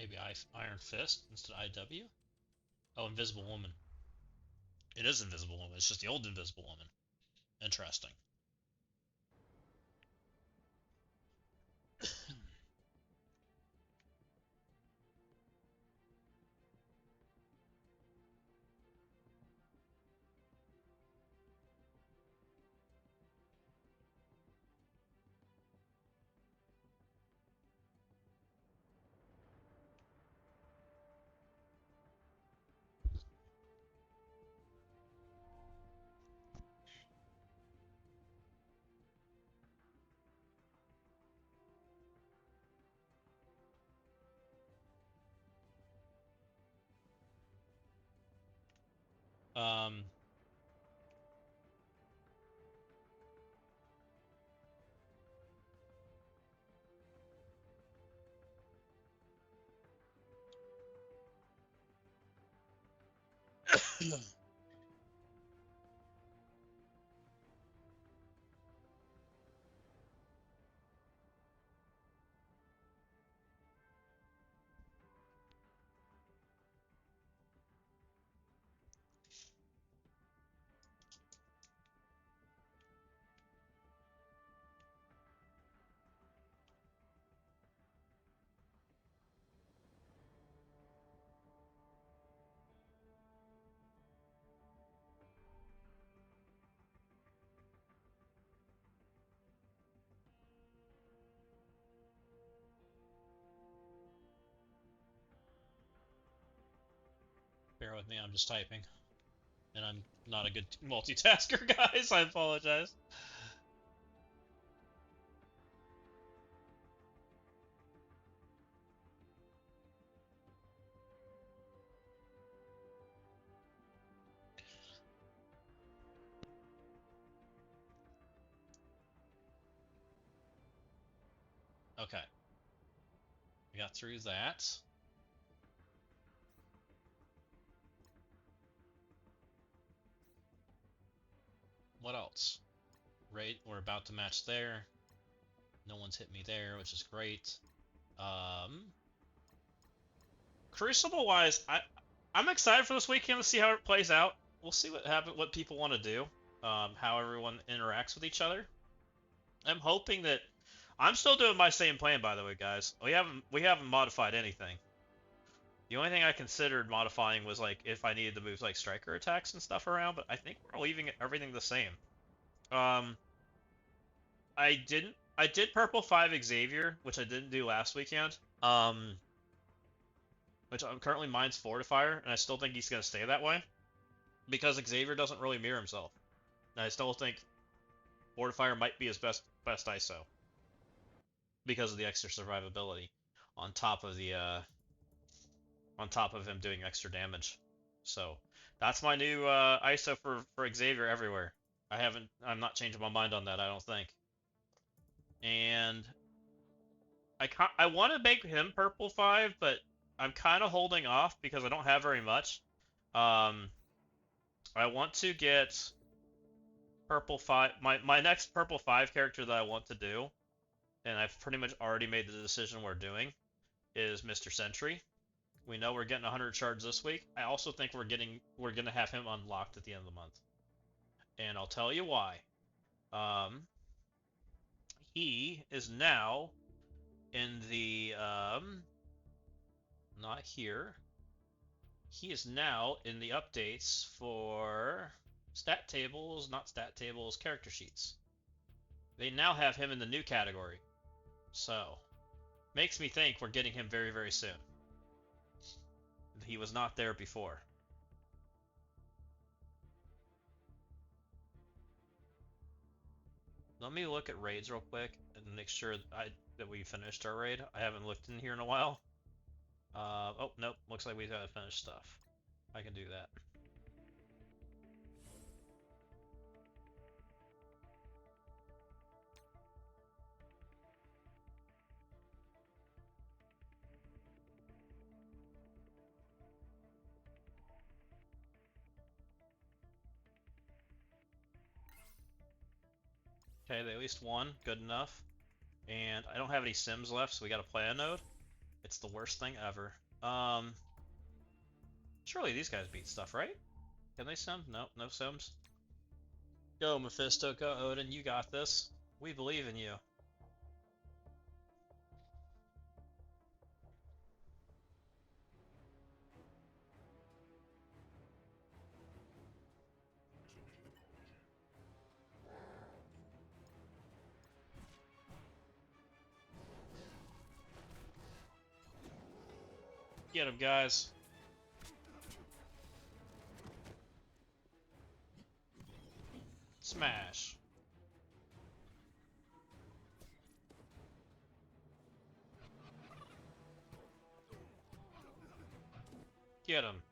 S2: Maybe Iron Fist instead of IW? Oh, Invisible Woman. It is Invisible Woman. It's just the old Invisible Woman. Interesting. Um, bear with me, I'm just typing. And I'm not a good multitasker, guys. I apologize. Okay. We got through that. What else? Right, we're about to match there. No one's hit me there, which is great. Crucible wise, I'm excited for this weekend to see how it plays out. We'll see what people want to do, how everyone interacts with each other. I'm hoping that I'm still doing my same plan, by the way, guys. We haven't modified anything. The only thing I considered modifying was like if I needed to move like striker attacks and stuff around, but I think we're leaving everything the same. Um, I did purple 5 Xavier, which I didn't do last weekend. Which I'm currently mine's Fortifier, and I still think he's gonna stay that way because Xavier doesn't really mirror himself. And I still think Fortifier might be his best ISO because of the extra survivability on top of the on top of him doing extra damage. So that's my new ISO for Xavier everywhere. I'm not changing my mind on that. I don't think. And I want to make him purple 5, but I'm kind of holding off because I don't have very much. Um, I want to get purple 5. My next purple 5 character that I want to do, and I've pretty much already made the decision we're doing, is Mr. Sentry. We know we're getting 100 shards this week. I also think we're gonna have him unlocked at the end of the month, and I'll tell you why. Um, he is now in the not here. He is now in the updates for stat tables, not stat tables, character sheets. They now have him in the new category. So, makes me think we're getting him very, very soon. He was not there before. Let me look at raids real quick and make sure that we finished our raid. I haven't looked in here in a while. Oh, nope. Looks like we gotta finish stuff. I can do that. Okay, they at least won. Good enough. And I don't have any sims left, so we got a plan node. It's the worst thing ever. Surely these guys beat stuff, right? Can they sim? No, no sims. Go, Mephisto. Go, Odin. You got this. We believe in you. Get him, guys. Smash. Get him.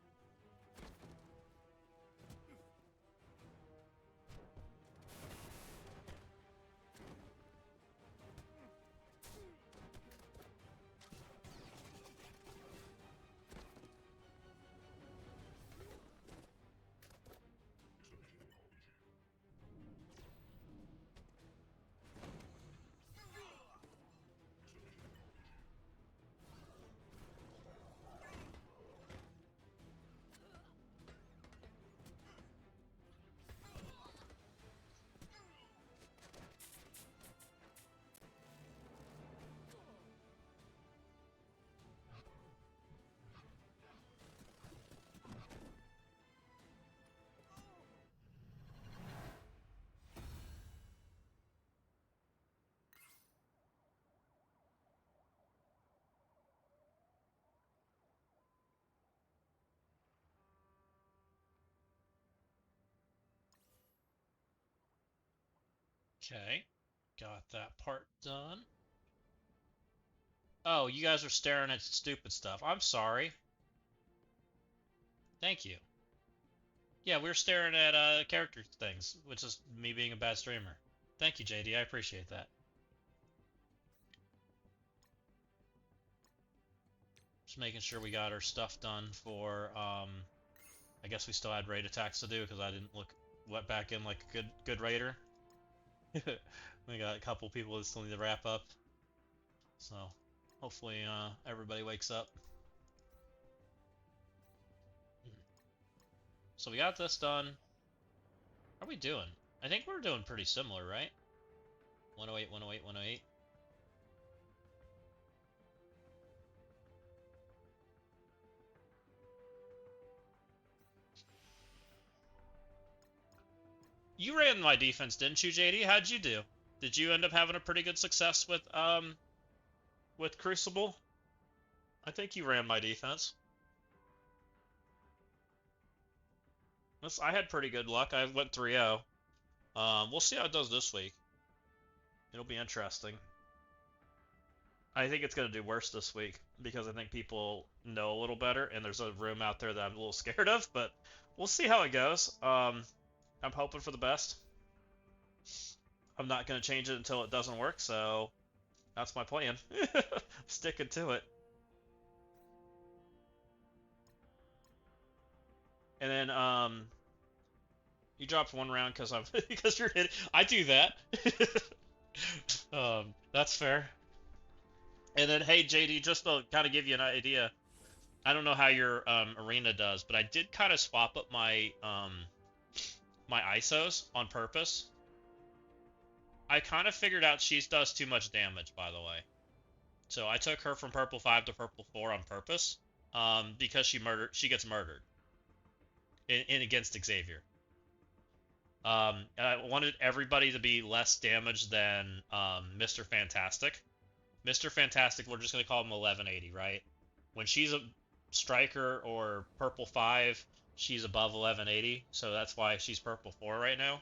S2: Okay. Got that part done. Oh, you guys are staring at stupid stuff. I'm sorry. Thank you. Yeah, we're staring at character things, which is me being a bad streamer. Thank you, JD. I appreciate that. Just making sure we got our stuff done for, I guess we still had raid attacks to do because I didn't let back in like a good raider. We got a couple people that still need to wrap up. So, hopefully, everybody wakes up. So we got this done. How are we doing? I think we're doing pretty similar, right? 108, 108, 108. You ran my defense, didn't you, JD? How'd you do? Did you end up having a pretty good success with Crucible? I think you ran my defense. I had pretty good luck. I went 3-0. We'll see how it does this week. It'll be interesting. I think it's going to do worse this week because I think people know a little better, and there's a room out there that I'm a little scared of, but we'll see how it goes. I'm hoping for the best. I'm not going to change it until it doesn't work, so that's my plan. Sticking to it. And then, you dropped one round because I'm because you're hitting. I do that. That's fair. And then, hey JD, just to kind of give you an idea, I don't know how your arena does, but I did kind of swap up my my ISOs on purpose. I kind of figured out she does too much damage, by the way. So I took her from purple 5 to purple 4 on purpose, because she gets murdered in against Xavier. And I wanted everybody to be less damaged than Mr. Fantastic. Mr. Fantastic, we're just going to call him 1180, right? When she's a striker or purple 5, she's above 1180, so that's why she's purple 4 right now.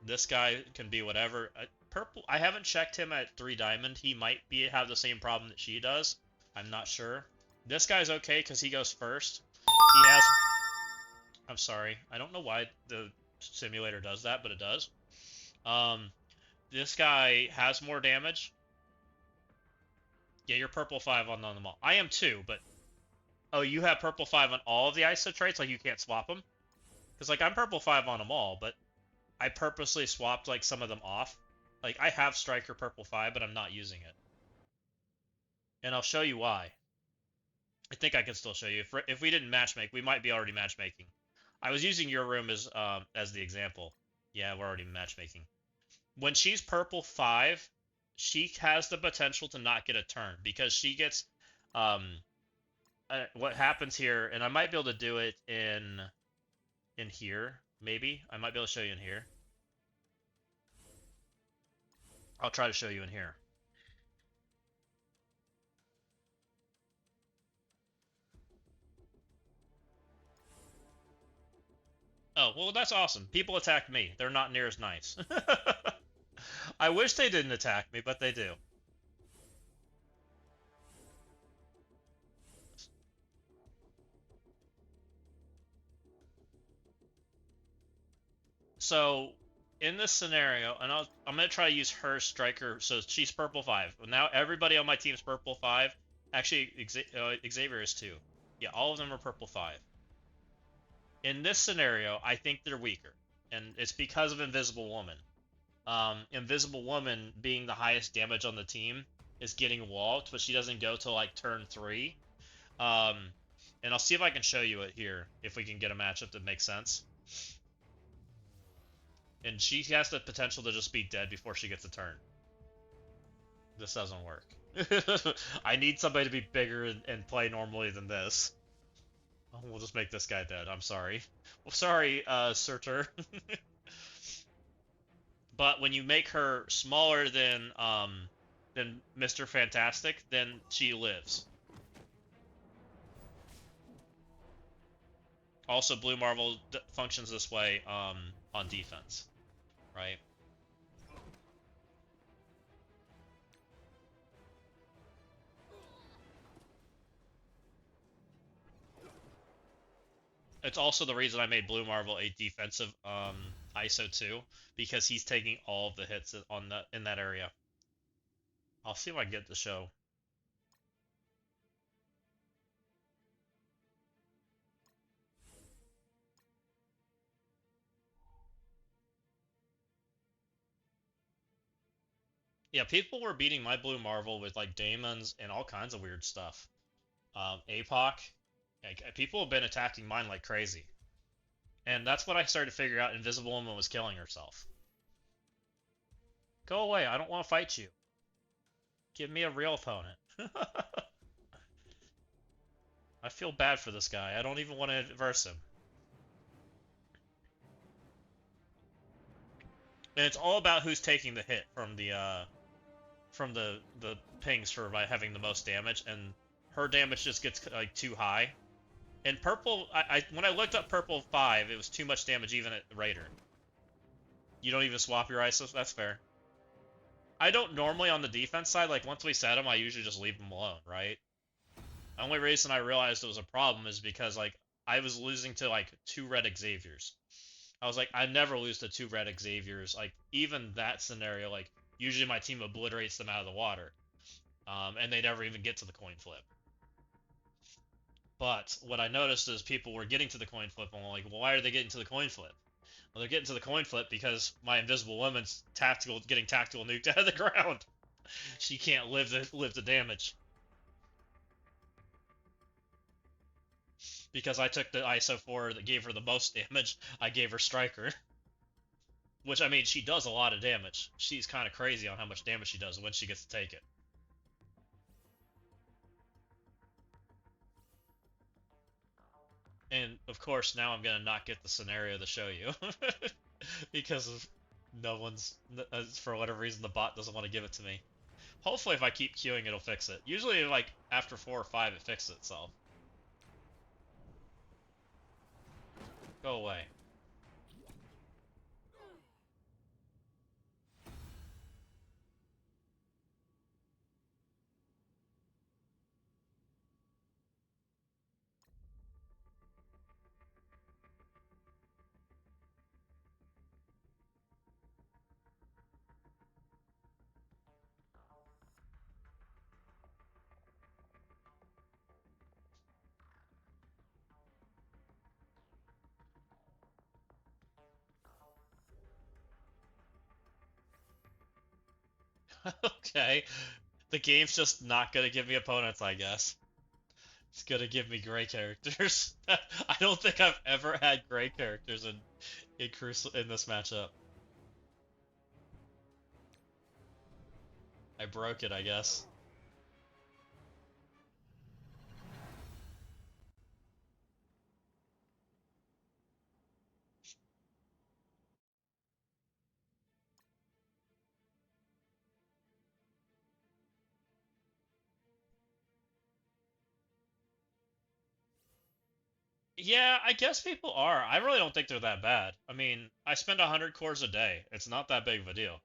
S2: This guy can be whatever. Purple. I haven't checked him at 3 diamond. He might have the same problem that she does. I'm not sure. This guy's okay because he goes first. He has. I'm sorry. I don't know why the simulator does that, but it does. This guy has more damage. Yeah, you're purple 5 on them all. I am too, but oh, you have purple 5 on all of the ISO traits, like you can't swap them? Because like I'm purple 5 on them all, but I purposely swapped like some of them off. Like I have Striker purple 5, but I'm not using it. And I'll show you why. I think I can still show you. If we didn't matchmake, we might be already matchmaking. I was using your room as the example. Yeah, we're already matchmaking. When she's purple 5, she has the potential to not get a turn because she gets what happens here, and I might be able to do it in here, maybe. I might be able to show you in here. I'll try to show you in here. Oh, well, that's awesome. People attack me. They're not near as nice. I wish they didn't attack me, but they do. So, in this scenario, and I'm going to try to use her striker, so she's purple 5. Now everybody on my team's purple 5. Actually, Xavier is too. Yeah, all of them are purple 5. In this scenario, I think they're weaker, and it's because of Invisible Woman. Invisible Woman being the highest damage on the team is getting walked, but she doesn't go till like turn 3. Um, and I'll see if I can show you it here, if we can get a matchup that makes sense. And she has the potential to just be dead before she gets a turn. This doesn't work. I need somebody to be bigger and play normally than this. We'll just make this guy dead. I'm sorry. Well, sorry, Surtur. But when you make her smaller than Mr. Fantastic, then she lives. Also, Blue Marvel functions this way on defense, right? It's also the reason I made Blue Marvel a defensive ISO 2, because he's taking all of the hits in that area. I'll see if I can get the show. Yeah, people were beating my Blue Marvel with like Daemons and all kinds of weird stuff. APOC. Like, people have been attacking mine like crazy. And that's what I started to figure out. Invisible Woman was killing herself. Go away, I don't want to fight you. Give me a real opponent. I feel bad for this guy. I don't even want to verse him. And it's all about who's taking the hit from the pings for by having the most damage, and her damage just gets like too high. And purple, when I looked up purple 5, it was too much damage even at Raider. You don't even swap your ISOs? That's fair. I don't normally on the defense side, like once we set them, I usually just leave them alone, right? The only reason I realized it was a problem is because like I was losing to like 2 red Xaviers. I was like, I never lose to 2 red Xaviers. Like even that scenario, like usually my team obliterates them out of the water, and they never even get to the coin flip. But what I noticed is people were getting to the coin flip, and I'm like, well, why are they getting to the coin flip? Well, they're getting to the coin flip because my Invisible Woman's getting tactical nuked out of the ground. She can't live the damage. Because I took the ISO 4 that gave her the most damage, I gave her Striker. Which, I mean, she does a lot of damage. She's kind of crazy on how much damage she does when she gets to take it. And, of course, now I'm going to not get the scenario to show you. Because of for whatever reason, the bot doesn't want to give it to me. Hopefully, if I keep queuing, it'll fix it. Usually, like, after 4 or 5, it fixes itself. Go away. Okay. The game's just not gonna give me opponents, I guess. It's gonna give me gray characters. I don't think I've ever had gray characters in this matchup. I broke it, I guess. Yeah, I guess people are. I really don't think they're that bad. I mean, I spend 100 cores a day. It's not that big of a deal.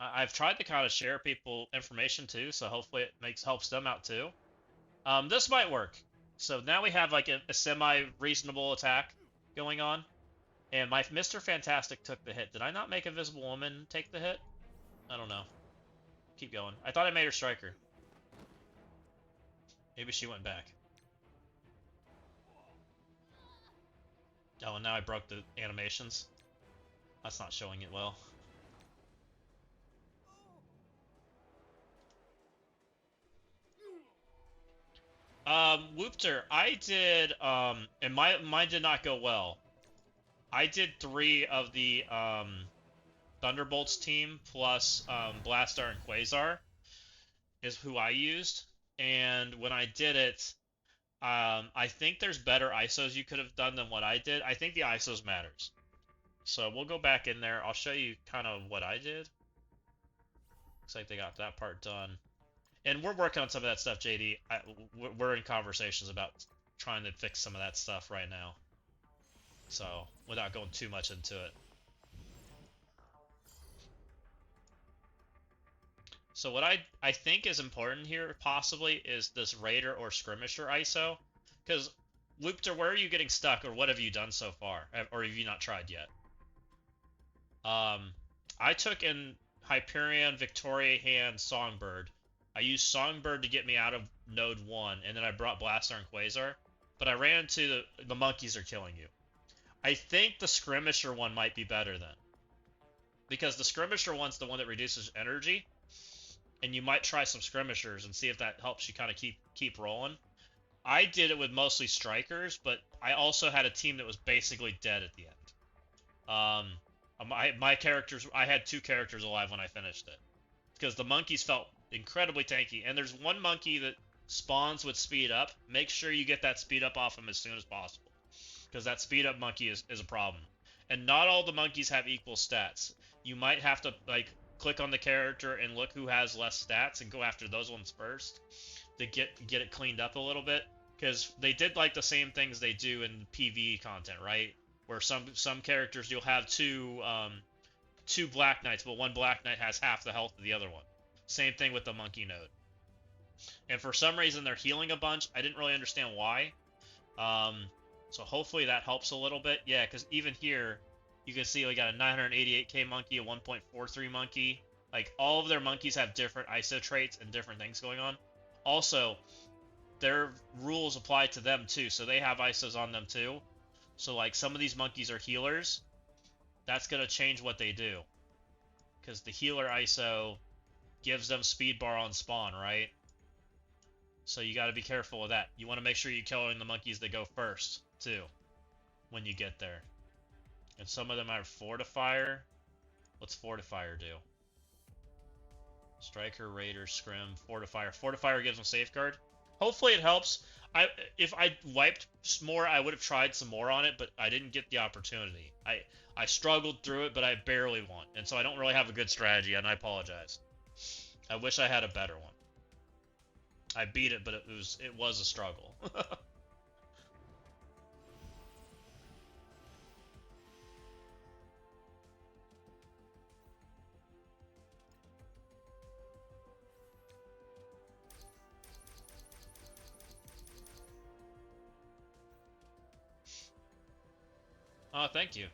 S2: I've tried to kind of share people information too, so hopefully it helps them out too. This might work. So now we have like a semi-reasonable attack going on, and my Mr. Fantastic took the hit. Did I not make Invisible Woman take the hit? I don't know. Keep going. I thought I made her striker. Maybe she went back. Oh, and now I broke the animations. That's not showing it well. Whoopter, I did, and mine did not go well. I did 3 of the, Thunderbolts team plus, Blastar and Quasar is who I used. And when I did it, I think there's better ISOs you could have done than what I did. I think the ISOs matters. So we'll go back in there. I'll show you kind of what I did. Looks like they got that part done. And we're working on some of that stuff, JD. We're in conversations about trying to fix some of that stuff right now. So, without going too much into it. So what I think is important here, possibly, is this Raider or Skirmisher ISO. Because, Loopter, where are you getting stuck, or what have you done so far? Or have you not tried yet? I took in Hyperion, Victoria Hand, Songbird. I used Songbird to get me out of Node 1, and then I brought Blaster and Quasar. But I ran into the monkeys are killing you. I think the Skirmisher one might be better then. Because the Skirmisher one's the one that reduces energy, and you might try some Skirmishers and see if that helps you kind of keep rolling. I did it with mostly Strikers, but I also had a team that was basically dead at the end. My characters, I had 2 characters alive when I finished it. Because the monkeys felt incredibly tanky. And there's one monkey that spawns with speed up. Make sure you get that speed up off him as soon as possible. Because that speed up monkey is a problem. And not all the monkeys have equal stats. You might have to, like, click on the character and look who has less stats and go after those ones first to get it cleaned up a little bit. Because they did, like, the same things they do in PvE content, right? Where some characters you'll have 2 Black Knights, but one Black Knight has half the health of the other one. Same thing with the monkey node. And for some reason they're healing a bunch. I didn't really understand why. So hopefully that helps a little bit. Yeah, because even here, you can see we got a 988k monkey, a 1.43 monkey. Like, all of their monkeys have different ISO traits and different things going on. Also, their rules apply to them too, so they have ISOs on them too. So, like, some of these monkeys are healers. That's going to change what they do. Because the healer ISO gives them speed bar on spawn, right? So you got to be careful with that. You want to make sure you're killing the monkeys that go first, too, when you get there. And some of them are Fortifier. What's Fortifier do? Striker, Raider, Scrim, Fortifier. Fortifier gives them Safeguard. Hopefully it helps. If I wiped more, I would have tried some more on it, but I didn't get the opportunity. I struggled through it, but I barely won. And so I don't really have a good strategy, and I apologize. I wish I had a better one. I beat it, but it was a struggle. Oh, thank you.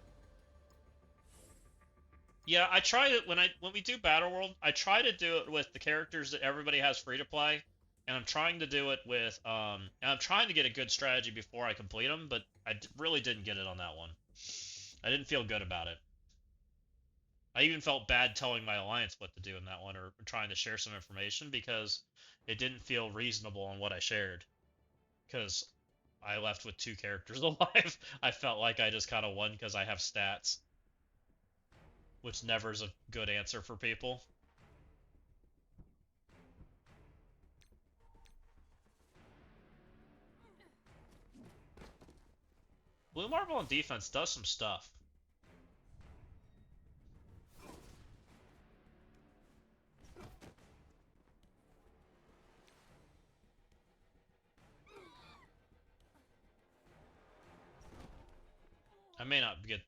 S2: Yeah, I try it when we do Battle World. I try to do it with the characters that everybody has free to play, and I'm trying to do it with and I'm trying to get a good strategy before I complete them, but really didn't get it on that one. I didn't feel good about it. I even felt bad telling my alliance what to do in that one or trying to share some information because it didn't feel reasonable on what I shared. Because I left with 2 characters alive. I felt like I just kind of won because I have stats, which never is a good answer for people. Blue Marble on defense does some stuff. I may not get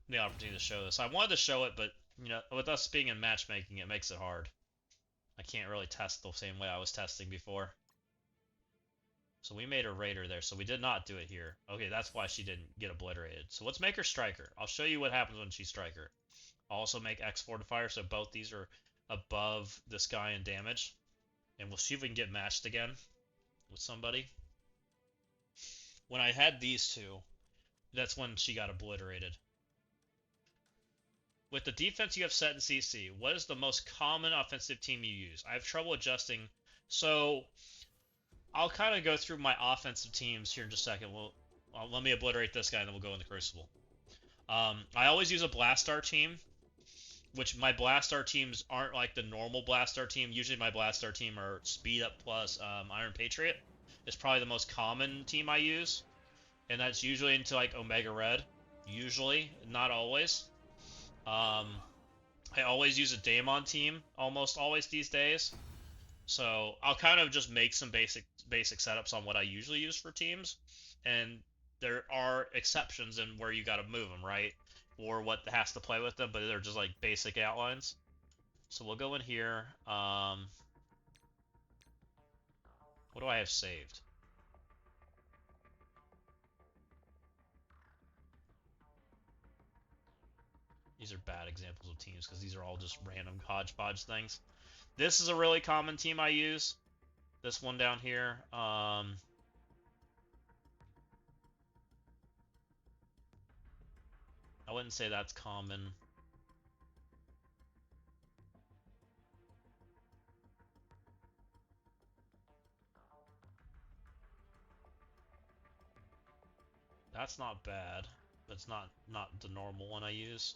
S2: the opportunity to show this. I wanted to show it, but you know, with us being in matchmaking, it makes it hard. I can't really test the same way I was testing before. So we made a Raider there, so we did not do it here. Okay, that's why she didn't get obliterated. So let's make her Striker. I'll show you what happens when she's Striker. I'll also make X Fortifier, so both these are above this guy in damage. And we'll see if we can get matched again with somebody. When I had these two, that's when she got obliterated. With the defense you have set in CC, what is the most common offensive team you use? I have trouble adjusting. So I'll kind of go through my offensive teams here in just a second. Let me obliterate this guy and then we'll go into Crucible. I always use a Blastar team, which my Blastar teams aren't like the normal Blastar team. Usually my Blastar team are Speed Up plus Iron Patriot. It's probably the most common team I use. And that's usually into like Omega Red. Usually, not always. I always use a Daemon team, almost always these days. So I'll kind of just make some basic setups on what I usually use for teams, and there are exceptions in where you got to move them, right? Or what has to play with them, but they're just like basic outlines. So we'll go in here. What do I have saved? These are bad examples of teams because these are all just random hodgepodge things. This is a really common team I use. This one down here. I wouldn't say that's common. That's not bad, but it's not the normal one I use.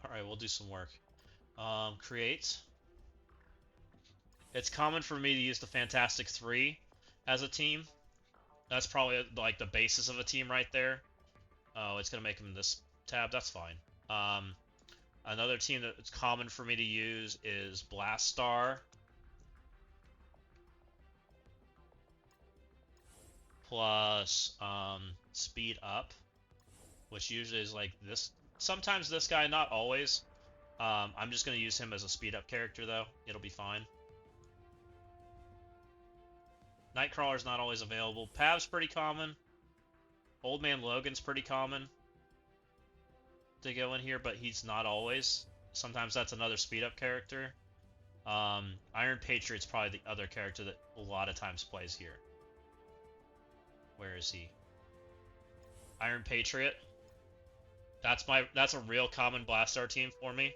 S2: Alright, we'll do some work. Create. It's common for me to use the Fantastic 3 as a team. That's probably like the basis of a team right there. Oh, it's going to make them this tab. That's fine. Another team that's common for me to use is Blastar. Plus Speed Up, which usually is like this. Sometimes this guy, not always. I'm just going to use him as a Speed Up character, though. It'll be fine. Nightcrawler's not always available. Pav's pretty common. Old Man Logan's pretty common to go in here, but he's not always. Sometimes that's another Speed Up character. Iron Patriot's probably the other character that a lot of times plays here. Where is he? Iron Patriot. That's a real common Blastar team for me.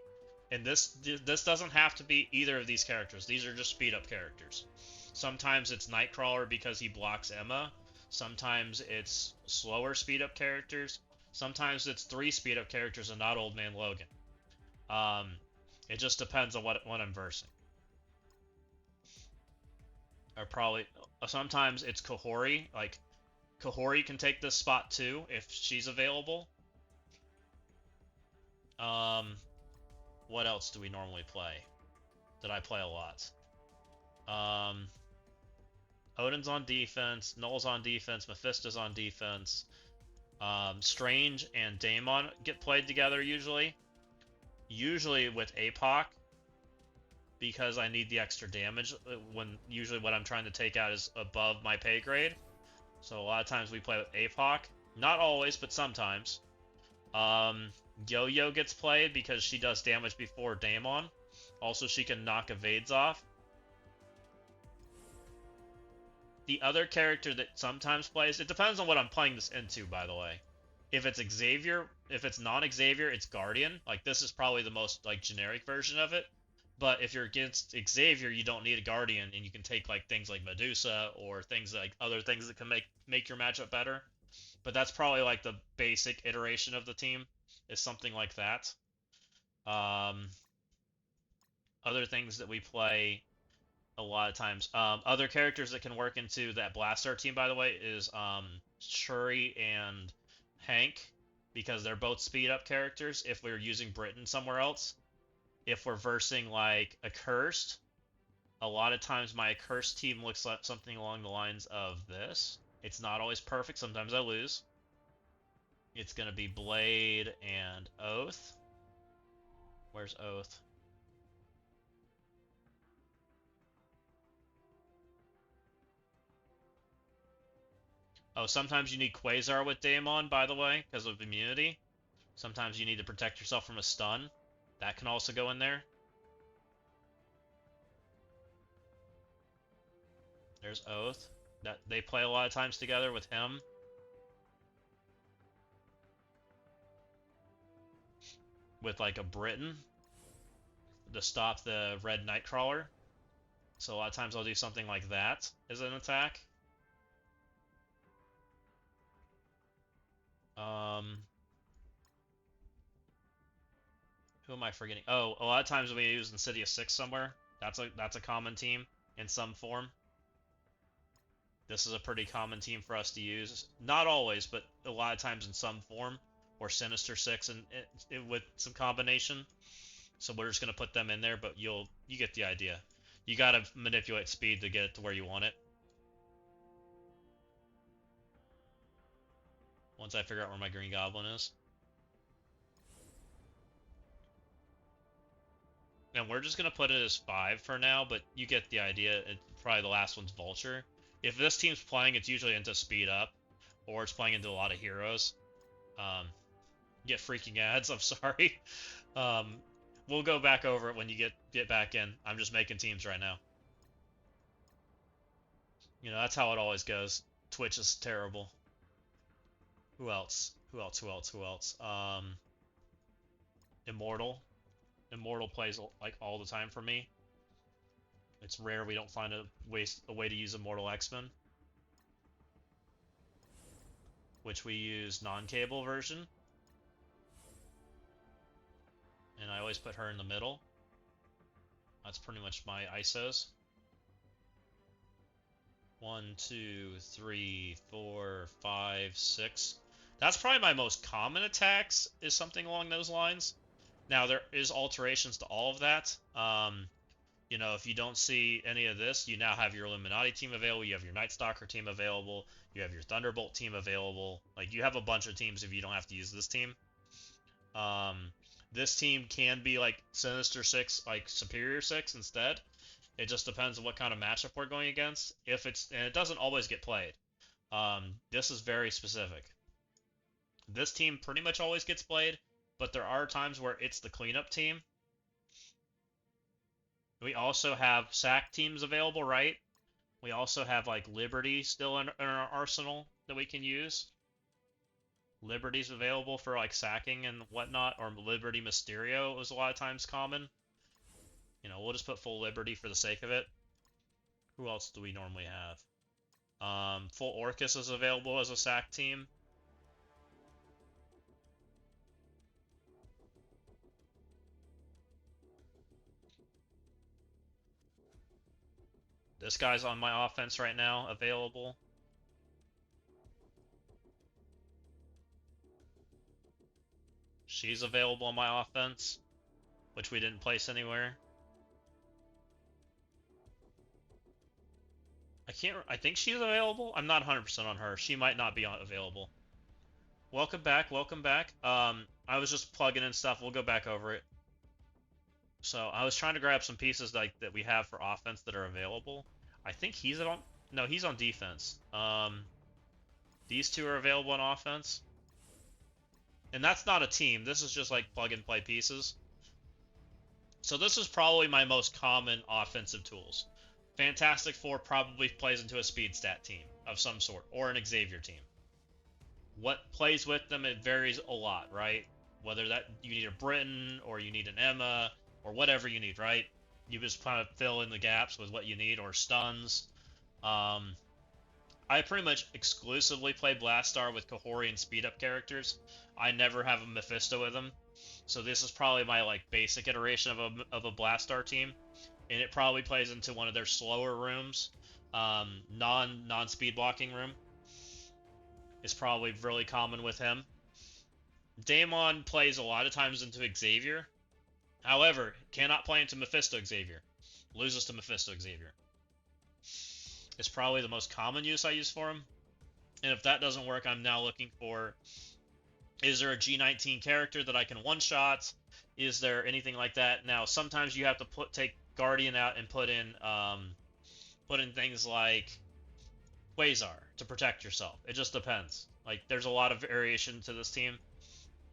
S2: And this doesn't have to be either of these characters. These are just speed up characters. Sometimes it's Nightcrawler because he blocks Emma. Sometimes it's slower speed up characters. Sometimes it's 3 speed up characters and not Old Man Logan. It just depends on what I'm versing. Or probably sometimes it's Kahori. Like Kahori can take this spot too if she's available. What else do we normally play? That I play a lot. Odin's on defense, Null's on defense, Mephisto's on defense. Strange and Daemon get played together usually. Usually with APOC, because I need the extra damage when usually what I'm trying to take out is above my pay grade. So a lot of times we play with APOC. Not always, but sometimes. Yo-Yo gets played because she does damage before Daemon. Also, she can knock evades off. The other character that sometimes plays, it depends on what I'm playing this into, by the way. If it's Xavier, if it's non-Xavier, it's Guardian. Like this is probably the most like generic version of it. But if you're against Xavier, you don't need a Guardian, and you can take like things like Medusa or things like other things that can make your matchup better. But that's probably like the basic iteration of the team is something like that. Um, Other things that we play a lot of times. Other characters that can work into that Blaster team, by the way, is Shuri and Hank, because they're both speed up characters. If we're using Britain somewhere else, if we're versing like Accursed, a lot of times my Accursed team looks like something along the lines of this. It's not always perfect. Sometimes I lose. It's gonna be Blade and Oath. Where's Oath? Oh, sometimes you need Quasar with Daemon, by the way, because of immunity. Sometimes you need to protect yourself from a stun. That can also go in there. There's Oath. That they play a lot of times together with him. With like a Britain to stop the red Nightcrawler. So a lot of times I'll do something like that as an attack. Um, who am I forgetting? Oh, a lot of times we use Insidious 6 somewhere. That's a common team in some form. This is a pretty common team for us to use. Not always, but a lot of times in some form. Or Sinister 6 and with some combination. So we're just going to put them in there, but you get the idea. You got to manipulate speed to get it to where you want it. Once I figure out where my Green Goblin is. And we're just going to put it as 5 for now, but you get the idea. Probably the last one's Vulture. If this team's playing, it's usually into speed up, or it's playing into a lot of heroes. Get freaking ads, I'm sorry. Um, we'll go back over it when you get back in. I'm just making teams right now. You know, that's how it always goes. Twitch is terrible. Who else? Who else? Who else? Who else? Immortal. Immortal plays like all the time for me. It's rare we don't find a way to use Immortal X-Men, which we use non-cable version. And I always put her in the middle. That's pretty much my ISOs. 1, 2, 3, 4, 5, 6. That's probably my most common attacks, is something along those lines. Now, there is alterations to all of that. You know, if you don't see any of this, you now have your Illuminati team available, you have your Night Stalker team available, you have your Thunderbolt team available. Like, you have a bunch of teams if you don't have to use this team. This team can be like Sinister 6, like Superior 6 instead. It just depends on what kind of matchup we're going against. And it doesn't always get played. This is very specific. This team pretty much always gets played, but there are times where it's the cleanup team. We also have sack teams available, right? We also have like Liberty still in our arsenal that we can use. Liberty's available for like sacking and whatnot, or Liberty Mysterio was a lot of times common. You know, we'll just put full Liberty for the sake of it. Who else do we normally have? Full Orcus is available as a sack team. This guy's on my offense right now, available. She's available on my offense, which we didn't place anywhere. I think she's available. I'm not 100% on her. She might not be available. Welcome back, welcome back. I was just plugging in stuff. We'll go back over it. So I was trying to grab some pieces like that we have for offense that are available. I think he's on. No, he's on defense. These two are available on offense, and that's not a team. This is just like plug and play pieces. So this is probably my most common offensive tools. Fantastic Four probably plays into a speed stat team of some sort, or an Xavier team. What plays with them, it varies a lot, right? Whether that you need a Britain or you need an Emma or whatever you need, right? You just kind of fill in the gaps with what you need or stuns. Um, I pretty much exclusively play Blastar with Kahori and speed up characters. I never have a Mephisto with him. So this is probably my like basic iteration of a Blastar team, and it probably plays into one of their slower rooms. Non speed blocking room is probably really common with him. Daemon plays a lot of times into Xavier. However, cannot play into Mephisto Xavier. Loses to Mephisto Xavier. It's probably the most common use I use for him. And if that doesn't work, I'm now looking for, is there a G19 character that I can one-shot? Is there anything like that? Now, sometimes you have to take Guardian out and put in things like Quasar to protect yourself. It just depends. Like, there's a lot of variation to this team,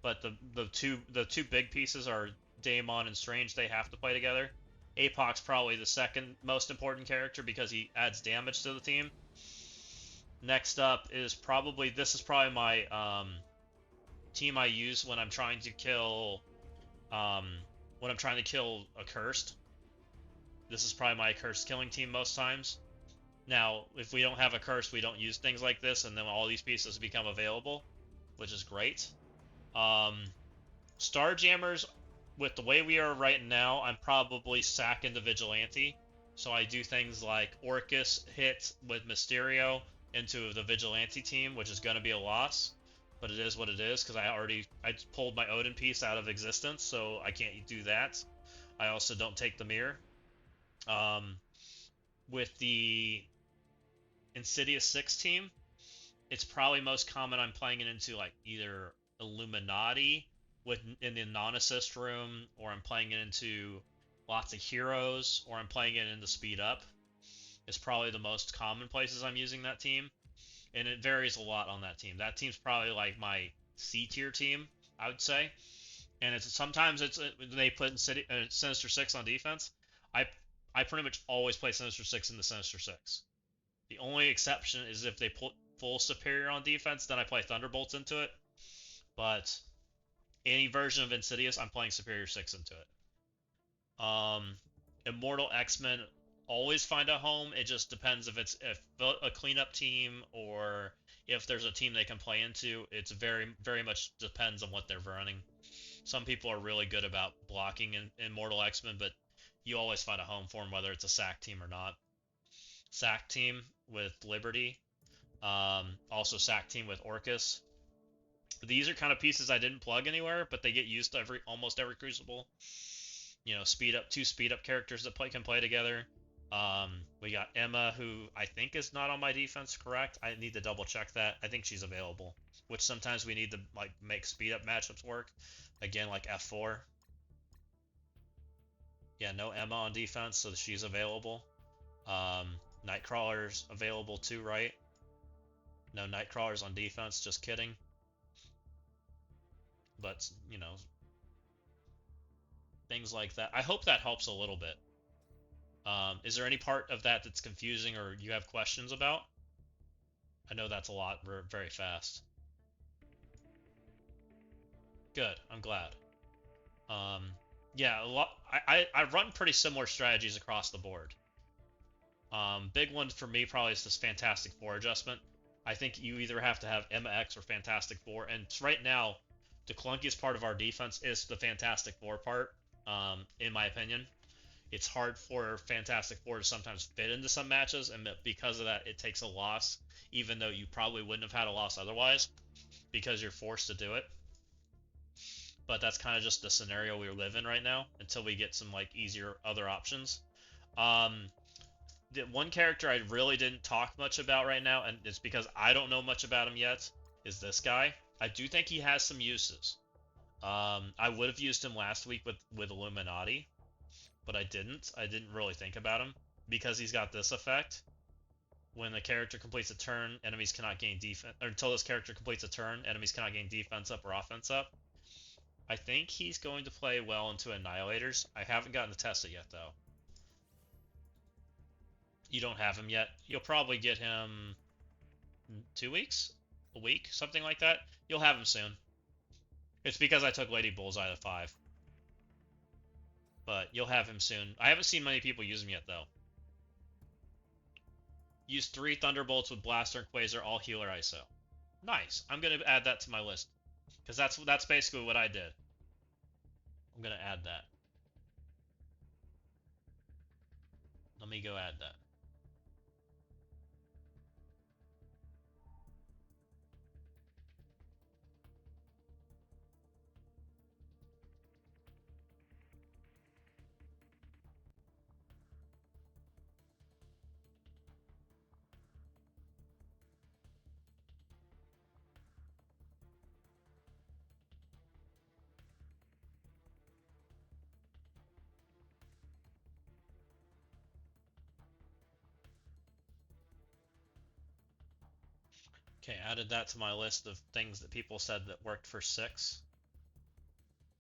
S2: but the two big pieces are Daemon and Strange. They have to play together. Apoc's probably the second most important character because he adds damage to the team. Next up is probably, this is probably my team I use when I'm trying to kill a cursed. This is probably my cursed killing team most times. Now, if we don't have a curse, we don't use things like this, and then all these pieces become available, which is great. Starjammers, with the way we are right now, I'm probably sack into Vigilante. So I do things like Orcus hit with Mysterio into the Vigilante team, which is going to be a loss. But it is what it is, because I pulled my Odin piece out of existence, so I can't do that. I also don't take the mirror. With the Insidious 6 team, it's probably most common I'm playing it into like either Illuminati in the non-assist room, or I'm playing it into lots of heroes, or I'm playing it into speed up. It's probably the most common places I'm using that team, and it varies a lot on that team. That team's probably like my C tier team, I would say. And sometimes they put Sinister Six on defense. I I pretty much always play Sinister Six in the Sinister Six. The only exception is if they put full Superior on defense, then I play Thunderbolts into it. But any version of Insidious, I'm playing Superior 6 into it. Immortal X-Men always find a home. It just depends if a cleanup team or if there's a team they can play into. It's very, very much depends on what they're running. Some people are really good about blocking in Immortal X-Men, but you always find a home for them, whether it's a SAC team or not. SAC team with Liberty. Also SAC team with Orcus. These are kind of pieces I didn't plug anywhere, but they get used to almost every Crucible. You know, two speed up characters that can play together. We got Emma, who I think is not on my defense, correct? I need to double check that. I think she's available, which sometimes we need to like make speed up matchups work. Again, like F4. Yeah, no Emma on defense, so she's available. Nightcrawler's available too, right? No Nightcrawlers on defense, just kidding. But, you know, things like that. I hope that helps a little bit. Is there any part of that that's confusing or you have questions about? I know that's a lot very fast. Good, I'm glad. Yeah, a lot. I run pretty similar strategies across the board. Big one for me probably is this Fantastic Four adjustment. I think you either have to have MX or Fantastic Four, and right now, the clunkiest part of our defense is the Fantastic Four part, in my opinion. It's hard for Fantastic Four to sometimes fit into some matches, and because of that, it takes a loss, even though you probably wouldn't have had a loss otherwise, because you're forced to do it. But that's kind of just the scenario we live in right now until we get some like easier other options. The one character I really didn't talk much about right now, and it's because I don't know much about him yet, is this guy. I do think he has some uses. I would have used him last week with Illuminati, but I didn't. I didn't really think about him because he's got this effect. When a character completes a turn, enemies cannot gain defense. Or until this character completes a turn, enemies cannot gain defense up or offense up. I think he's going to play well into Annihilators. I haven't gotten to test it yet, though. You don't have him yet. You'll probably get him in 2 weeks. a week, something like that. You'll have him soon. It's because I took Lady Bullseye to 5. But you'll have him soon. I haven't seen many people use him yet, though. Use 3 Thunderbolts with Blaster and Quasar, all healer ISO. Nice. I'm going to add that to my list. Because that's basically what I did. I'm going to add that. Let me go add that. Okay, added that to my list of things that people said that worked for 6.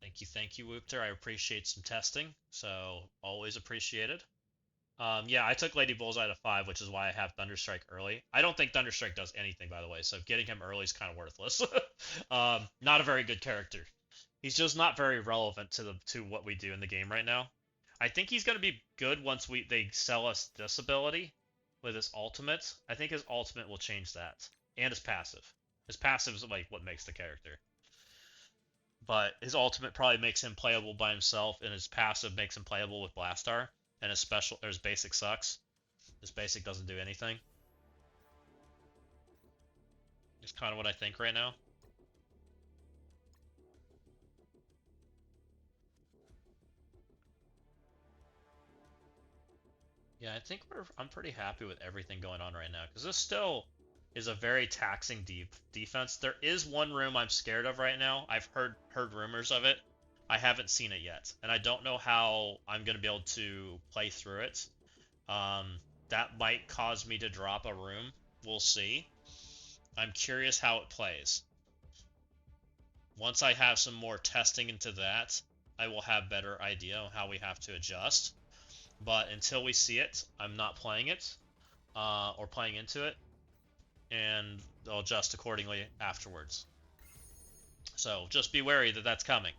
S2: Thank you, Woopter. I appreciate some testing, so always appreciated. Yeah, I took Lady Bullseye to 5, which is why I have Thunderstrike early. I don't think Thunderstrike does anything, by the way, so getting him early is kind of worthless. Not a very good character. He's just not very relevant to what we do in the game right now. I think he's going to be good once they sell us this ability with his ultimate. I think his ultimate will change that, and his passive. His passive is like what makes the character. But his ultimate probably makes him playable by himself, and his passive makes him playable with Blastar, and his basic sucks. His basic doesn't do anything. It's kind of what I think right now. Yeah, I think I'm pretty happy with everything going on right now, because this still is a very taxing defense. There is one room I'm scared of right now. I've heard rumors of it. I haven't seen it yet, and I don't know how I'm going to be able to play through it. That might cause me to drop a room. We'll see. I'm curious how it plays. Once I have some more testing into that, I will have better idea on how we have to adjust. But until we see it, I'm not playing it or playing into it, and I'll adjust accordingly afterwards. So just be wary that that's coming,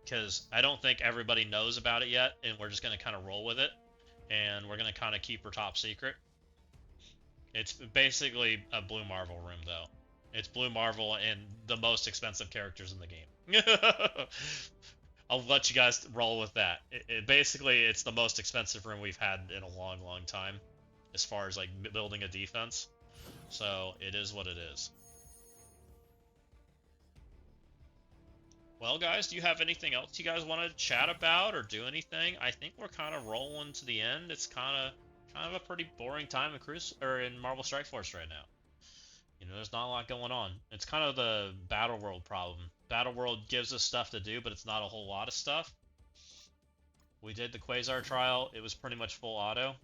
S2: because I don't think everybody knows about it yet, and we're just going to kind of roll with it, and we're going to kind of keep her top secret. It's basically a Blue Marvel room, though. It's Blue Marvel and the most expensive characters in the game. I'll let you guys roll with that. Basically, it's the most expensive room we've had in a long, long time, as far as like building a defense. So it is what it is. Well, guys, do you have anything else you guys want to chat about or do anything? I think we're kind of rolling to the end. It's kind of a pretty boring time in Marvel Strike Force right now. You know, there's not a lot going on. It's kind of the Battle World problem. Battle World gives us stuff to do, but it's not a whole lot of stuff. We did the Quasar trial. It was pretty much full auto.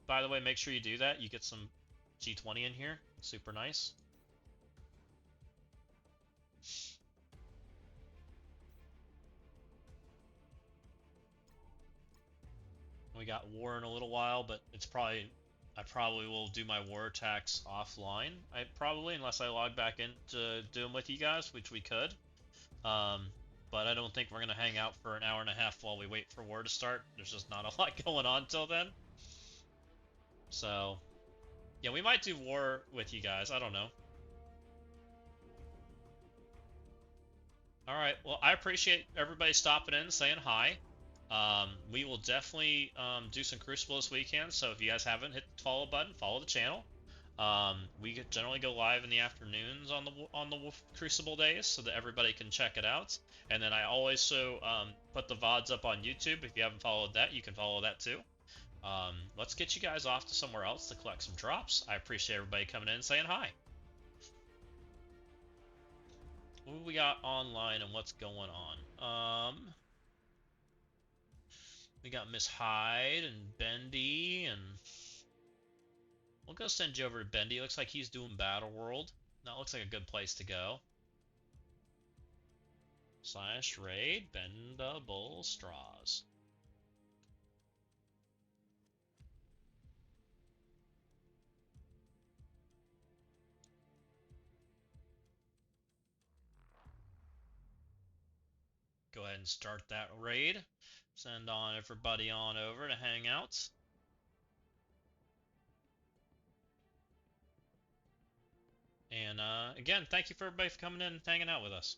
S2: By the way, make sure you do that. You get some G20 in here. Super nice. We got war in a little while, but I probably will do my war attacks offline. Unless I log back in to do them with you guys, which we could. But I don't think we're gonna hang out for an hour and a half while we wait for war to start. There's just not a lot going on till then. So, yeah, we might do war with you guys. I don't know. All right. Well, I appreciate everybody stopping in, saying hi. We will definitely do some Crucible this weekend. So if you guys haven't hit the follow button, follow the channel. We generally go live in the afternoons on the Crucible days, so that everybody can check it out. And then I always put the VODs up on YouTube. If you haven't followed that, you can follow that too. Let's get you guys off to somewhere else to collect some drops. I appreciate everybody coming in and saying hi. What we got online and what's going on? We got Miss Hyde and Bendy, and we'll go send you over to Bendy. Looks like he's doing Battle World. That looks like a good place to go. / raid Bendable Straws. go ahead and start that raid. Send on everybody on over to hang out. And again, thank you for everybody for coming in and hanging out with us.